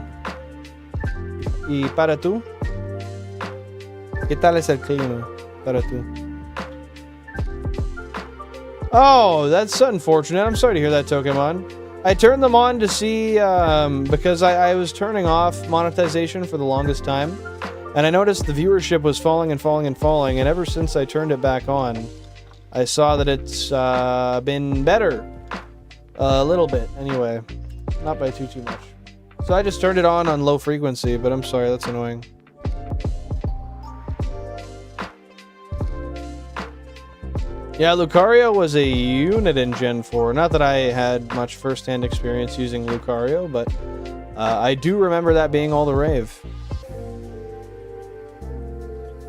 ¿Y para tú? ¿Qué tal es el clima para tú? Oh, that's unfortunate. I'm sorry to hear that, Pokemon. I turned them on to see, because I was turning off monetization for the longest time. And I noticed the viewership was falling and falling and falling. And ever since I turned it back on, I saw that it's been better. A little bit, anyway. Not by too much. So I just turned it on low frequency, but I'm sorry, that's annoying. Yeah, Lucario was a unit in Gen 4. Not that I had much first-hand experience using Lucario, but I do remember that being all the rave.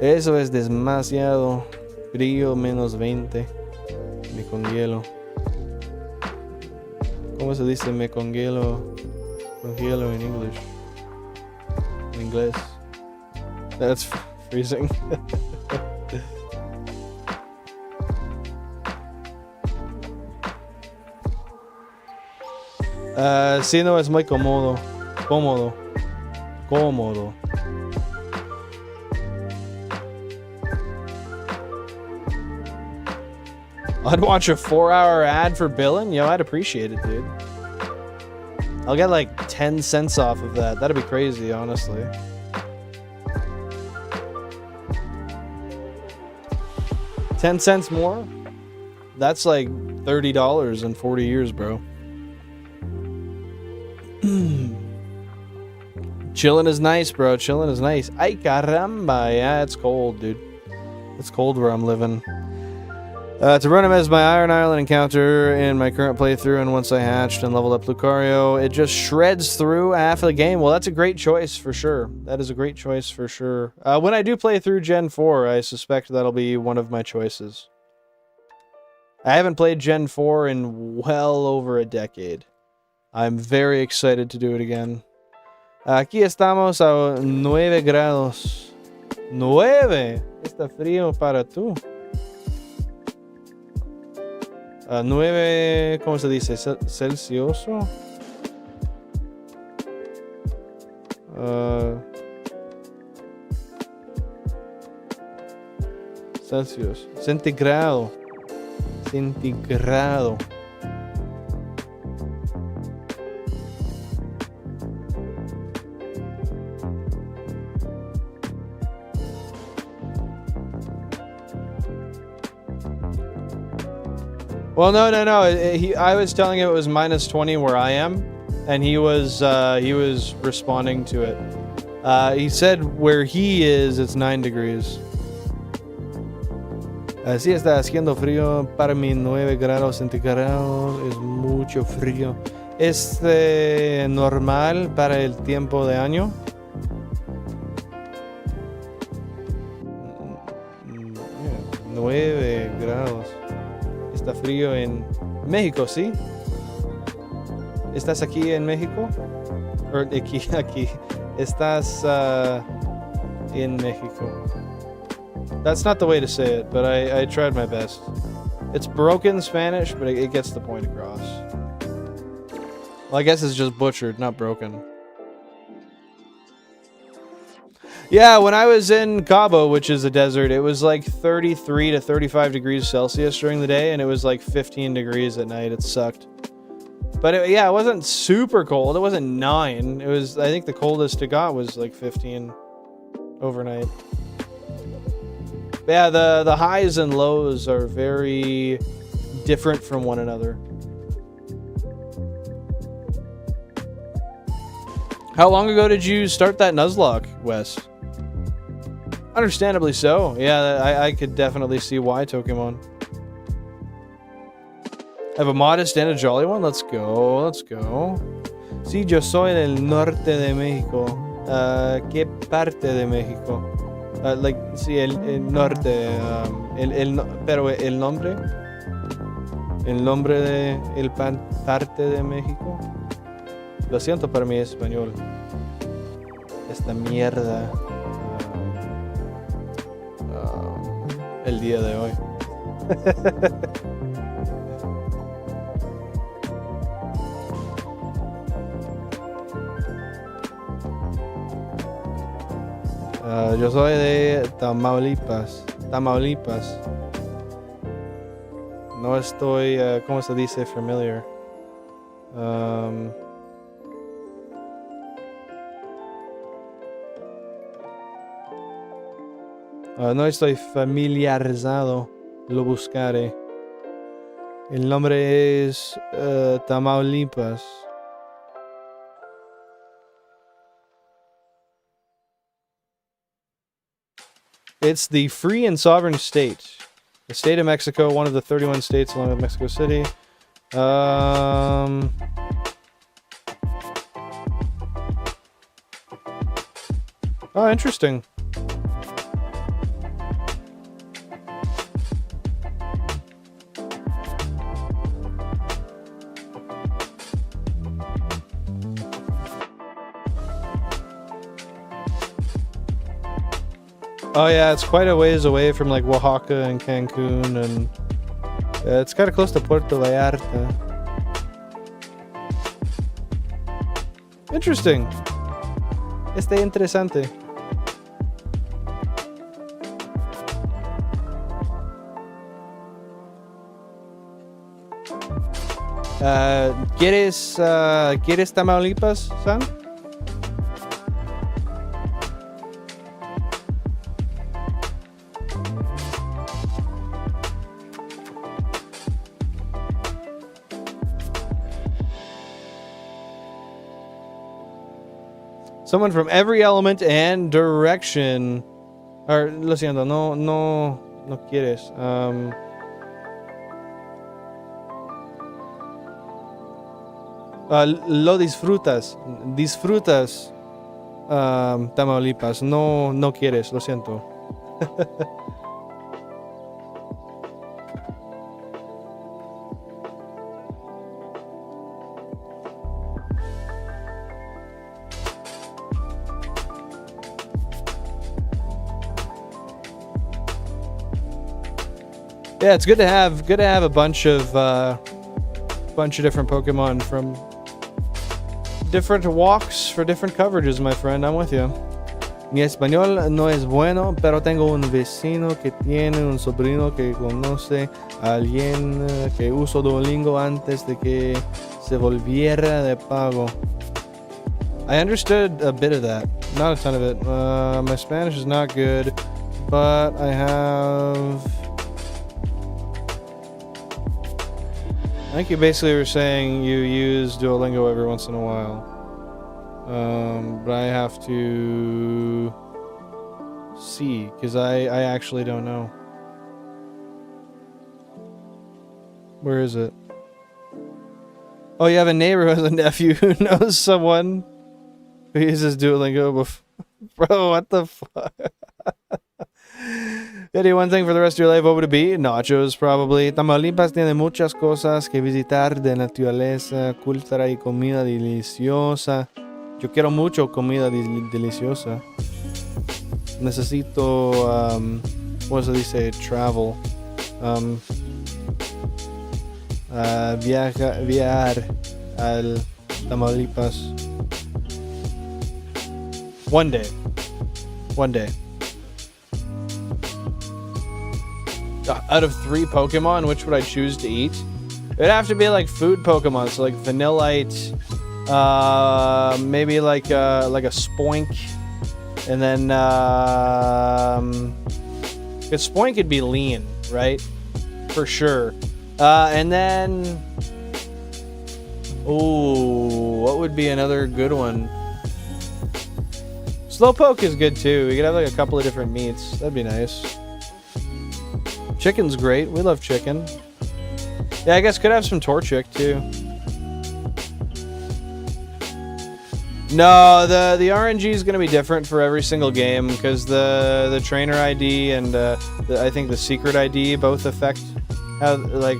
Eso es demasiado frío, menos 20. Me congelo. ¿Cómo se dice me congelo? Congelo in English. En inglés. That's freezing. Sí, no, es muy cómodo. Cómodo. I'd watch a 4-hour ad for Billin'? Yo, I'd appreciate it, dude. I'll get like 10 cents off of that. That'd be crazy, honestly. $10 more? That's like $30 in 40 years, bro. Chilling is nice, bro. Chilling is nice. Ay, caramba. Yeah, it's cold, dude. It's cold where I'm living. To run him as my Iron Island encounter in my current playthrough, and once I hatched and leveled up Lucario, it just shreds through half of the game. Well, that's a great choice for sure. That is a great choice for sure. When I do play through Gen 4, I suspect that'll be one of my choices. I haven't played Gen 4 in well over a decade. I'm very excited to do it again. Aquí estamos a 9 grados. 9. Está frío para tú. 9, ¿cómo se dice? Celsioso. Celsius. Centigrado. Centigrado. Well, no. I was telling him it was minus 20 where I am, and he was responding to it. He said where he is, it's 9 degrees. Así está haciendo frío para mí, 9 grados centígrados, es mucho frío. ¿Es normal para el tiempo de año? 9 grados. Está frío en México, ¿sí? ¿Estás aquí en México? O aquí. Estás in México. That's not the way to say it, but I tried my best. It's broken Spanish, but it gets the point across. Well, I guess it's just butchered, not broken. Yeah, when I was in Cabo, which is a desert, it was like 33 to 35 degrees Celsius during the day, and it was like 15 degrees at night. It sucked. But it wasn't super cold. It wasn't 9. It was, I think the coldest it got was like 15 overnight. But yeah, the highs and lows are very different from one another. How long ago did you start that Nuzlocke, Wes? Understandably so. Yeah, I could definitely see why, Pokemon. I have a modest and a jolly one. Let's go. Sí, yo soy del norte de México. ¿Qué parte de México? Sí, el norte. Pero el nombre. El nombre de parte de México. Lo siento para mi español. Esta mierda. El día de hoy. Yo soy de Tamaulipas. No estoy, ¿cómo se dice? Familiar. No estoy familiarizado. Lo buscaré. El nombre es Tamaulipas. It's the free and sovereign state. The state of Mexico, one of the 31 states along with Mexico City. Oh, interesting. Oh yeah, it's quite a ways away from like Oaxaca and Cancun, and it's kind of close to Puerto Vallarta. Interesting. Interesante. ¿Quieres Tamaulipas, San? Someone from every element and direction. Or, lo siento, no quieres. Lo disfrutas. Disfrutas Tamaulipas. No quieres, lo siento. Yeah, it's good to have a bunch of different Pokemon from different walks for different coverages, my friend. I'm with you. Mi español no es bueno, pero tengo un vecino que tiene un sobrino que conoce a alguien que usó Duolingo antes de que se volviera de pago. I understood a bit of that, not a ton of it. My Spanish is not good, but I have... I think you basically were saying you use Duolingo every once in a while. But I have to see, because I actually don't know. Where is it? Oh, you have a neighbor who has a nephew who knows someone who uses Duolingo before. Bro, what the fuck? Any one thing for the rest of your life, what would it be? Nachos, probably. Tamaulipas tiene muchas cosas que visitar de naturaleza, cultura y comida deliciosa. Yo quiero mucho comida deliciosa. Necesito, ¿cómo se dice? Travel. Viajar al Tamaulipas. One day. Out of 3 Pokemon, which would I choose to eat? It'd have to be like food Pokemon, so like Vanillite, maybe like a Spoink, and then because Spoink could be lean, right? For sure. And then, ooh, what would be another good one? Slowpoke is good too. We could have like a couple of different meats. That'd be nice. Chicken's great. We love chicken. Yeah, I guess could have some Torchic too. No, the RNG is going to be different for every single game because the trainer ID and I think the secret ID both affect how like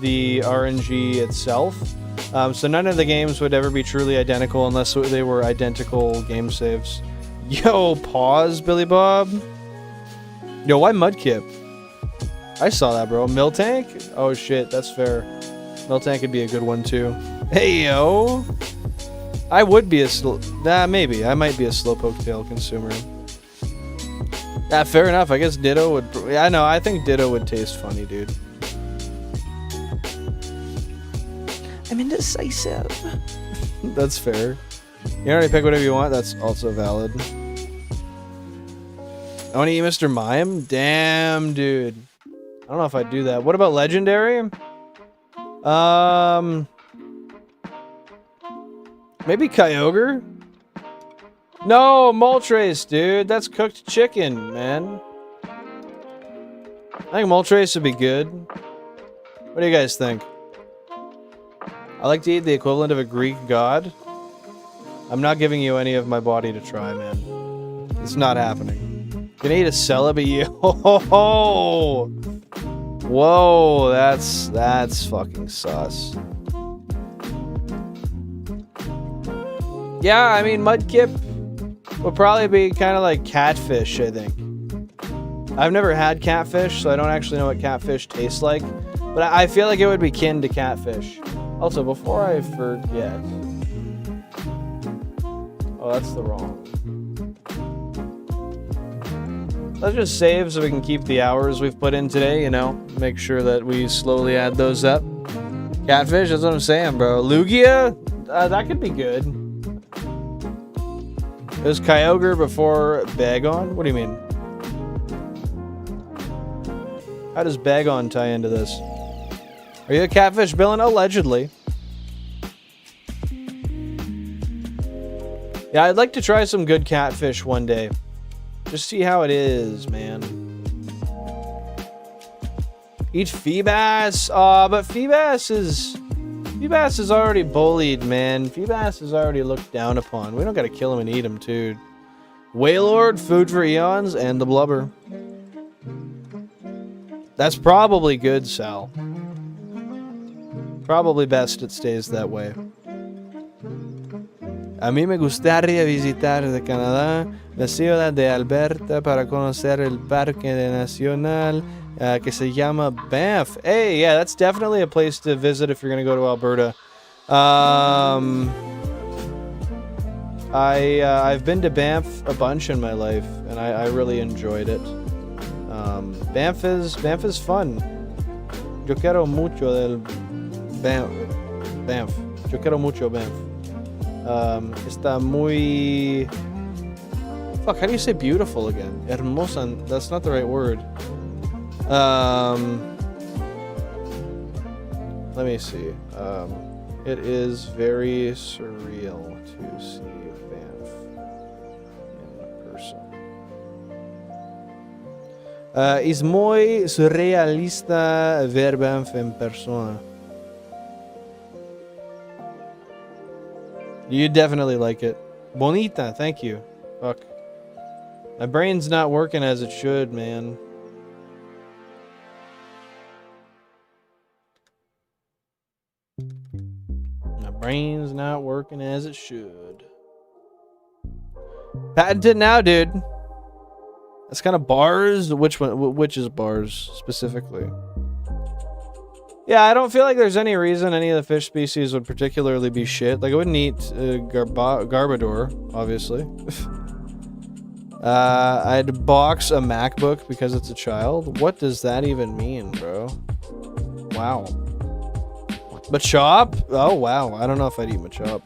the RNG itself. So none of the games would ever be truly identical unless they were identical game saves. Yo, pause, Billy Bob. Yo, why Mudkip? I saw that, bro. Miltank? Oh shit, that's fair. Miltank could be a good one too. Hey, yo. I would be a maybe. I might be a Slowpoke Tail consumer. Yeah, fair enough. I guess Ditto would... Yeah, no, I think Ditto would taste funny, dude. I'm indecisive. That's fair. You can already pick whatever you want. That's also valid. I want to eat Mr. Mime? Damn, dude. I don't know if I'd do that. What about Legendary? Maybe Kyogre? No, Moltres, dude. That's cooked chicken, man. I think Moltres would be good. What do you guys think? I like to eat the equivalent of a Greek god. I'm not giving you any of my body to try, man. It's not happening. Gonna eat a celebi. Oh, whoa, that's fucking sus. Yeah, I mean, Mudkip would probably be kind of like catfish, I think. I've never had catfish, so I don't actually know what catfish tastes like. But I feel like it would be kin to catfish. Also, before I forget... Oh, that's the wrong. Let's just save so we can keep the hours we've put in today, you know? Make sure that we slowly add those up. Catfish, that's what I'm saying, bro. Lugia? That could be good. It was Kyogre before Bagon? What do you mean? How does Bagon tie into this? Are you a catfish villain? Allegedly. Yeah, I'd like to try some good catfish one day. Just see how it is, man. Eat Feebas? But Feebas is already bullied, man. Feebas is already looked down upon. We don't gotta kill him and eat him, too. Wailord, food for eons, and the blubber. That's probably good, Sal. Probably best it stays that way. A mí me gustaría visitar de Canadá la ciudad de Alberta para conocer el parque nacional que se llama Banff. Hey, yeah, that's definitely a place to visit if you're gonna go to Alberta. I've been to Banff a bunch in my life, and I really enjoyed it. Banff is fun. Yo quiero mucho del Banff. Yo quiero mucho Banff. Está muy... Fuck, how do you say beautiful again? Hermosa, that's not the right word. Let me see. It is very surreal to see Banff in person. Es muy surrealista ver Banff en persona. You definitely like it. Bonita, thank you. Fuck. My brain's not working as it should, man. My brain's not working as it should. Patented now, dude. That's kind of bars. Which one? Which is bars specifically? Yeah, I don't feel like there's any reason any of the fish species would particularly be shit. Like, I wouldn't eat Garbodor, obviously. I'd box a MacBook because it's a child. What does that even mean, bro? Wow. Machop? Oh, wow. I don't know if I'd eat Machop.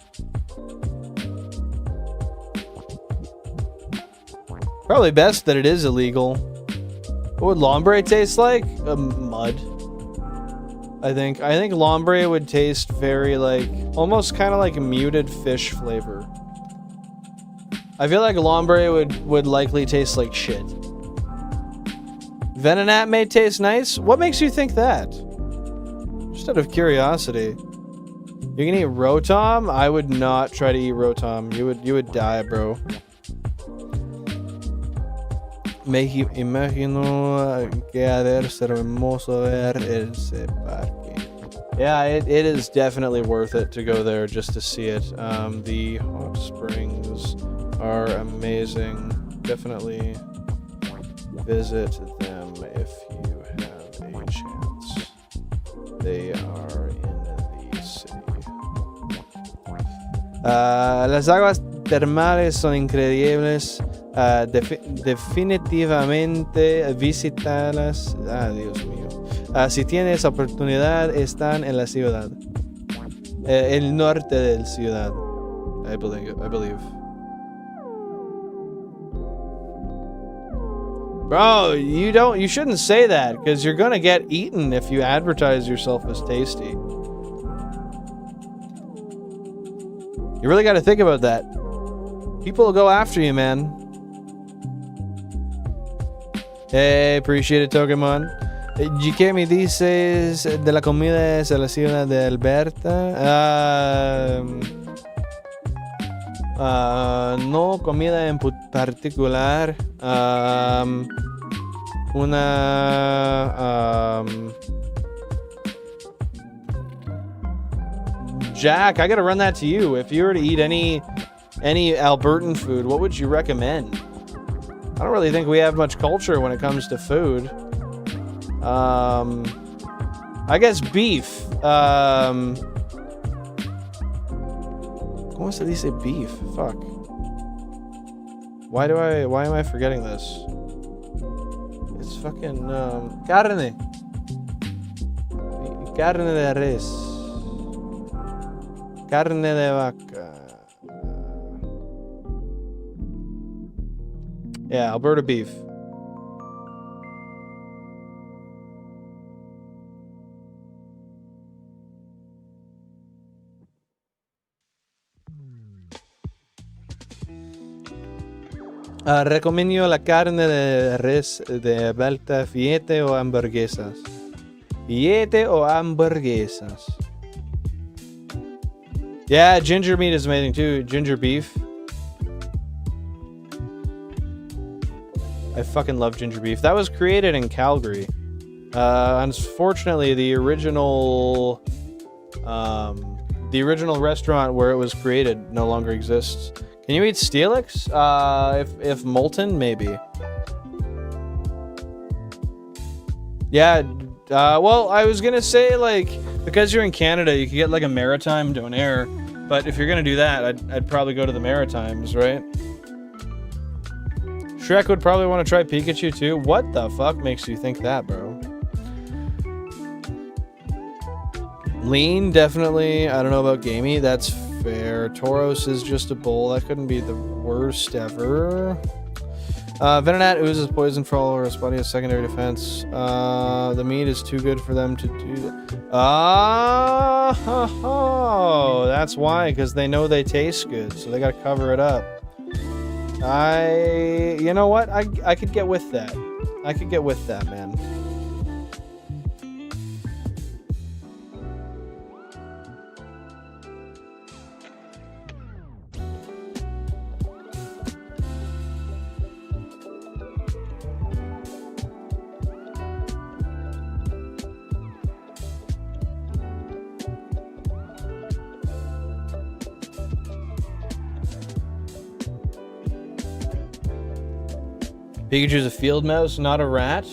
Probably best that it is illegal. What would Lombre taste like? Mud. I think Lombre would taste very like, almost kind of like a muted fish flavor. I feel like Lombre would likely taste like shit. Venonat may taste nice? What makes you think that? Just out of curiosity. You can eat Rotom? I would not try to eat Rotom. You would die, bro. Me imagino que ha de ser hermoso ver ese parque. Yeah, it is definitely worth it to go there just to see it. The hot springs are amazing. Definitely visit them if you have a chance. They are in the city. Las aguas termales son increíbles. Definitivamente visítalas. Ah, Dios mío. Si tienes oportunidad, están en la ciudad. El norte del ciudad. I believe. Bro, you shouldn't say that, because you're gonna get eaten if you advertise yourself as tasty. You really gotta think about that. People will go after you, man. Hey, appreciate it, Pokemon. ¿Qué me dices de la comida de la ciudad de Alberta? No comida en particular. Jack, I gotta run that to you. If you were to eat any Albertan food, what would you recommend? I don't really think we have much culture when it comes to food. I guess beef. ¿Cómo se dice beef? Fuck. Why am I forgetting this? It's fucking, carne. Carne de res. Carne de vaca. Yeah, Alberta beef. Recomiendo la carne de res de Alberta, filete o hamburguesas. Filete o hamburguesas. Yeah, ginger meat is amazing too. Ginger beef. I fucking love ginger beef. That was created in Calgary. Unfortunately, the original restaurant where it was created no longer exists. Can you eat Steelix? If molten, maybe. Yeah. Well, I was gonna say, like, because you're in Canada, you could get like a Maritime Donair. But if you're gonna do that, I'd probably go to the Maritimes, right? Shrek would probably want to try Pikachu too. What the fuck makes you think that, bro? Lean, definitely. I don't know about gamey. That's fair. Tauros is just a bull. That couldn't be the worst ever. Venonat oozes poison for all over his body as secondary defense. The meat is too good for them to do that. Oh, that's why, because they know they taste good, so they gotta cover it up. You know what? I could get with that. I could get with that, man. Pikachu's a field mouse, not a rat?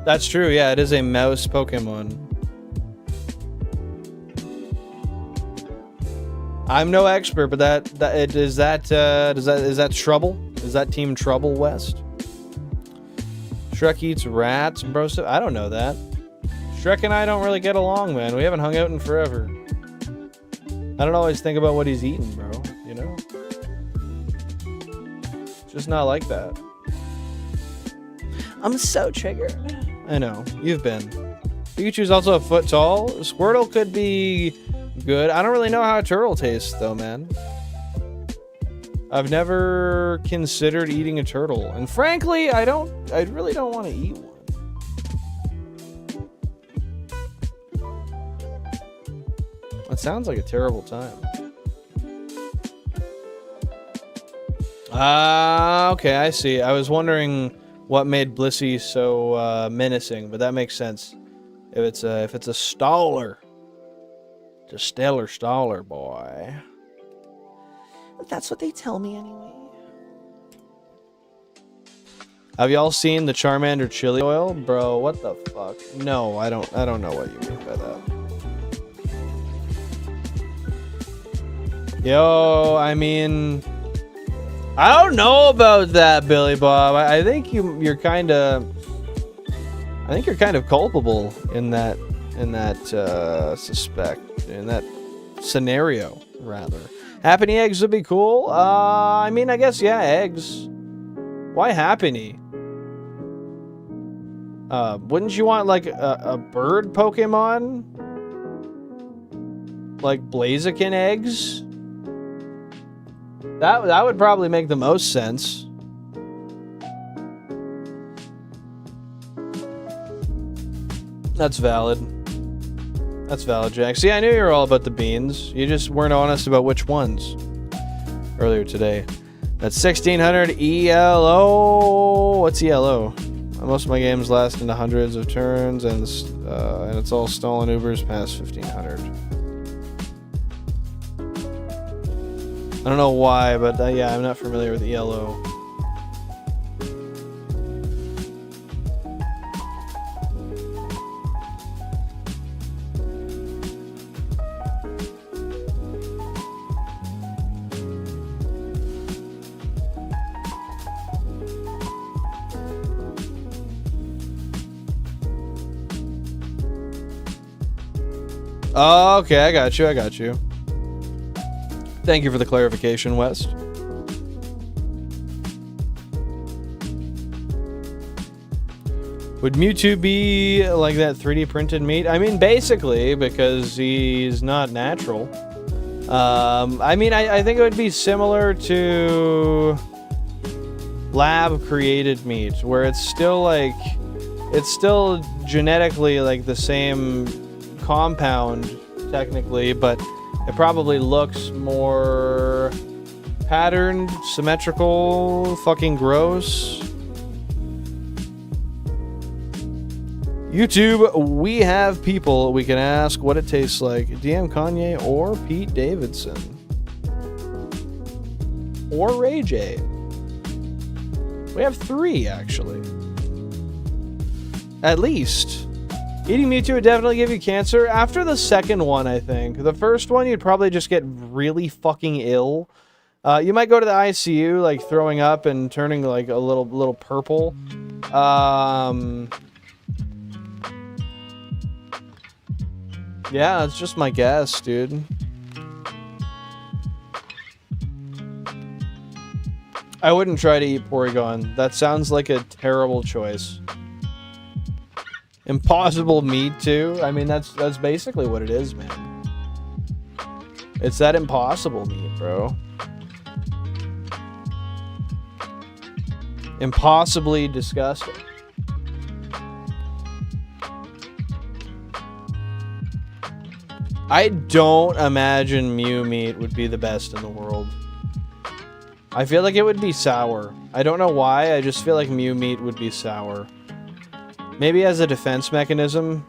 That's true, yeah, it is a mouse Pokemon. I'm no expert, but is that Trouble? Is that Team Trouble West? Shrek eats rats, bro. I don't know that. Shrek and I don't really get along, man. We haven't hung out in forever. I don't always think about what he's eating, bro. You know? It's just not like that. I'm so triggered. I know. You've been. Pikachu's also a foot tall. Squirtle could be good. I don't really know how a turtle tastes, though, man. I've never considered eating a turtle. And frankly, I really don't want to eat one. That sounds like a terrible time. Okay, I see. I was wondering what made Blissey so menacing, but that makes sense. if it's a staller. It's a stellar staller, boy. That's what they tell me anyway. Have y'all seen the Charmander chili oil? Bro, what the fuck? No, I don't know what you mean by that. Yo, I mean, I don't know about that, Billy Bob. I think you're kind of culpable in that scenario, rather. Happiny eggs would be cool. I mean, I guess, yeah, eggs. Why Happiny? Wouldn't you want, like, a bird Pokemon? Like Blaziken eggs? That would probably make the most sense. That's valid. That's valid, Jack. See, I knew you were all about the beans. You just weren't honest about which ones. Earlier today. That's 1600 ELO. What's ELO? Most of my games last into hundreds of turns, and it's all stolen Ubers past 1500. I don't know why, but yeah, I'm not familiar with ELO. Oh, okay, I got you. Thank you for the clarification, West. Would Mewtwo be like that 3D printed meat? I mean, basically, because he's not natural. I mean, I think it would be similar to lab created meat, where it's still like, it's still genetically like the same compound technically, but it probably looks more patterned, symmetrical, fucking gross. YouTube, we have people we can ask what it tastes like. DM Kanye or Pete Davidson. Or Ray J. We have 3, actually. At least. Eating Mewtwo would definitely give you cancer. After the second one, I think. The first one, you'd probably just get really fucking ill. You might go to the ICU, like throwing up and turning like a little purple. Yeah, that's just my guess, dude. I wouldn't try to eat Porygon. That sounds like a terrible choice. Impossible meat too. I mean, that's basically what it is, man. It's that impossible meat, bro. Impossibly disgusting. I don't imagine Mew meat would be the best in the world. I feel like it would be sour. I don't know why, I just feel like Mew meat would be sour. Maybe as a defense mechanism.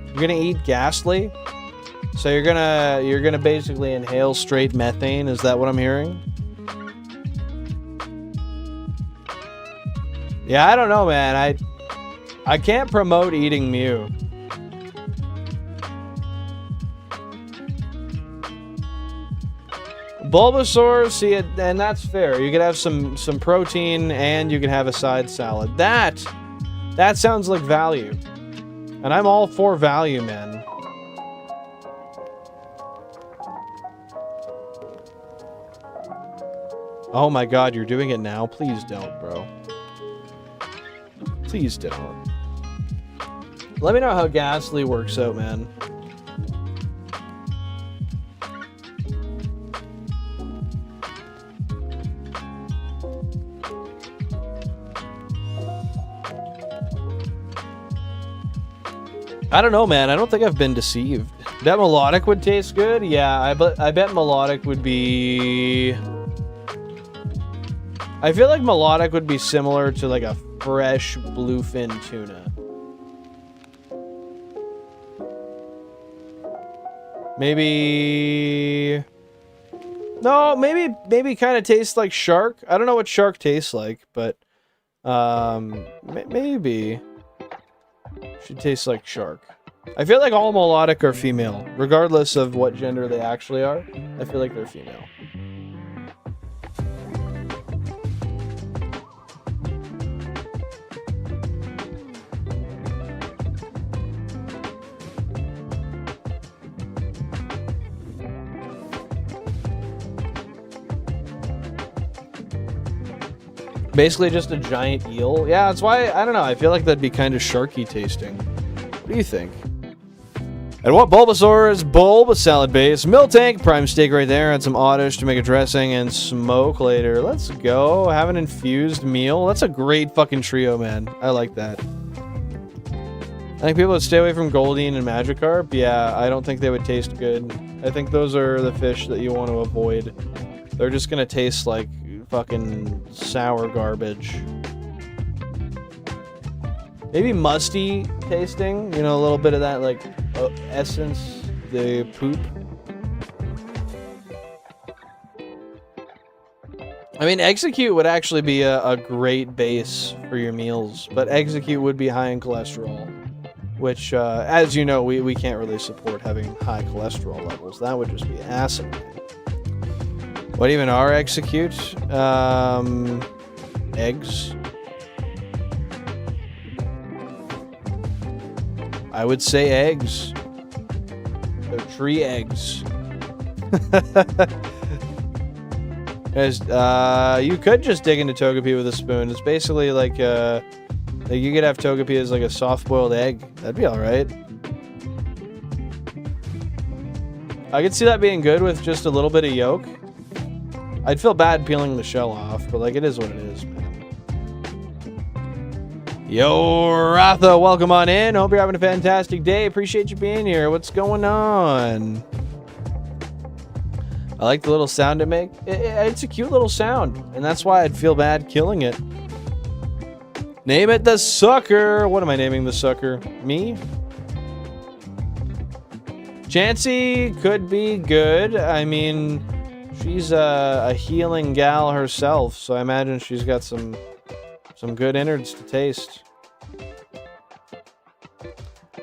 You're gonna eat Ghastly? So you're gonna basically inhale straight methane, is that what I'm hearing? Yeah, I don't know, man. I can't promote eating Mew. Bulbasaur, see it, and that's fair. You could have some protein, and you could have a side salad. That sounds like value, and I'm all for value, man. Oh my God, you're doing it now? Please don't, bro. Please don't. Let me know how Ghastly works out, man. I don't know, man. I don't think I've been deceived. Bet Melodic would taste good? Yeah, I bet Melodic would be... I feel like melodic would be similar to like a fresh bluefin tuna. Maybe... No, maybe kind of tastes like shark. I don't know what shark tastes like, but maybe should taste like shark. I feel like all melodic are female, regardless of what gender they actually are. I feel like they're female. Basically just a giant eel. Yeah, that's why, I don't know, I feel like that'd be kind of sharky tasting. What do you think? And what Bulbasaur is bulb, salad base, Miltank, prime steak right there, and some oddish to make a dressing, and smoke later. Let's go. Have an infused meal. That's a great fucking trio, man. I like that. I think people would stay away from Goldeen and Magikarp. Yeah, I don't think they would taste good. I think those are the fish that you want to avoid. They're just gonna taste like fucking sour garbage. Maybe musty tasting, you know, a little bit of that like essence, the poop. I mean, Execute would actually be a great base for your meals, but Execute would be high in cholesterol, which, as you know, we can't really support having high cholesterol levels. That would just be asinine. What even are Execute? Eggs. I would say eggs. They're tree eggs. Guys, you could just dig into Togepi with a spoon. It's basically like you could have Togepi as like a soft-boiled egg. That'd be alright. I could see that being good with just a little bit of yolk. I'd feel bad peeling the shell off, but like it is what it is, man. Yo, Ratha, welcome on in. Hope you're having a fantastic day. Appreciate you being here. What's going on? I like the little sound it makes. It's a cute little sound, and that's why I'd feel bad killing it. Name it the sucker. What am I naming the sucker? Me? Chansey could be good. I mean, she's a healing gal herself, so I imagine she's got some good innards to taste.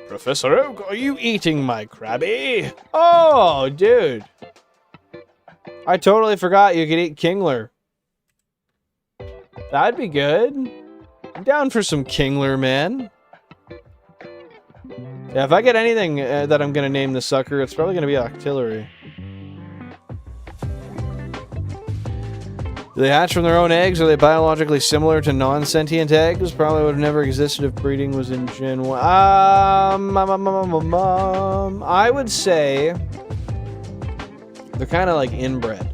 Professor Oak, are you eating my Krabby? Oh, dude. I totally forgot you could eat Kingler. That'd be good. I'm down for some Kingler, man. Yeah, if I get anything that I'm going to name the sucker, it's probably going to be Octillery. Do they hatch from their own eggs? Are they biologically similar to non-sentient eggs? Probably would have never existed if breeding was in Gen 1. I would say they're kind of like inbred.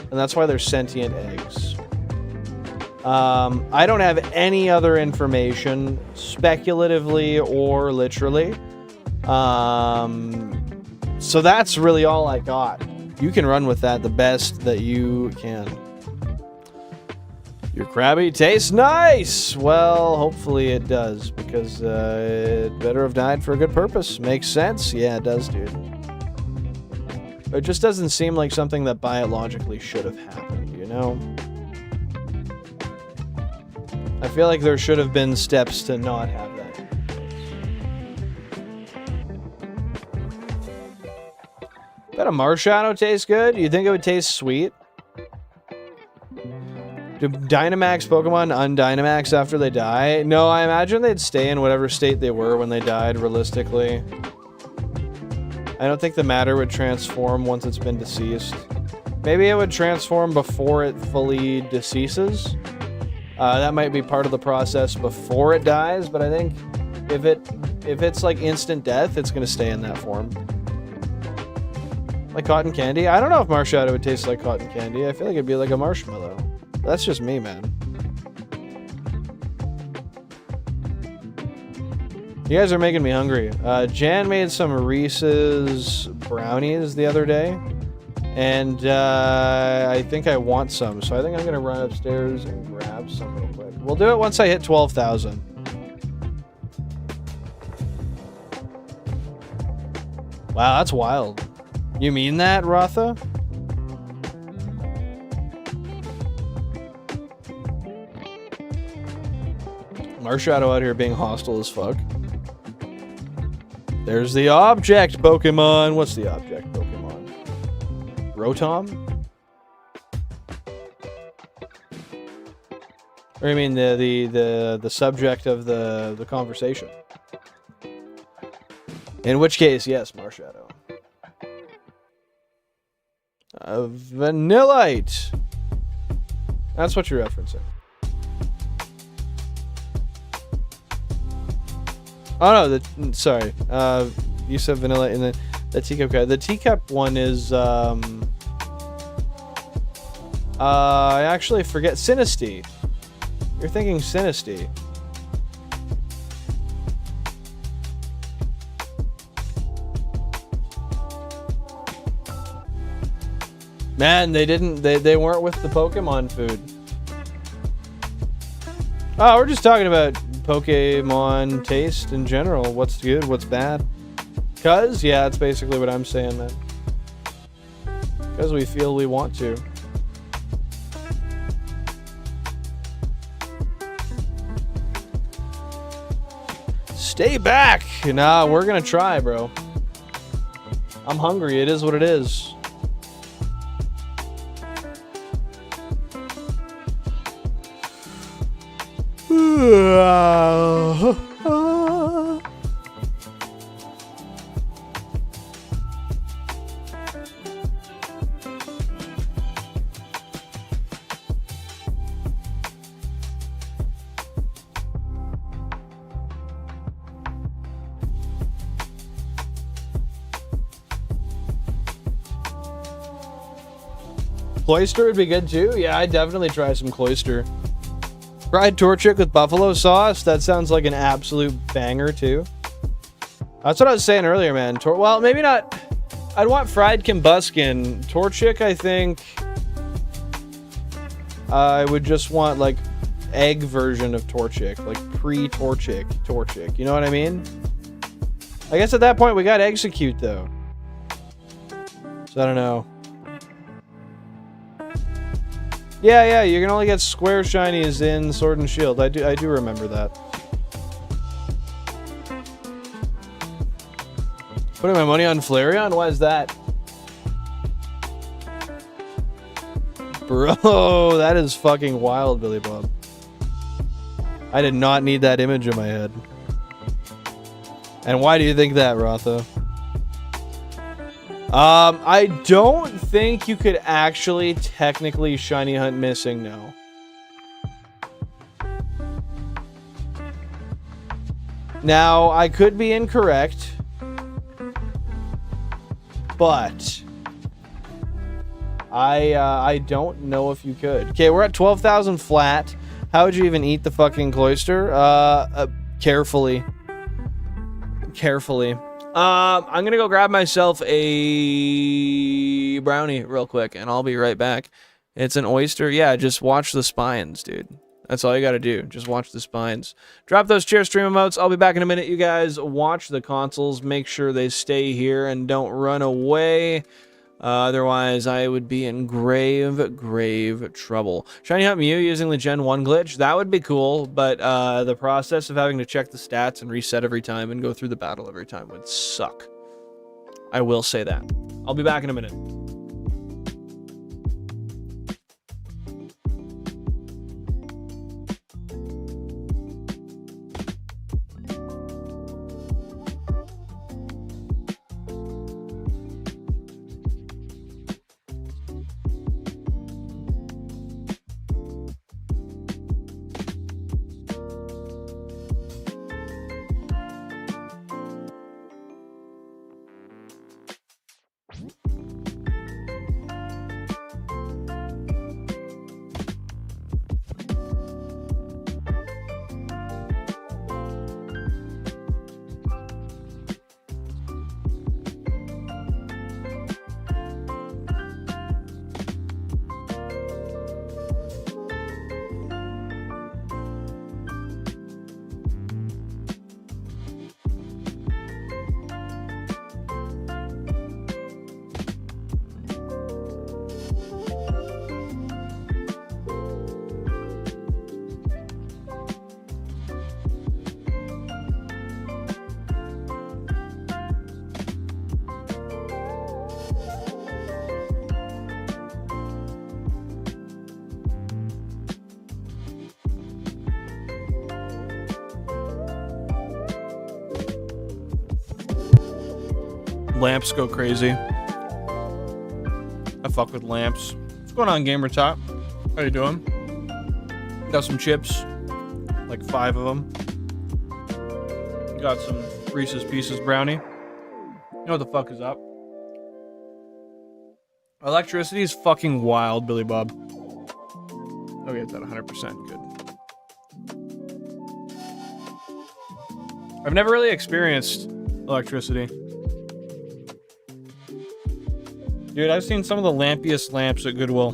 And that's why they're sentient eggs. I don't have any other information, speculatively or literally. So that's really all I got. You can run with that the best that you can. Your Krabby tastes nice! Well, hopefully it does, because it better have died for a good purpose. Makes sense? Yeah, it does, dude. It just doesn't seem like something that biologically should have happened, you know? I feel like there should have been steps to not have that. Bet a Marshadow tastes good? You think it would taste sweet? Do Dynamax Pokemon undynamax after they die? No, I imagine they'd stay in whatever state they were when they died, realistically. I don't think the matter would transform once it's been deceased. Maybe it would transform before it fully deceases. That might be part of the process before it dies, but I think if it's like instant death, it's going to stay in that form. Like cotton candy? I don't know if Marshadow would taste like cotton candy. I feel like it'd be like a marshmallow. That's just me, man. You guys are making me hungry. Jan made some Reese's brownies the other day. And I think I want some, so I think I'm gonna run upstairs and grab some real quick. We'll do it once I hit 12,000. Wow, that's wild. You mean that, Rotha? Marshadow out here being hostile as fuck. There's the object Pokemon. What's the object Pokemon? Rotom? Or you mean the subject of the conversation? In which case, yes, Marshadow. Vanillite. That's what you're referencing. Oh no, sorry. You said vanilla in the teacup guy. The teacup one is I actually forget Sinistea. You're thinking Sinistea. Man, they weren't with the Pokemon food. Oh, we're just talking about Pokemon taste in general. What's good, what's bad. Cause, yeah, that's basically what I'm saying, man. Because we feel we want to. Stay back! Nah, we're gonna try, bro. I'm hungry, it is what it is. Cloyster would be good too. Yeah, I'd definitely try some Cloyster. Fried Torchic with buffalo sauce. That sounds like an absolute banger too. That's what I was saying earlier, man. Well, maybe not. I'd want fried Combuskin. Torchic, I think. I would just want like egg version of Torchic, like pre-Torchic. You know what I mean? I guess at that point we got Execute though. So I don't know. Yeah, you can only get square shinies in Sword and Shield. I do remember that. Putting my money on Flareon? Why is that? Bro, that is fucking wild, Billy Bob. I did not need that image in my head. And why do you think that, Rotha? I don't think you could actually technically shiny hunt missing, no. Now, I could be incorrect, but I don't know if you could. Okay, we're at 12,000 flat. How would you even eat the fucking Cloyster? Carefully. I'm gonna go grab myself a brownie real quick, and I'll be right back. It's an oyster. Yeah, just watch the spines, dude. That's all you gotta do. Just watch the spines. Drop those chair stream emotes. I'll be back in a minute. You guys watch the consoles. Make sure they stay here and don't run away. Otherwise, I would be in grave trouble. Shiny Hunt Mew using the Gen 1 glitch. That would be cool, but the process of having to check the stats and reset every time and go through the battle every time would suck. I will say that. I'll be back in a minute. Lamps go crazy. I fuck with lamps. What's going on, Gamer Top? How you doing? Got some chips. Like 5 of them. Got some Reese's Pieces brownie. You know what the fuck is up? Electricity is fucking wild, Billy Bob. Okay, it's at 100%. Good. I've never really experienced electricity. Dude, I've seen some of the lampiest lamps at Goodwill.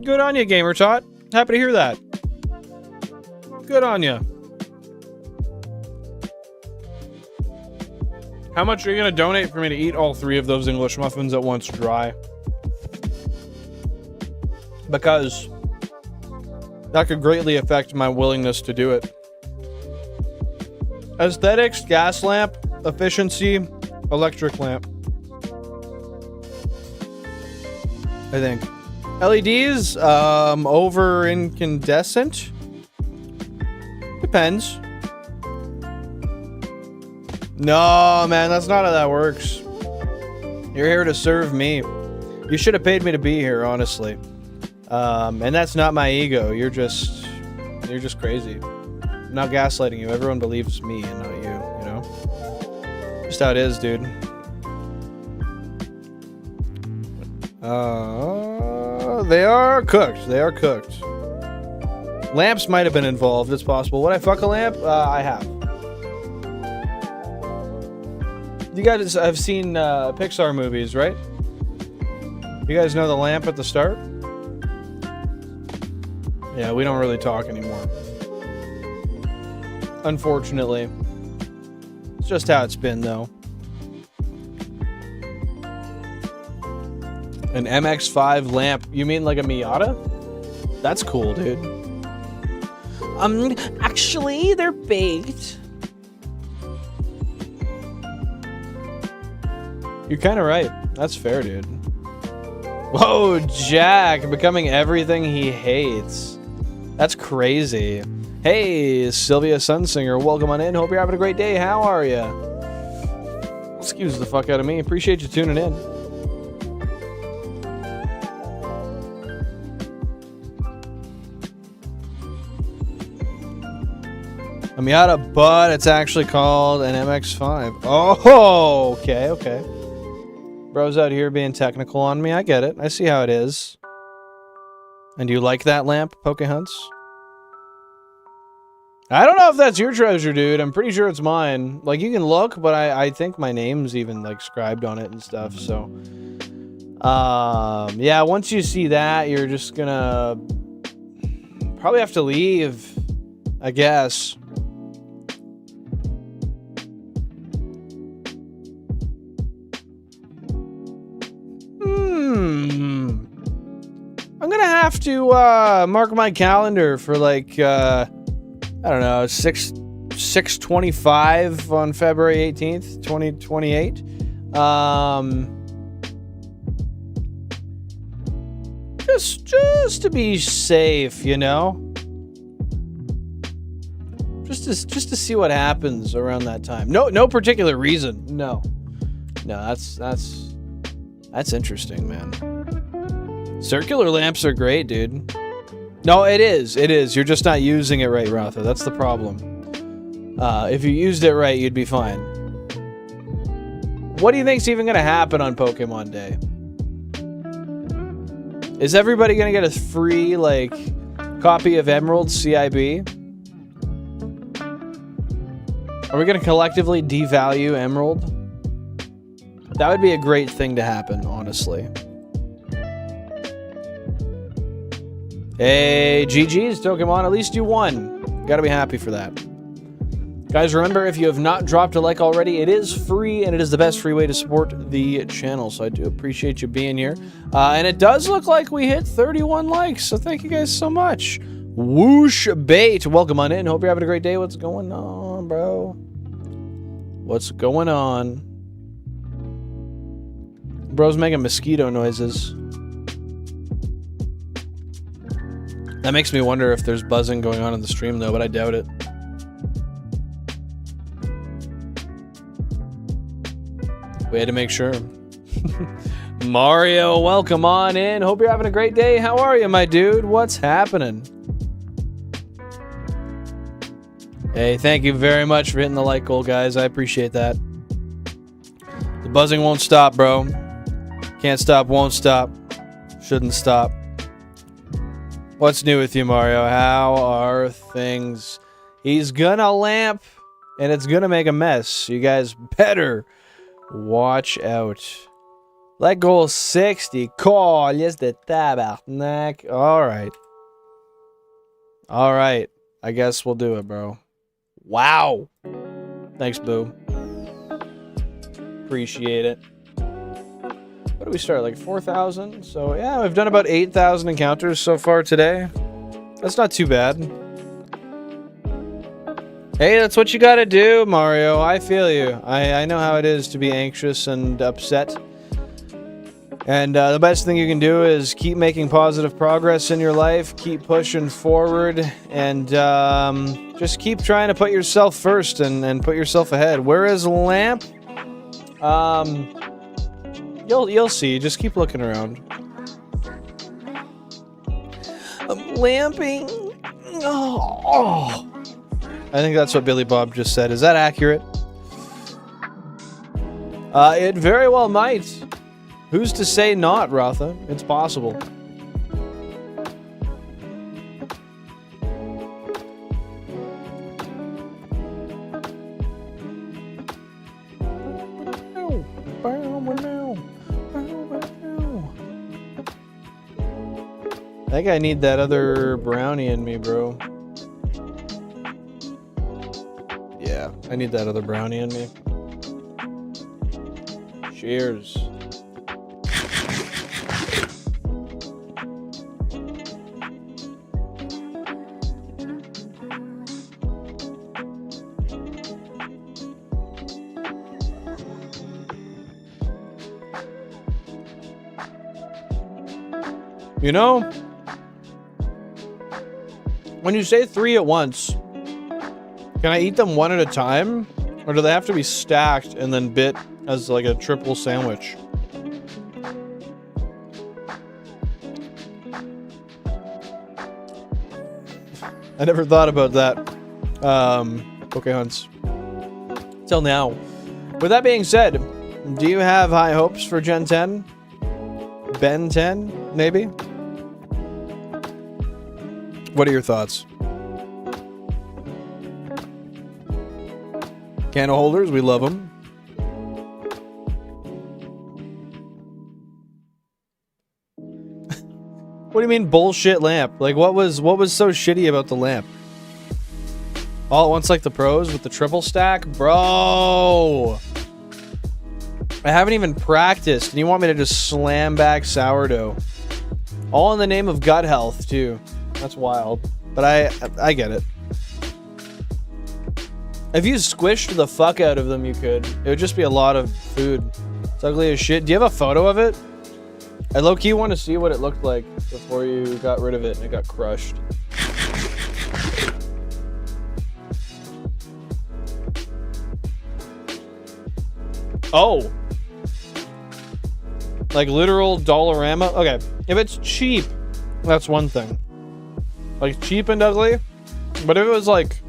Good on you, Gamer Tot. Happy to hear that. Good on you. How much are you going to donate for me to eat all 3 of those English muffins at once dry? Because that could greatly affect my willingness to do it. Aesthetics, gas lamp, efficiency, electric lamp. I think. LEDs, over incandescent? Depends. No, man, that's not how that works. You're here to serve me. You should have paid me to be here, honestly. And that's not my ego. You're just crazy. I'm not gaslighting you. Everyone believes me and not you, you know? Just how it is, dude. They are cooked. They are cooked. Lamps might have been involved. It's possible. Would I fuck a lamp? I have. You guys have seen Pixar movies, right? You guys know the lamp at the start? Yeah, we don't really talk anymore. Unfortunately. It's just how it's been, though. An MX-5 lamp. You mean like a Miata? That's cool, dude. Actually, they're baked. You're kind of right. That's fair, dude. Whoa, Jack, becoming everything he hates. That's crazy. Hey, Sylvia Sunsinger, welcome on in. Hope you're having a great day. How are you? Excuse the fuck out of me. Appreciate you tuning in. A Miata, but it's actually called an MX-5. Oh, okay, okay. Bro's out here being technical on me. I get it. I see how it is. And do you like that lamp, Pokehunts? I don't know if that's your treasure, dude. I'm pretty sure it's mine. Like, you can look, but I think my name's even, like, scribed on it and stuff, so... yeah, once you see that, you're just gonna... probably have to leave, I guess. I'm gonna have to mark my calendar for like I don't know, 6/25 on February 18th, 2028. Just to be safe, you know. Just to see what happens around that time. No particular reason. No, that's interesting, man. Circular lamps are great, dude. No, it is. You're just not using it right, Rotha. That's the problem. If you used it right, you'd be fine. What do you think's even gonna happen on Pokemon Day? Is everybody gonna get a free, like, copy of Emerald CIB? Are we gonna collectively devalue Emerald? That would be a great thing to happen, honestly. Hey, GG's, Pokemon, at least you won. Gotta be happy for that. Guys, remember, if you have not dropped a like already, it is free, and it is the best free way to support the channel, so I do appreciate you being here. And it does look like we hit 31 likes, so thank you guys so much. Whoosh Bait, welcome on in. Hope you're having a great day. What's going on, bro? What's going on? Bro's making mosquito noises. That makes me wonder if there's buzzing going on in the stream, though, but I doubt it. We had to make sure. Mario, welcome on in. Hope you're having a great day. How are you, my dude? What's happening? Hey, thank you very much for hitting the like goal, guys. I appreciate that. The buzzing won't stop, bro. Can't stop, won't stop. Shouldn't stop. What's new with you, Mario? How are things? He's gonna lamp, and it's gonna make a mess. You guys better watch out. Let goal 60. Colhes de tabarnak. Alright. Alright. I guess we'll do it, bro. Wow. Thanks, Boo. Appreciate it. What do we start? Like 4,000? So, yeah, we've done about 8,000 encounters so far today. That's not too bad. Hey, that's what you gotta do, Mario. I feel you. I know how it is to be anxious and upset. And the best thing you can do is keep making positive progress in your life, keep pushing forward, and just keep trying to put yourself first and put yourself ahead. Where is Lamp? You'll see. Just keep looking around. I'm lamping. Oh. I think that's what Billy Bob just said. Is that accurate? It very well might. Who's to say not, Rotha? It's possible. I think I need that other brownie in me, bro. Yeah, I need that other brownie in me. Cheers. You know, when you say 3 at once, can I eat them one at a time? Or do they have to be stacked and then bit as like a triple sandwich? I never thought about that. Pokehunts. Till now. With that being said, do you have high hopes for Gen 10? Ben 10, maybe? What are your thoughts? Candle holders, we love them. What do you mean bullshit lamp? Like what was so shitty about the lamp? All at once like the pros with the triple stack? Bro! I haven't even practiced and you want me to just slam back sourdough. All in the name of gut health too. That's wild. But I get it. If you squished the fuck out of them, you could. It would just be a lot of food. It's ugly as shit. Do you have a photo of it? I low-key want to see what it looked like before you got rid of it and it got crushed. Oh! Like literal Dollarama? Okay. If it's cheap, that's one thing. Like cheap and ugly. But if it was like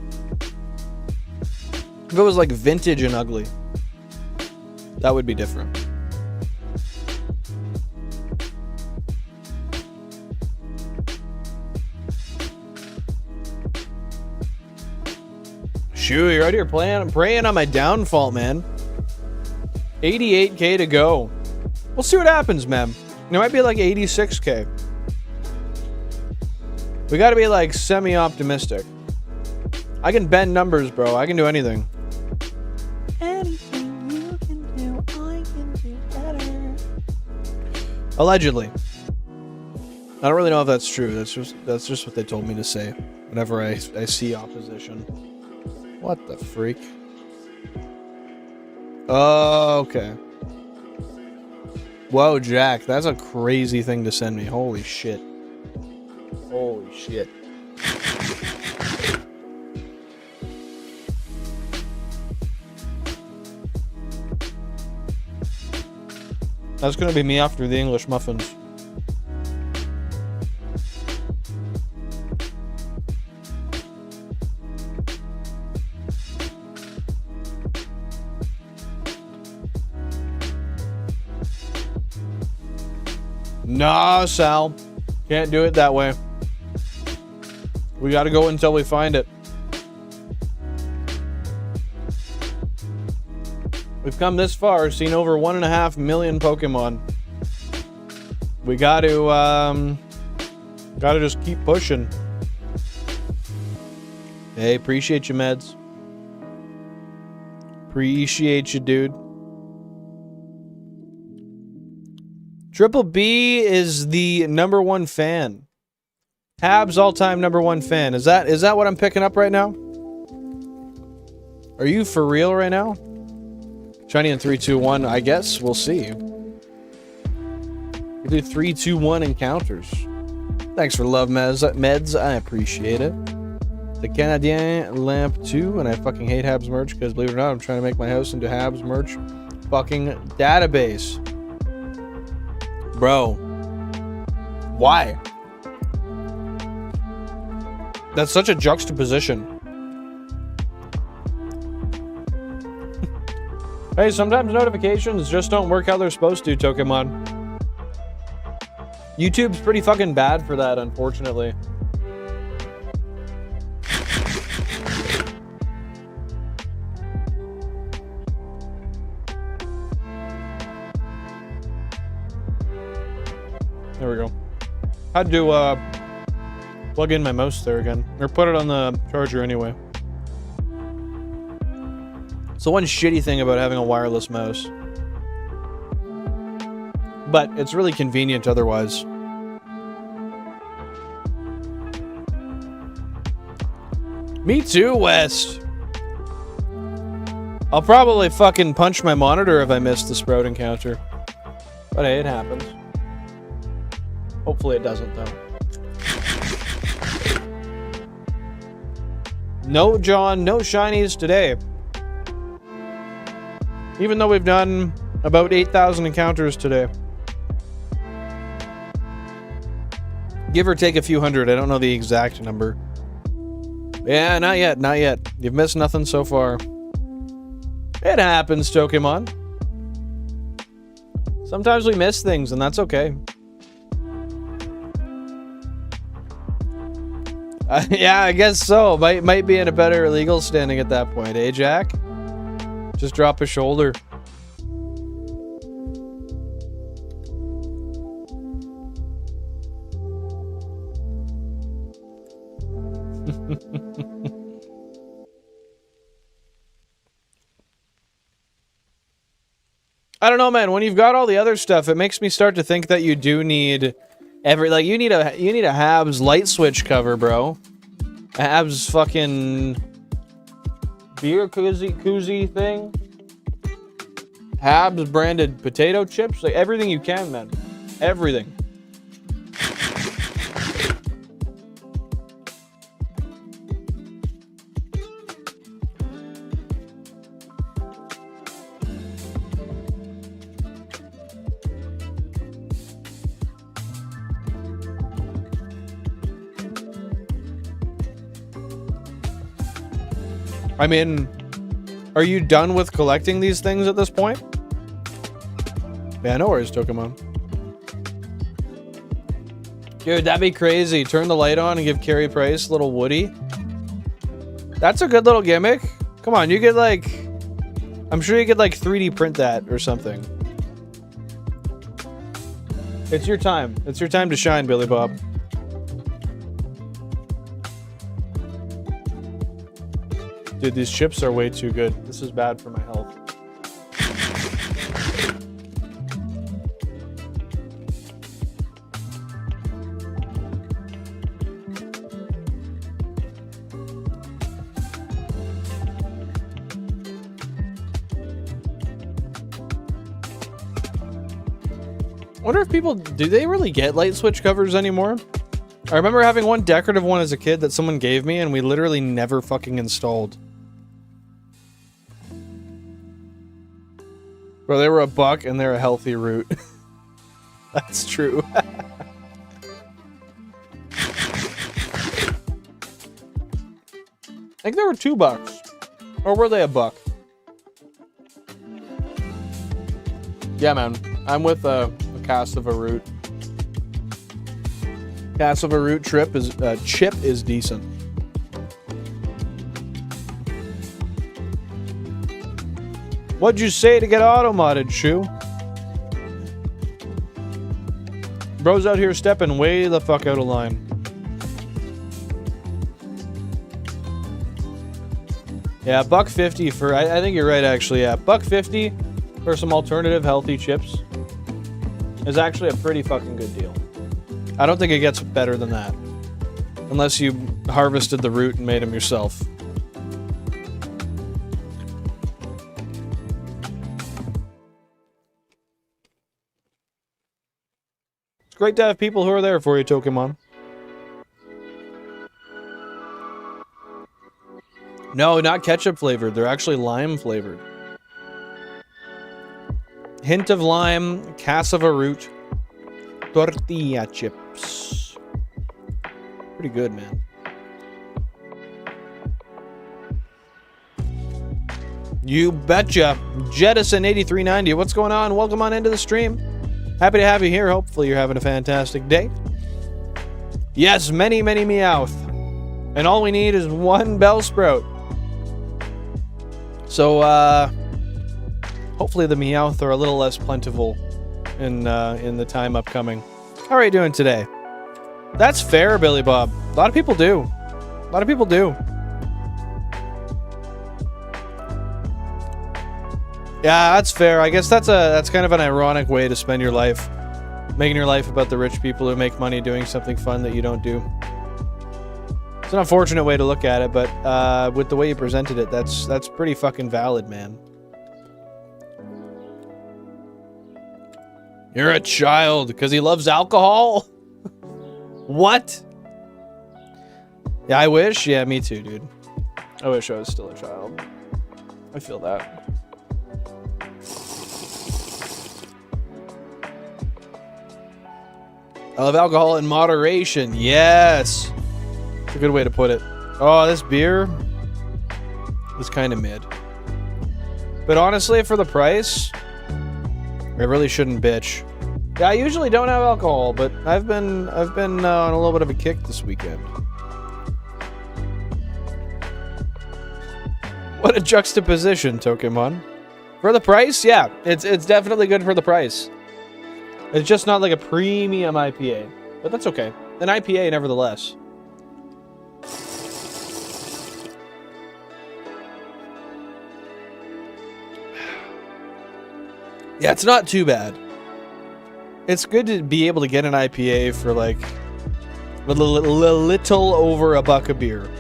vintage and ugly, that would be different. Shoo, you're out here praying on my downfall, man. 88k to go. We'll see what happens, man. It might be like 86k. We gotta be like semi-optimistic. I can bend numbers, bro. I can do anything. Anything you can do, I can do better. Allegedly. I don't really know if that's true. That's just what they told me to say whenever I see opposition. What the freak? Oh, okay. Whoa, Jack. That's a crazy thing to send me. Holy shit. Holy shit. That's gonna be me after the English muffins. Nah, Sal. Can't do it that way. We gotta go until we find it. We've come this far, seen over 1.5 million Pokemon. We gotta just keep pushing. Hey, appreciate you, Meds. Appreciate you, dude. Triple B is the #1 fan. Habs all-time #1 fan. Is that what I'm picking up right now? Are you for real right now? Shiny in 3, 2, 1, I guess. We'll see. You do 3, 2, 1 encounters. Thanks for love, Meds. I appreciate it. The Canadien Lamp 2, and I fucking hate Habs merch because, believe it or not, I'm trying to make my house into Habs merch fucking database. Bro. Why? That's such a juxtaposition. Hey, sometimes notifications just don't work how they're supposed to, Pokemon. YouTube's pretty fucking bad for that, unfortunately. There we go. Had to plug in my mouse there again, or put it on the charger anyway. It's the one shitty thing about having a wireless mouse, but it's really convenient otherwise. Me too, West. I'll probably fucking punch my monitor if I miss the Sprout encounter, but hey, it happens. Hopefully it doesn't, though. No, John, no shinies today. Even though we've done about 8,000 encounters today. Give or take a few hundred. I don't know the exact number. Yeah, not yet, not yet. You've missed nothing so far. It happens, Pokemon. Sometimes we miss things, and that's okay. Yeah, I guess so. Might be in a better legal standing at that point, eh, Jack? Just drop a shoulder. I don't know, man. When you've got all the other stuff, it makes me start to think that you do need you need a Habs light switch cover, bro. A Habs fucking beer koozie thing. Habs branded potato chips, like everything you can, man. Everything. I mean, are you done with collecting these things at this point? Yeah, no worries, Pokemon. Dude, that'd be crazy. Turn the light on and give Carey Price a little Woody. That's a good little gimmick. Come on, you could like... I'm sure you could like 3D print that or something. It's your time. It's your time to shine, Billy Bob. Dude, these chips are way too good. This is bad for my health. I wonder if people, do they really get light switch covers anymore? I remember having one decorative one as a kid that someone gave me and we literally never fucking installed. Bro, they were $1 and they're a healthy root. That's true. I think they were $2. Or were they $1? Yeah, man. I'm with a cast of a root. Cast of a root chip is decent. What'd you say to get auto-modded, Shu? Bro's out here stepping way the fuck out of line. Yeah, $1.50 for... I think you're right, actually, yeah. $1.50 for some alternative healthy chips is actually a pretty fucking good deal. I don't think it gets better than that. Unless you harvested the root and made them yourself. It's great to have people who are there for you, Pokemon. No, not ketchup flavored. They're actually lime flavored. Hint of lime, cassava root, tortilla chips. Pretty good, man. You betcha. Jettison8390, what's going on? Welcome on into the stream. Happy to have you here. Hopefully you're having a fantastic day. Yes, many, many Meowth. And all we need is one Bellsprout. So, hopefully the Meowth are a little less plentiful in the time upcoming. How are you doing today? That's fair, Billy Bob. A lot of people do. A lot of people do. Yeah, that's fair. I guess that's kind of an ironic way to spend your life. Making your life about the rich people who make money doing something fun that you don't do. It's an unfortunate way to look at it, but with the way you presented it, that's pretty fucking valid, man. You're a child because he loves alcohol? What? Yeah, I wish. Yeah, me too, dude. I wish I was still a child. I feel that. I love alcohol in moderation. Yes. That's a good way to put it. Oh, this beer is kind of mid. But honestly, for the price, I really shouldn't bitch. Yeah, I usually don't have alcohol, but I've been on a little bit of a kick this weekend. What a juxtaposition, Pokemon. For the price, yeah, it's definitely good for the price. It's just not like a premium IPA, but that's okay. An IPA, nevertheless. Yeah, it's not too bad. It's good to be able to get an IPA for like a little over $1 a beer.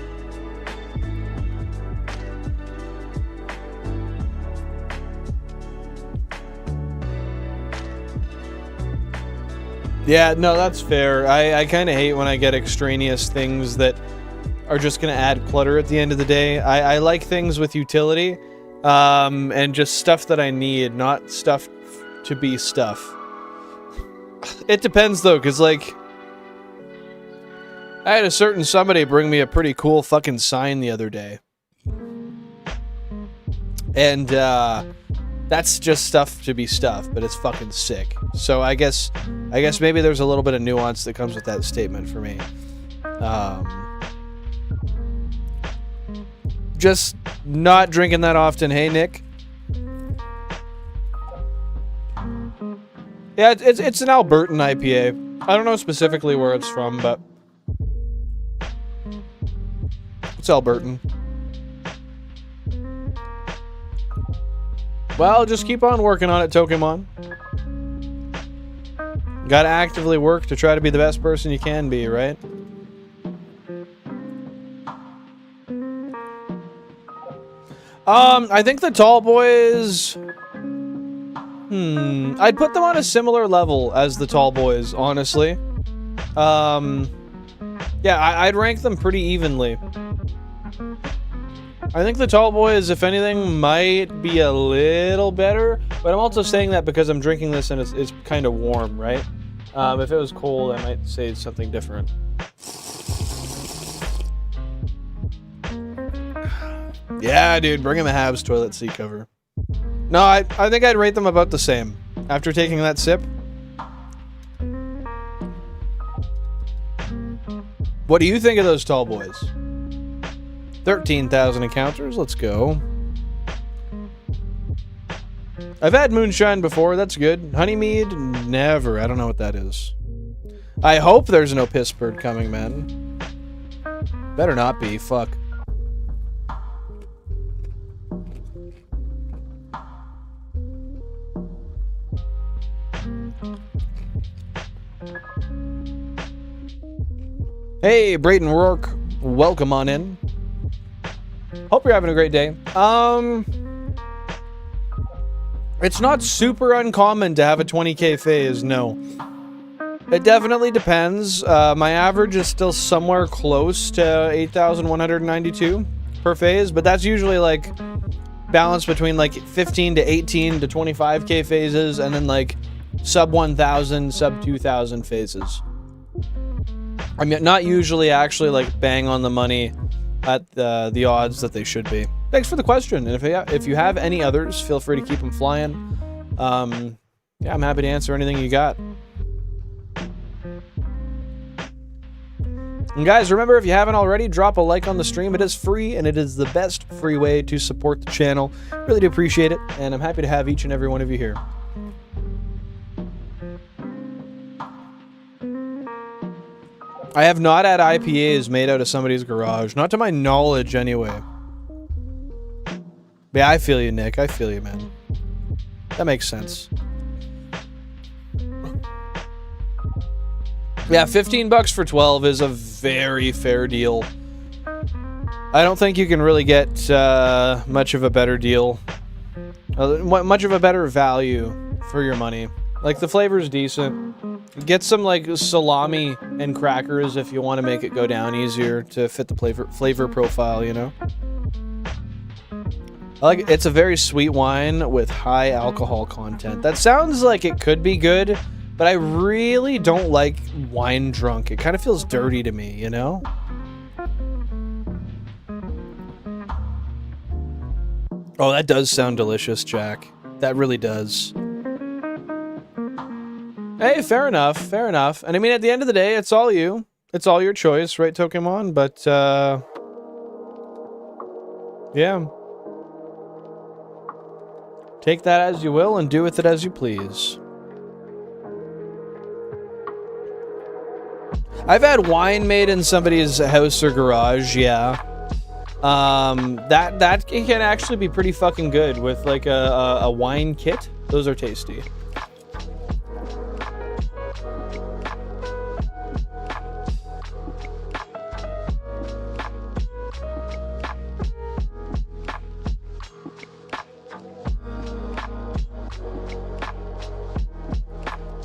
Yeah, no, that's fair. I kind of hate when I get extraneous things that are just going to add clutter at the end of the day. I like things with utility, and just stuff that I need, not stuff to be stuff. It depends, though, because, like, I had a certain somebody bring me a pretty cool fucking sign the other day. And, that's just stuff to be stuff, but it's fucking sick. So I guess maybe there's a little bit of nuance that comes with that statement for me. Just not drinking that often. Hey, Nick. Yeah, it's an Albertan IPA. I don't know specifically where it's from, but it's Albertan. Well, just keep on working on it, Pokemon. Gotta actively work to try to be the best person you can be, right? I think the tall boys... I'd put them on a similar level as the tall boys, honestly. Yeah, I'd rank them pretty evenly. I think the tall boys, if anything, might be a little better, but I'm also saying that because I'm drinking this and it's kind of warm, right? If it was cold, I might say something different. Yeah, dude, bring him a Habs toilet seat cover. No, I think I'd rate them about the same. After taking that sip. What do you think of those tall boys? 13,000 encounters, let's go. I've had moonshine before, that's good. Honeymead, never. I don't know what that is. I hope there's no piss bird coming, man. Better not be, fuck. Hey, Brayden Rourke, welcome on in. Hope you're having a great day. It's not super uncommon to have a 20k phase, no. It definitely depends. My average is still somewhere close to 8,192 per phase, but that's usually like balanced between like 15 to 18 to 25k phases, and then like sub 1,000, sub 2,000 phases. I'm not usually actually like bang on the money at the odds that they should be. Thanks for the question, and if you have any others, feel free to keep them flying. Yeah, I'm happy to answer anything you got. And guys, remember, if you haven't already, drop a like on the stream. It is free, and it is the best free way to support the channel. Really do appreciate it, and I'm happy to have each and every one of you here. I have not had IPAs made out of somebody's garage. Not to my knowledge, anyway. Yeah, I feel you, Nick. I feel you, man. That makes sense. Yeah, 15 bucks for 12 is a very fair deal. I don't think you can really get much of a better deal. Much of a better value for your money. Like, the flavor's decent. Get some, like, salami and crackers if you want to make it go down easier to fit the flavor profile, you know? It's a very sweet wine with high alcohol content. That sounds like it could be good, but I really don't like wine drunk. It kind of feels dirty to me, you know? Oh, that does sound delicious, Jack. That really does. Hey, fair enough, fair enough. And I mean, at the end of the day, it's all you. It's all your choice, right, Tokemon? But, yeah. Take that as you will and do with it as you please. I've had wine made in somebody's house or garage, yeah. That can actually be pretty fucking good with, like, a wine kit. Those are tasty.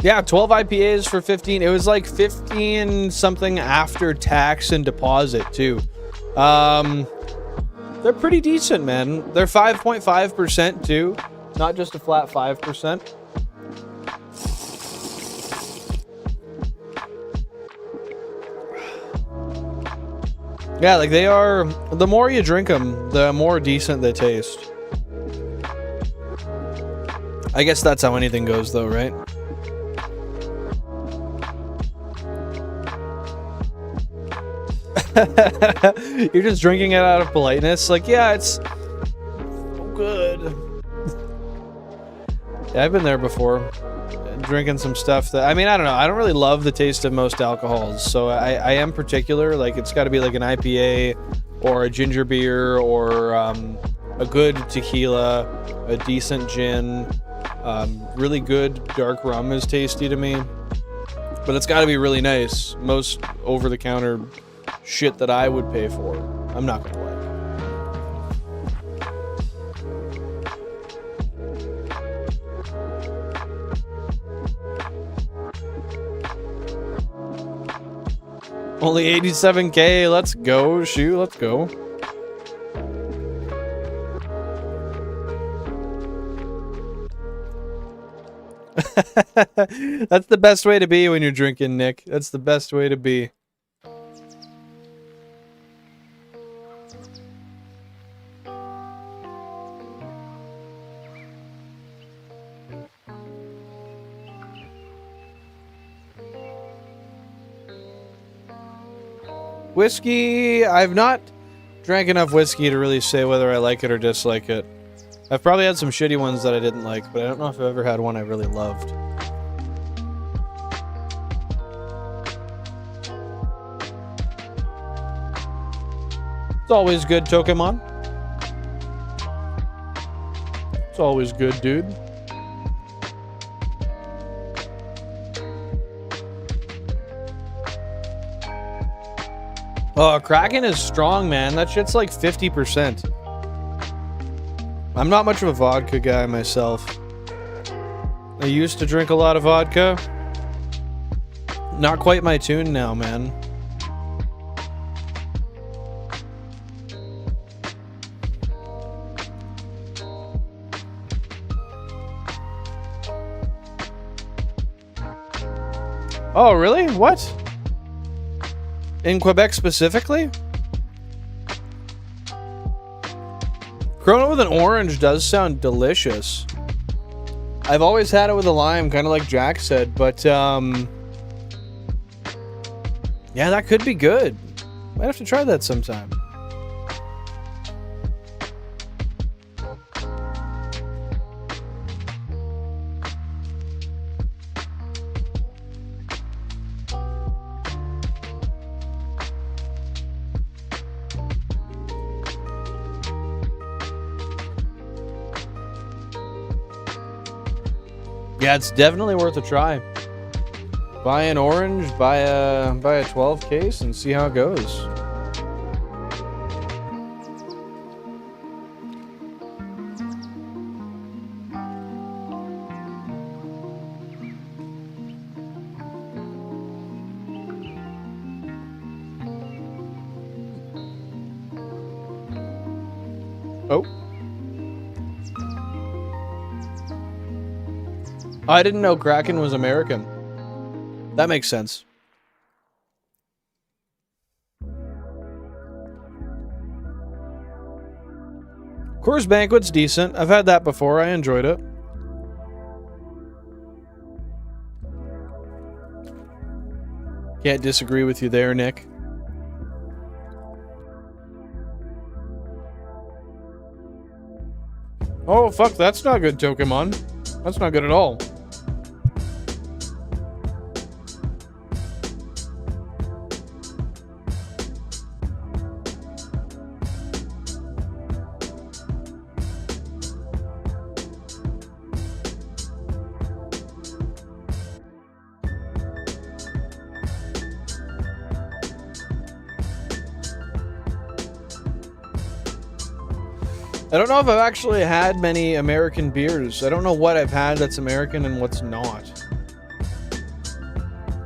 Yeah, 12 IPAs for 15. It was like 15 something after tax and deposit too. They're pretty decent, man. They're 5.5% too, not just a flat 5%. Yeah, like they are, the more you drink them, the more decent they taste. I guess that's how anything goes though, right? You're just drinking it out of politeness. Like, yeah, it's so good. Yeah, I've been there before. Drinking some stuff that, I mean, I don't know. I don't really love the taste of most alcohols. So I am particular. Like, it's got to be like an IPA or a ginger beer or a good tequila, a decent gin. Really good dark rum is tasty to me. But it's got to be really nice. Most over-the-counter shit that I would pay for, I'm not gonna lie. Only 87k, let's go, shoot, let's go. That's the best way to be when you're drinking, Nick. That's the best way to be. Whiskey, I've not drank enough whiskey to really say whether I like it or dislike it. I've probably had some shitty ones that I didn't like, but I don't know if I've ever had one I really loved. It's always good, Pokemon. It's always good, dude. Oh, Kraken is strong, man. That shit's like 50%. I'm not much of a vodka guy myself. I used to drink a lot of vodka. Not quite my tune now, man. Oh, really? What? In Quebec specifically? Corona with an orange does sound delicious. I've always had it with a lime, kind of like Jack said, but yeah, that could be good. Might have to try that sometime. Yeah, it's definitely worth a try. Buy an orange, buy a 12 case, and see how it goes. Oh. I didn't know Kraken was American. That makes sense. Coors Banquet's decent. I've had that before. I enjoyed it. Can't disagree with you there, Nick. Oh, fuck, that's not good, Pokemon. That's not good at all. I don't know if I've actually had many American beers. I don't know what I've had that's American and what's not.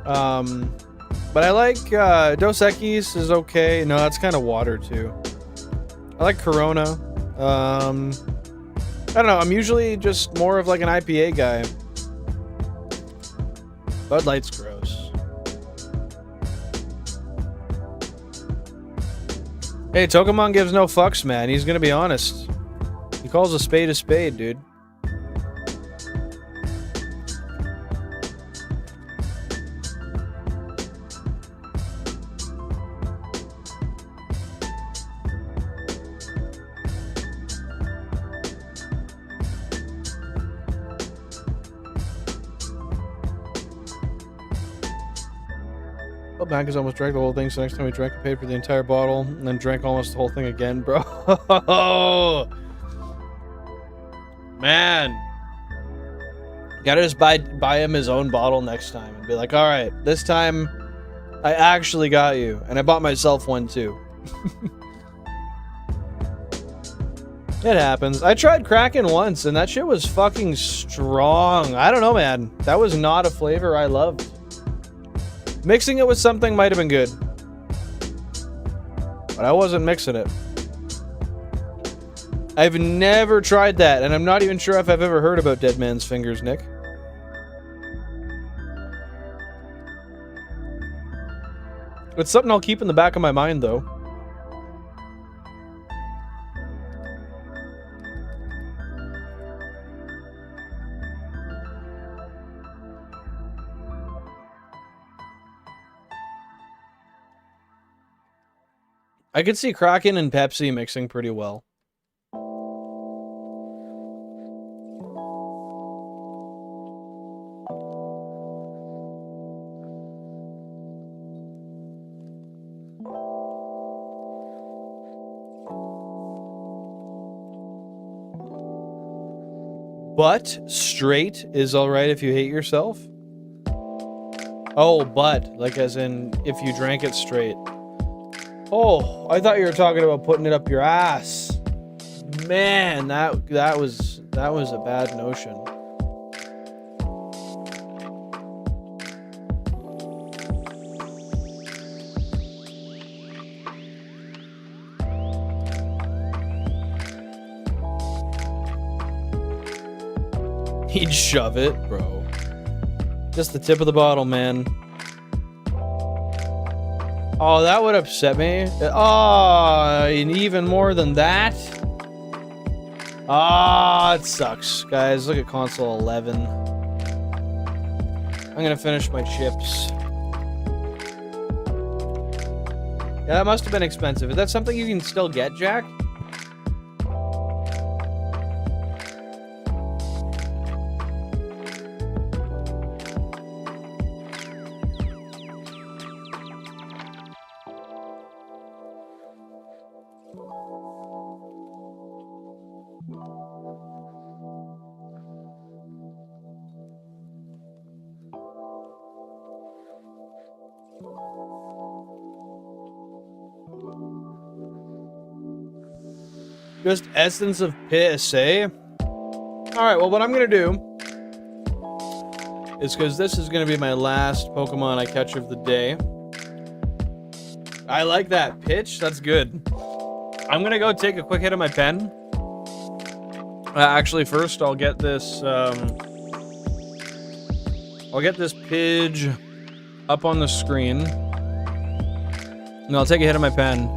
But I like Dos Equis is okay. No, that's kind of water too. I like Corona. I don't know. I'm usually just more of like an IPA guy. Bud Light's gross. Hey, Togemon gives no fucks, man. He's gonna be honest. He calls a spade, dude. Well, Mac has almost drank the whole thing, so next time we drank, we paid for the entire bottle, and then drank almost the whole thing again, bro. Man. Gotta just buy him his own bottle next time and be like, alright, this time I actually got you. And I bought myself one too. It happens. I tried Kraken once and that shit was fucking strong. I don't know, man. That was not a flavor I loved. Mixing it with something might have been good. But I wasn't mixing it. I've never tried that, and I'm not even sure if I've ever heard about Dead Man's Fingers, Nick. It's something I'll keep in the back of my mind, though. I could see Kraken and Pepsi mixing pretty well. But straight is alright if you hate yourself? Oh, but, like as in if you drank it straight. Oh, I thought you were talking about putting it up your ass. Man, that was a bad notion. He'd shove it, bro. Just the tip of the bottle, man. Oh, that would upset me. Oh, and even more than that. Ah, it sucks. Guys, look at console 11. I'm gonna finish my chips. Yeah, that must have been expensive. Is that something you can still get, Jack? Just essence of piss, eh? Alright, well, what I'm gonna do is, because this is gonna be my last Pokemon I catch of the day. I like that pitch. That's good. I'm gonna go take a quick hit of my pen. Actually, first, I'll get this, Pidge up on the screen. And I'll take a hit of my pen.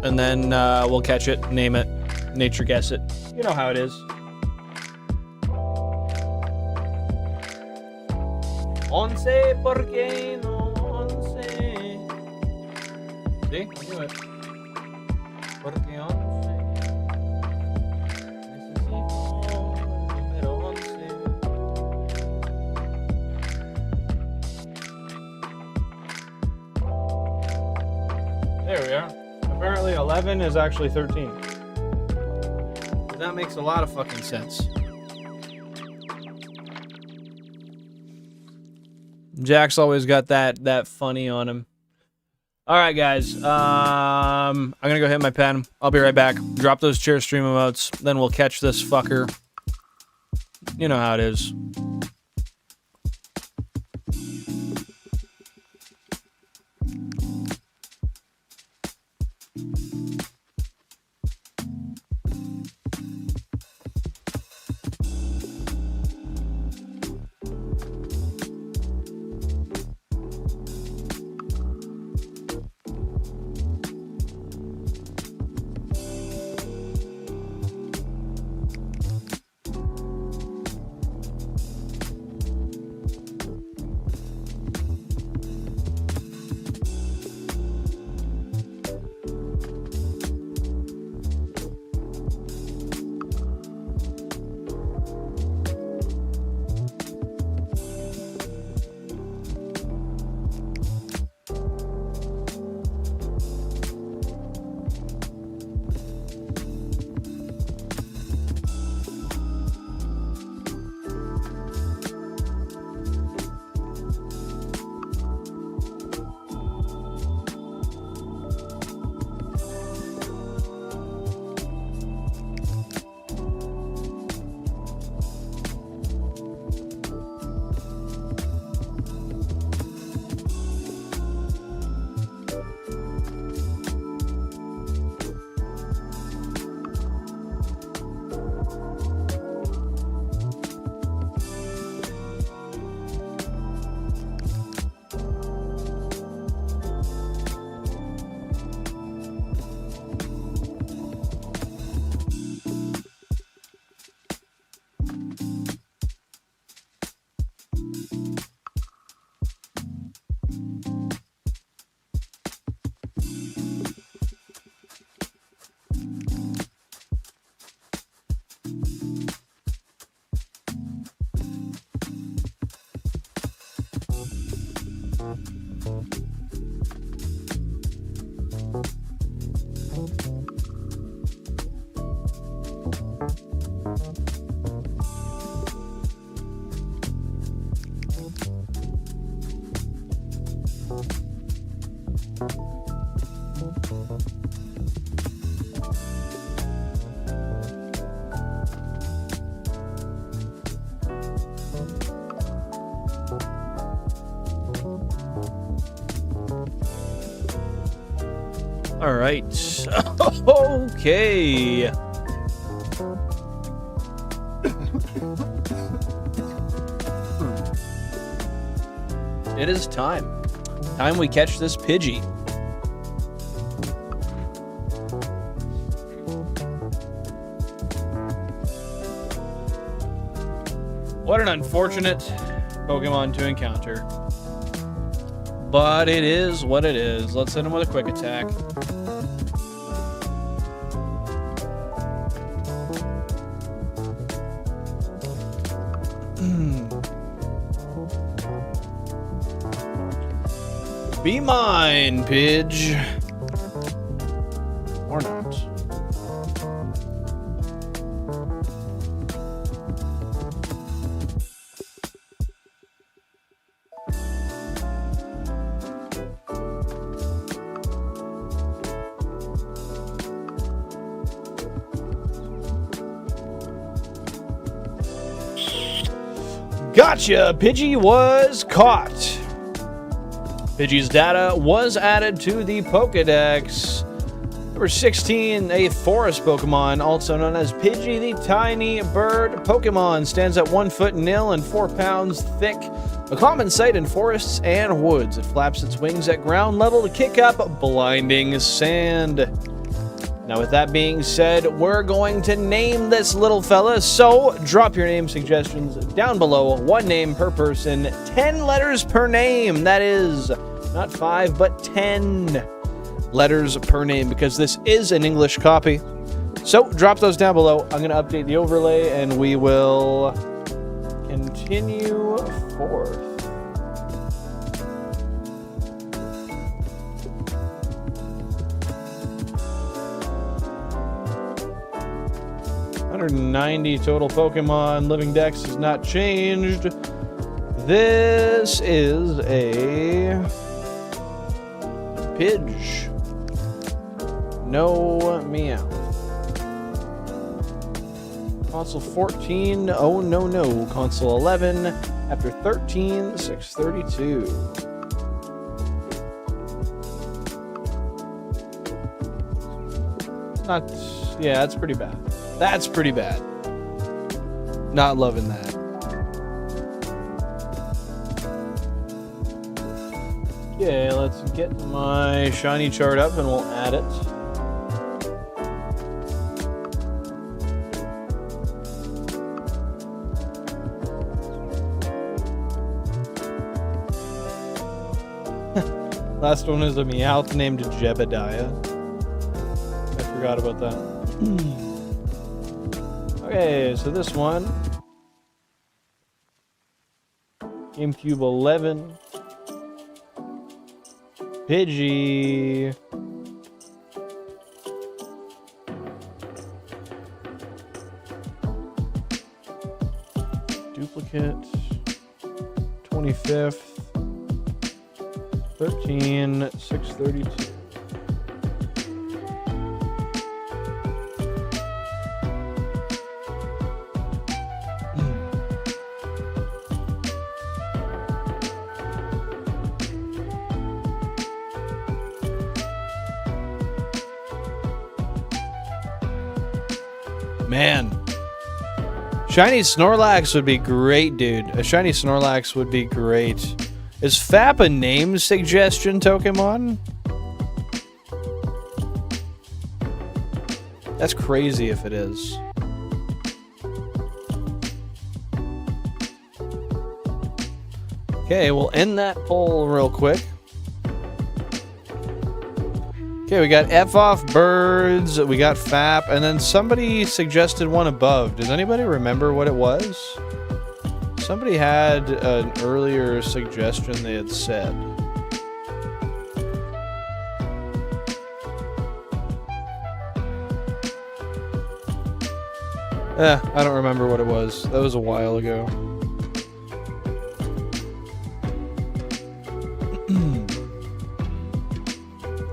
And then we'll catch it, name it, nature guess it. You know how it is. Once, porque no once. See? I knew it. Porque once. Necesito número once. There we are. Apparently 11 is actually 13. That makes a lot of fucking sense. Jack's always got that funny on him. Alright, guys. I'm gonna go hit my pen. I'll be right back. Drop those chair stream emotes. Then we'll catch this fucker. You know how it is. All right. Okay. It is time. Time we catch this Pidgey. What an unfortunate Pokemon to encounter. But it is what it is. Let's hit him with a quick attack. Be mine, Pidge. Or not. Gotcha! Pidgey was caught. Pidgey's data was added to the Pokédex. Number 16, a forest Pokemon, also known as Pidgey the Tiny Bird Pokemon, stands at 1 foot nil and 4 pounds thick. A common sight in forests and woods. It flaps its wings at ground level to kick up blinding sand. Now, with that being said, we're going to name this little fella, so drop your name suggestions down below. 1 name per person, 10 letters per name. That is not 5, but 10 letters per name, because this is an English copy. So drop those down below. I'm going to update the overlay, and we will continue forth. $190 total Pokemon. Living Dex has not changed. This is a Pidge. No meow. Console 14. Oh no no. Console 11. After 13, 632. Not. Yeah, that's pretty bad. That's pretty bad. Not loving that. Okay, let's get my shiny chart up and we'll add it. Last one is a Meowth named Jebediah. I forgot about that. Okay, so this one, GameCube 11, Pidgey, duplicate, 25th, 13, 632. Man, shiny Snorlax would be great, dude. A shiny Snorlax would be great. Is Fap a name suggestion, Pokemon? That's crazy if it is. Okay, we'll end that poll real quick. Okay, we got F off birds, we got Fap, and then somebody suggested one above. Does anybody remember what it was? Somebody had an earlier suggestion they had said. I don't remember what it was. That was a while ago.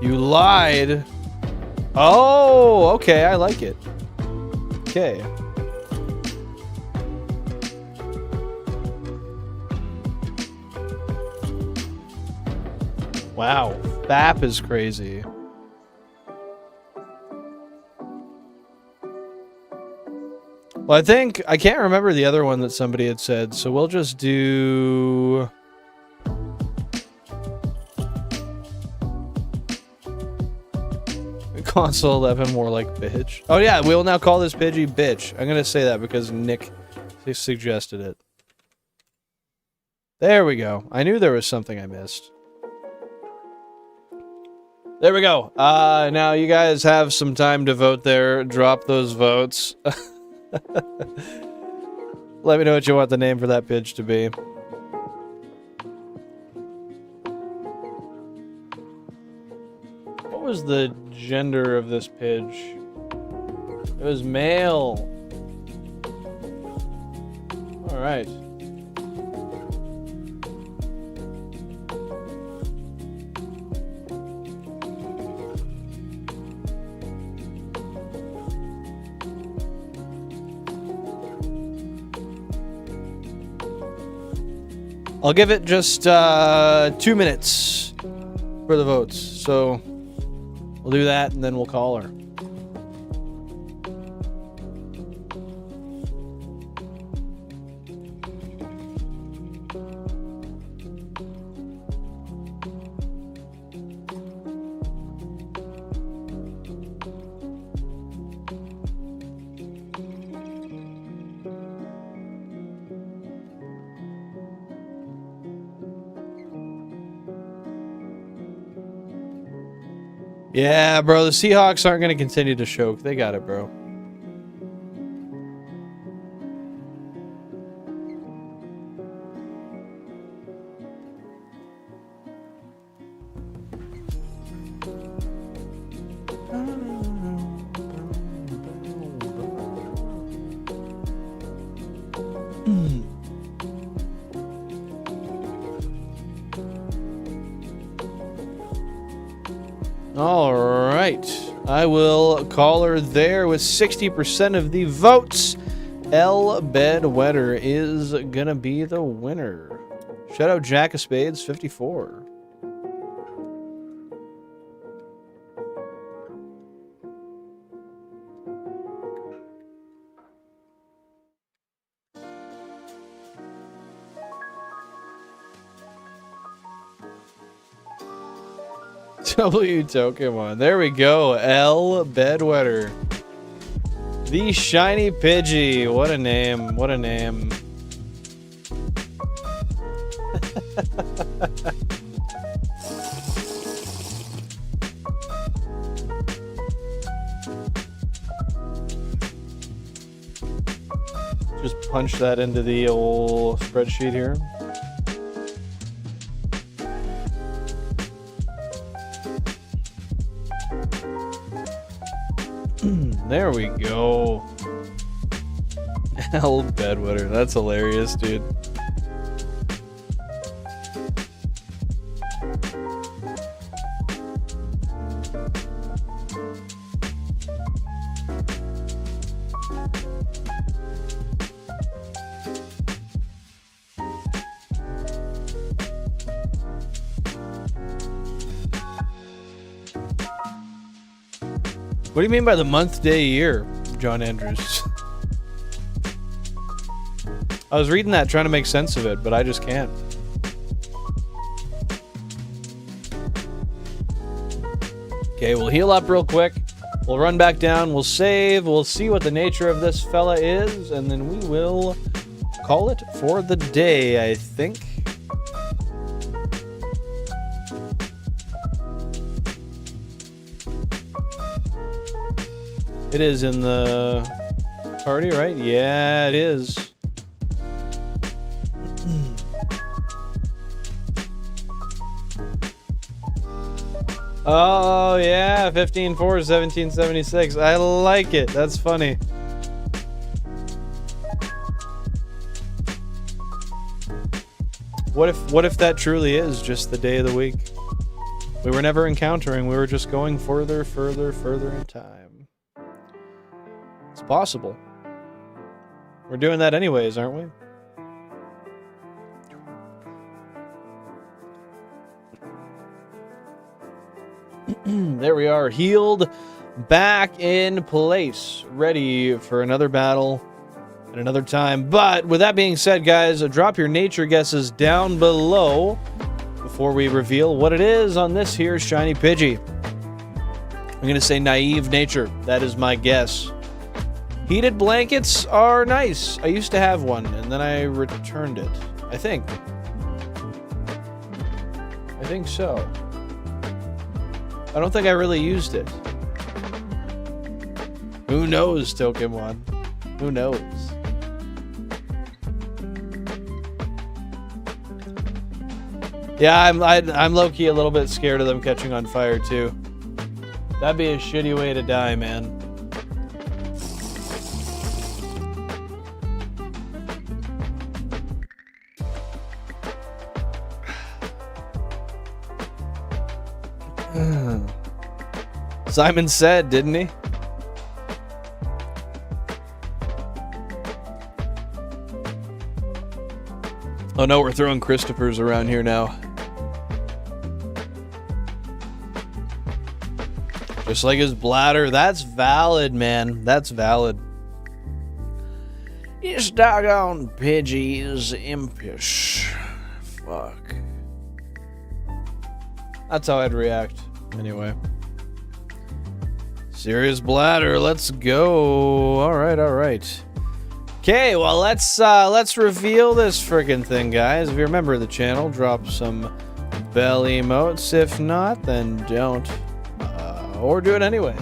You lied. Oh, okay, I like it. Okay. Wow, FAP is crazy. Well, I can't remember the other one that somebody had said, so we'll just do... Console 11 more like bitch. Oh yeah, we will now call this Pidgey bitch. I'm gonna say that because Nick suggested it. There we go. I knew there was something I missed. There we go. Now you guys have some time to vote there. Drop those votes. Let me know what you want the name for that Pidge to be. What was the gender of this Pidge? It was male. Alright. I'll give it just 2 minutes for the votes. So we'll do that and then we'll call her. Yeah, bro, the Seahawks aren't going to continue to choke. They got it, bro. All right, I will call her there with 60% of the votes. L Bedwetter is gonna be the winner. Shout out Jack of Spades 54. W Pokemon. There we go. L Bedwetter. The Shiny Pidgey. What a name. What a name. Just punch that into the old spreadsheet here. There we go. L Bedwetter. That's hilarious, dude. What do you mean by the month, day, year, John Andrews? I was reading that trying to make sense of it, but I just can't. Okay, we'll heal up real quick. We'll run back down. We'll save. We'll see what the nature of this fella is, and then we will call it for the day, I think. It is in the party, right? Yeah, it is. Oh, yeah, 15-4, 1776. I like it. That's funny. What if that truly is just the day of the week? We were never encountering, we were just going further, further, further in time. It's possible. We're doing that anyways, aren't we? There we are, healed, back in place, ready for another battle at another time. But with that being said, guys, drop your nature guesses down below before we reveal what it is on this here shiny Pidgey. I'm going to say naive nature. That is my guess. Heated blankets are nice. I used to have one, and then I returned it. I think so. I don't think I really used it. Who knows, Pokemon? Who knows? Yeah, I'm low-key a little bit scared of them catching on fire, too. That'd be a shitty way to die, man. Simon said, didn't he? Oh no, we're throwing Christophers around here now. Just like his bladder. That's valid, man. That's valid. This doggone Pidgey is impish. Fuck. That's how I'd react. Anyway. Serious bladder, let's go. Alright, alright. Okay, well let's reveal this friggin' thing, guys. If you're a member of the channel, drop some bell emotes. If not, then don't. Or do it anyway.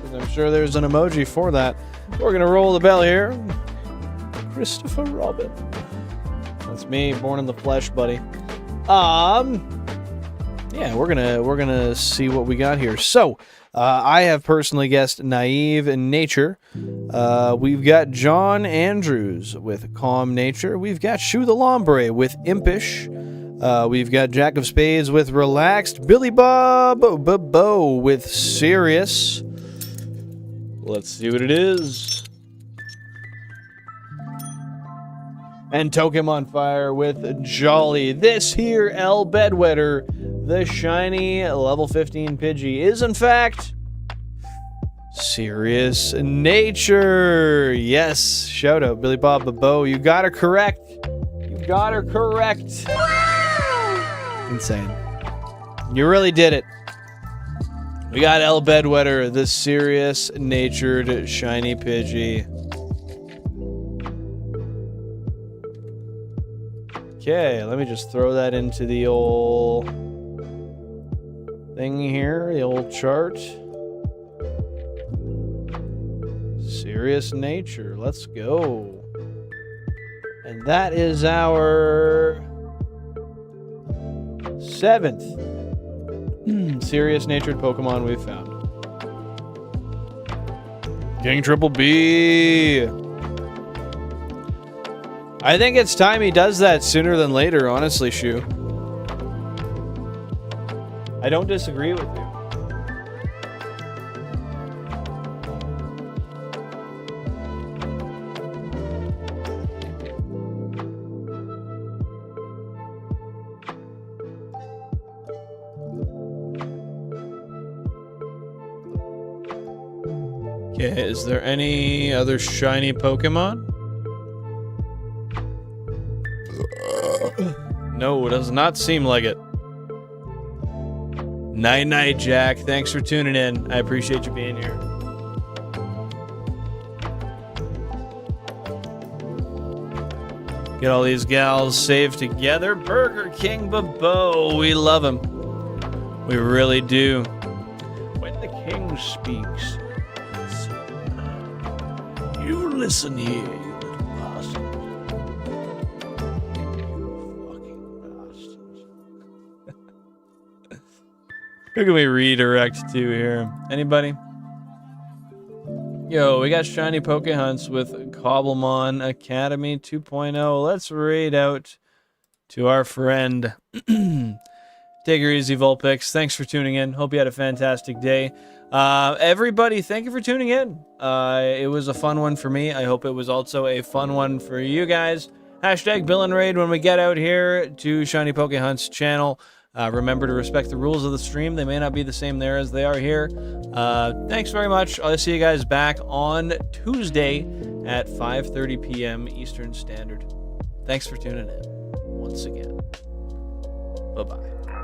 Because I'm sure there's an emoji for that. We're gonna roll the bell here. Christopher Robin. That's me, born in the flesh, buddy. Yeah, we're gonna see what we got here. So, I have personally guessed naive in nature. We've got John Andrews with calm nature. We've got Shu the Lombre with impish. We've got Jack of Spades with relaxed. Billy Bob Bo with serious. Let's see what it is. And Pokemon Fire with jolly. This here L Bedwetter, the shiny level 15 Pidgey, is in fact serious nature. Yes, shout out Billy Bob Bo. You got her correct. You got her correct. Insane. You really did it. We got L Bedwetter, the serious natured shiny Pidgey. Okay, let me just throw that into the old thing here, the old chart. Serious nature, let's go. And that is our 7th serious natured Pokemon we've found. King Triple B. I think it's time he does that sooner than later, honestly, Shu. I don't disagree with you. Okay, is there any other shiny Pokemon? No, it does not seem like it. Night-night, Jack. Thanks for tuning in. I appreciate you being here. Get all these gals saved together. Burger King Babo. We love him. We really do. When the king speaks, you listen here, you little bastard. Who can we redirect to here? Anybody? Yo, we got shiny Pokehunts with Cobblemon Academy 2.0. Let's raid out to our friend Take her easy, Vulpix. Thanks for tuning in. Hope you had a fantastic day. Everybody, thank you for tuning in. It was a fun one for me. I hope it was also a fun one for you guys. Hashtag Bill and Raid when we get out here to Shiny Pokehunt's channel. Remember to respect the rules of the stream. They may not be the same there as they are here. Thanks very much. I'll see you guys back on Tuesday at 5:30 p.m. Eastern Standard. Thanks for tuning in once again. Bye-bye.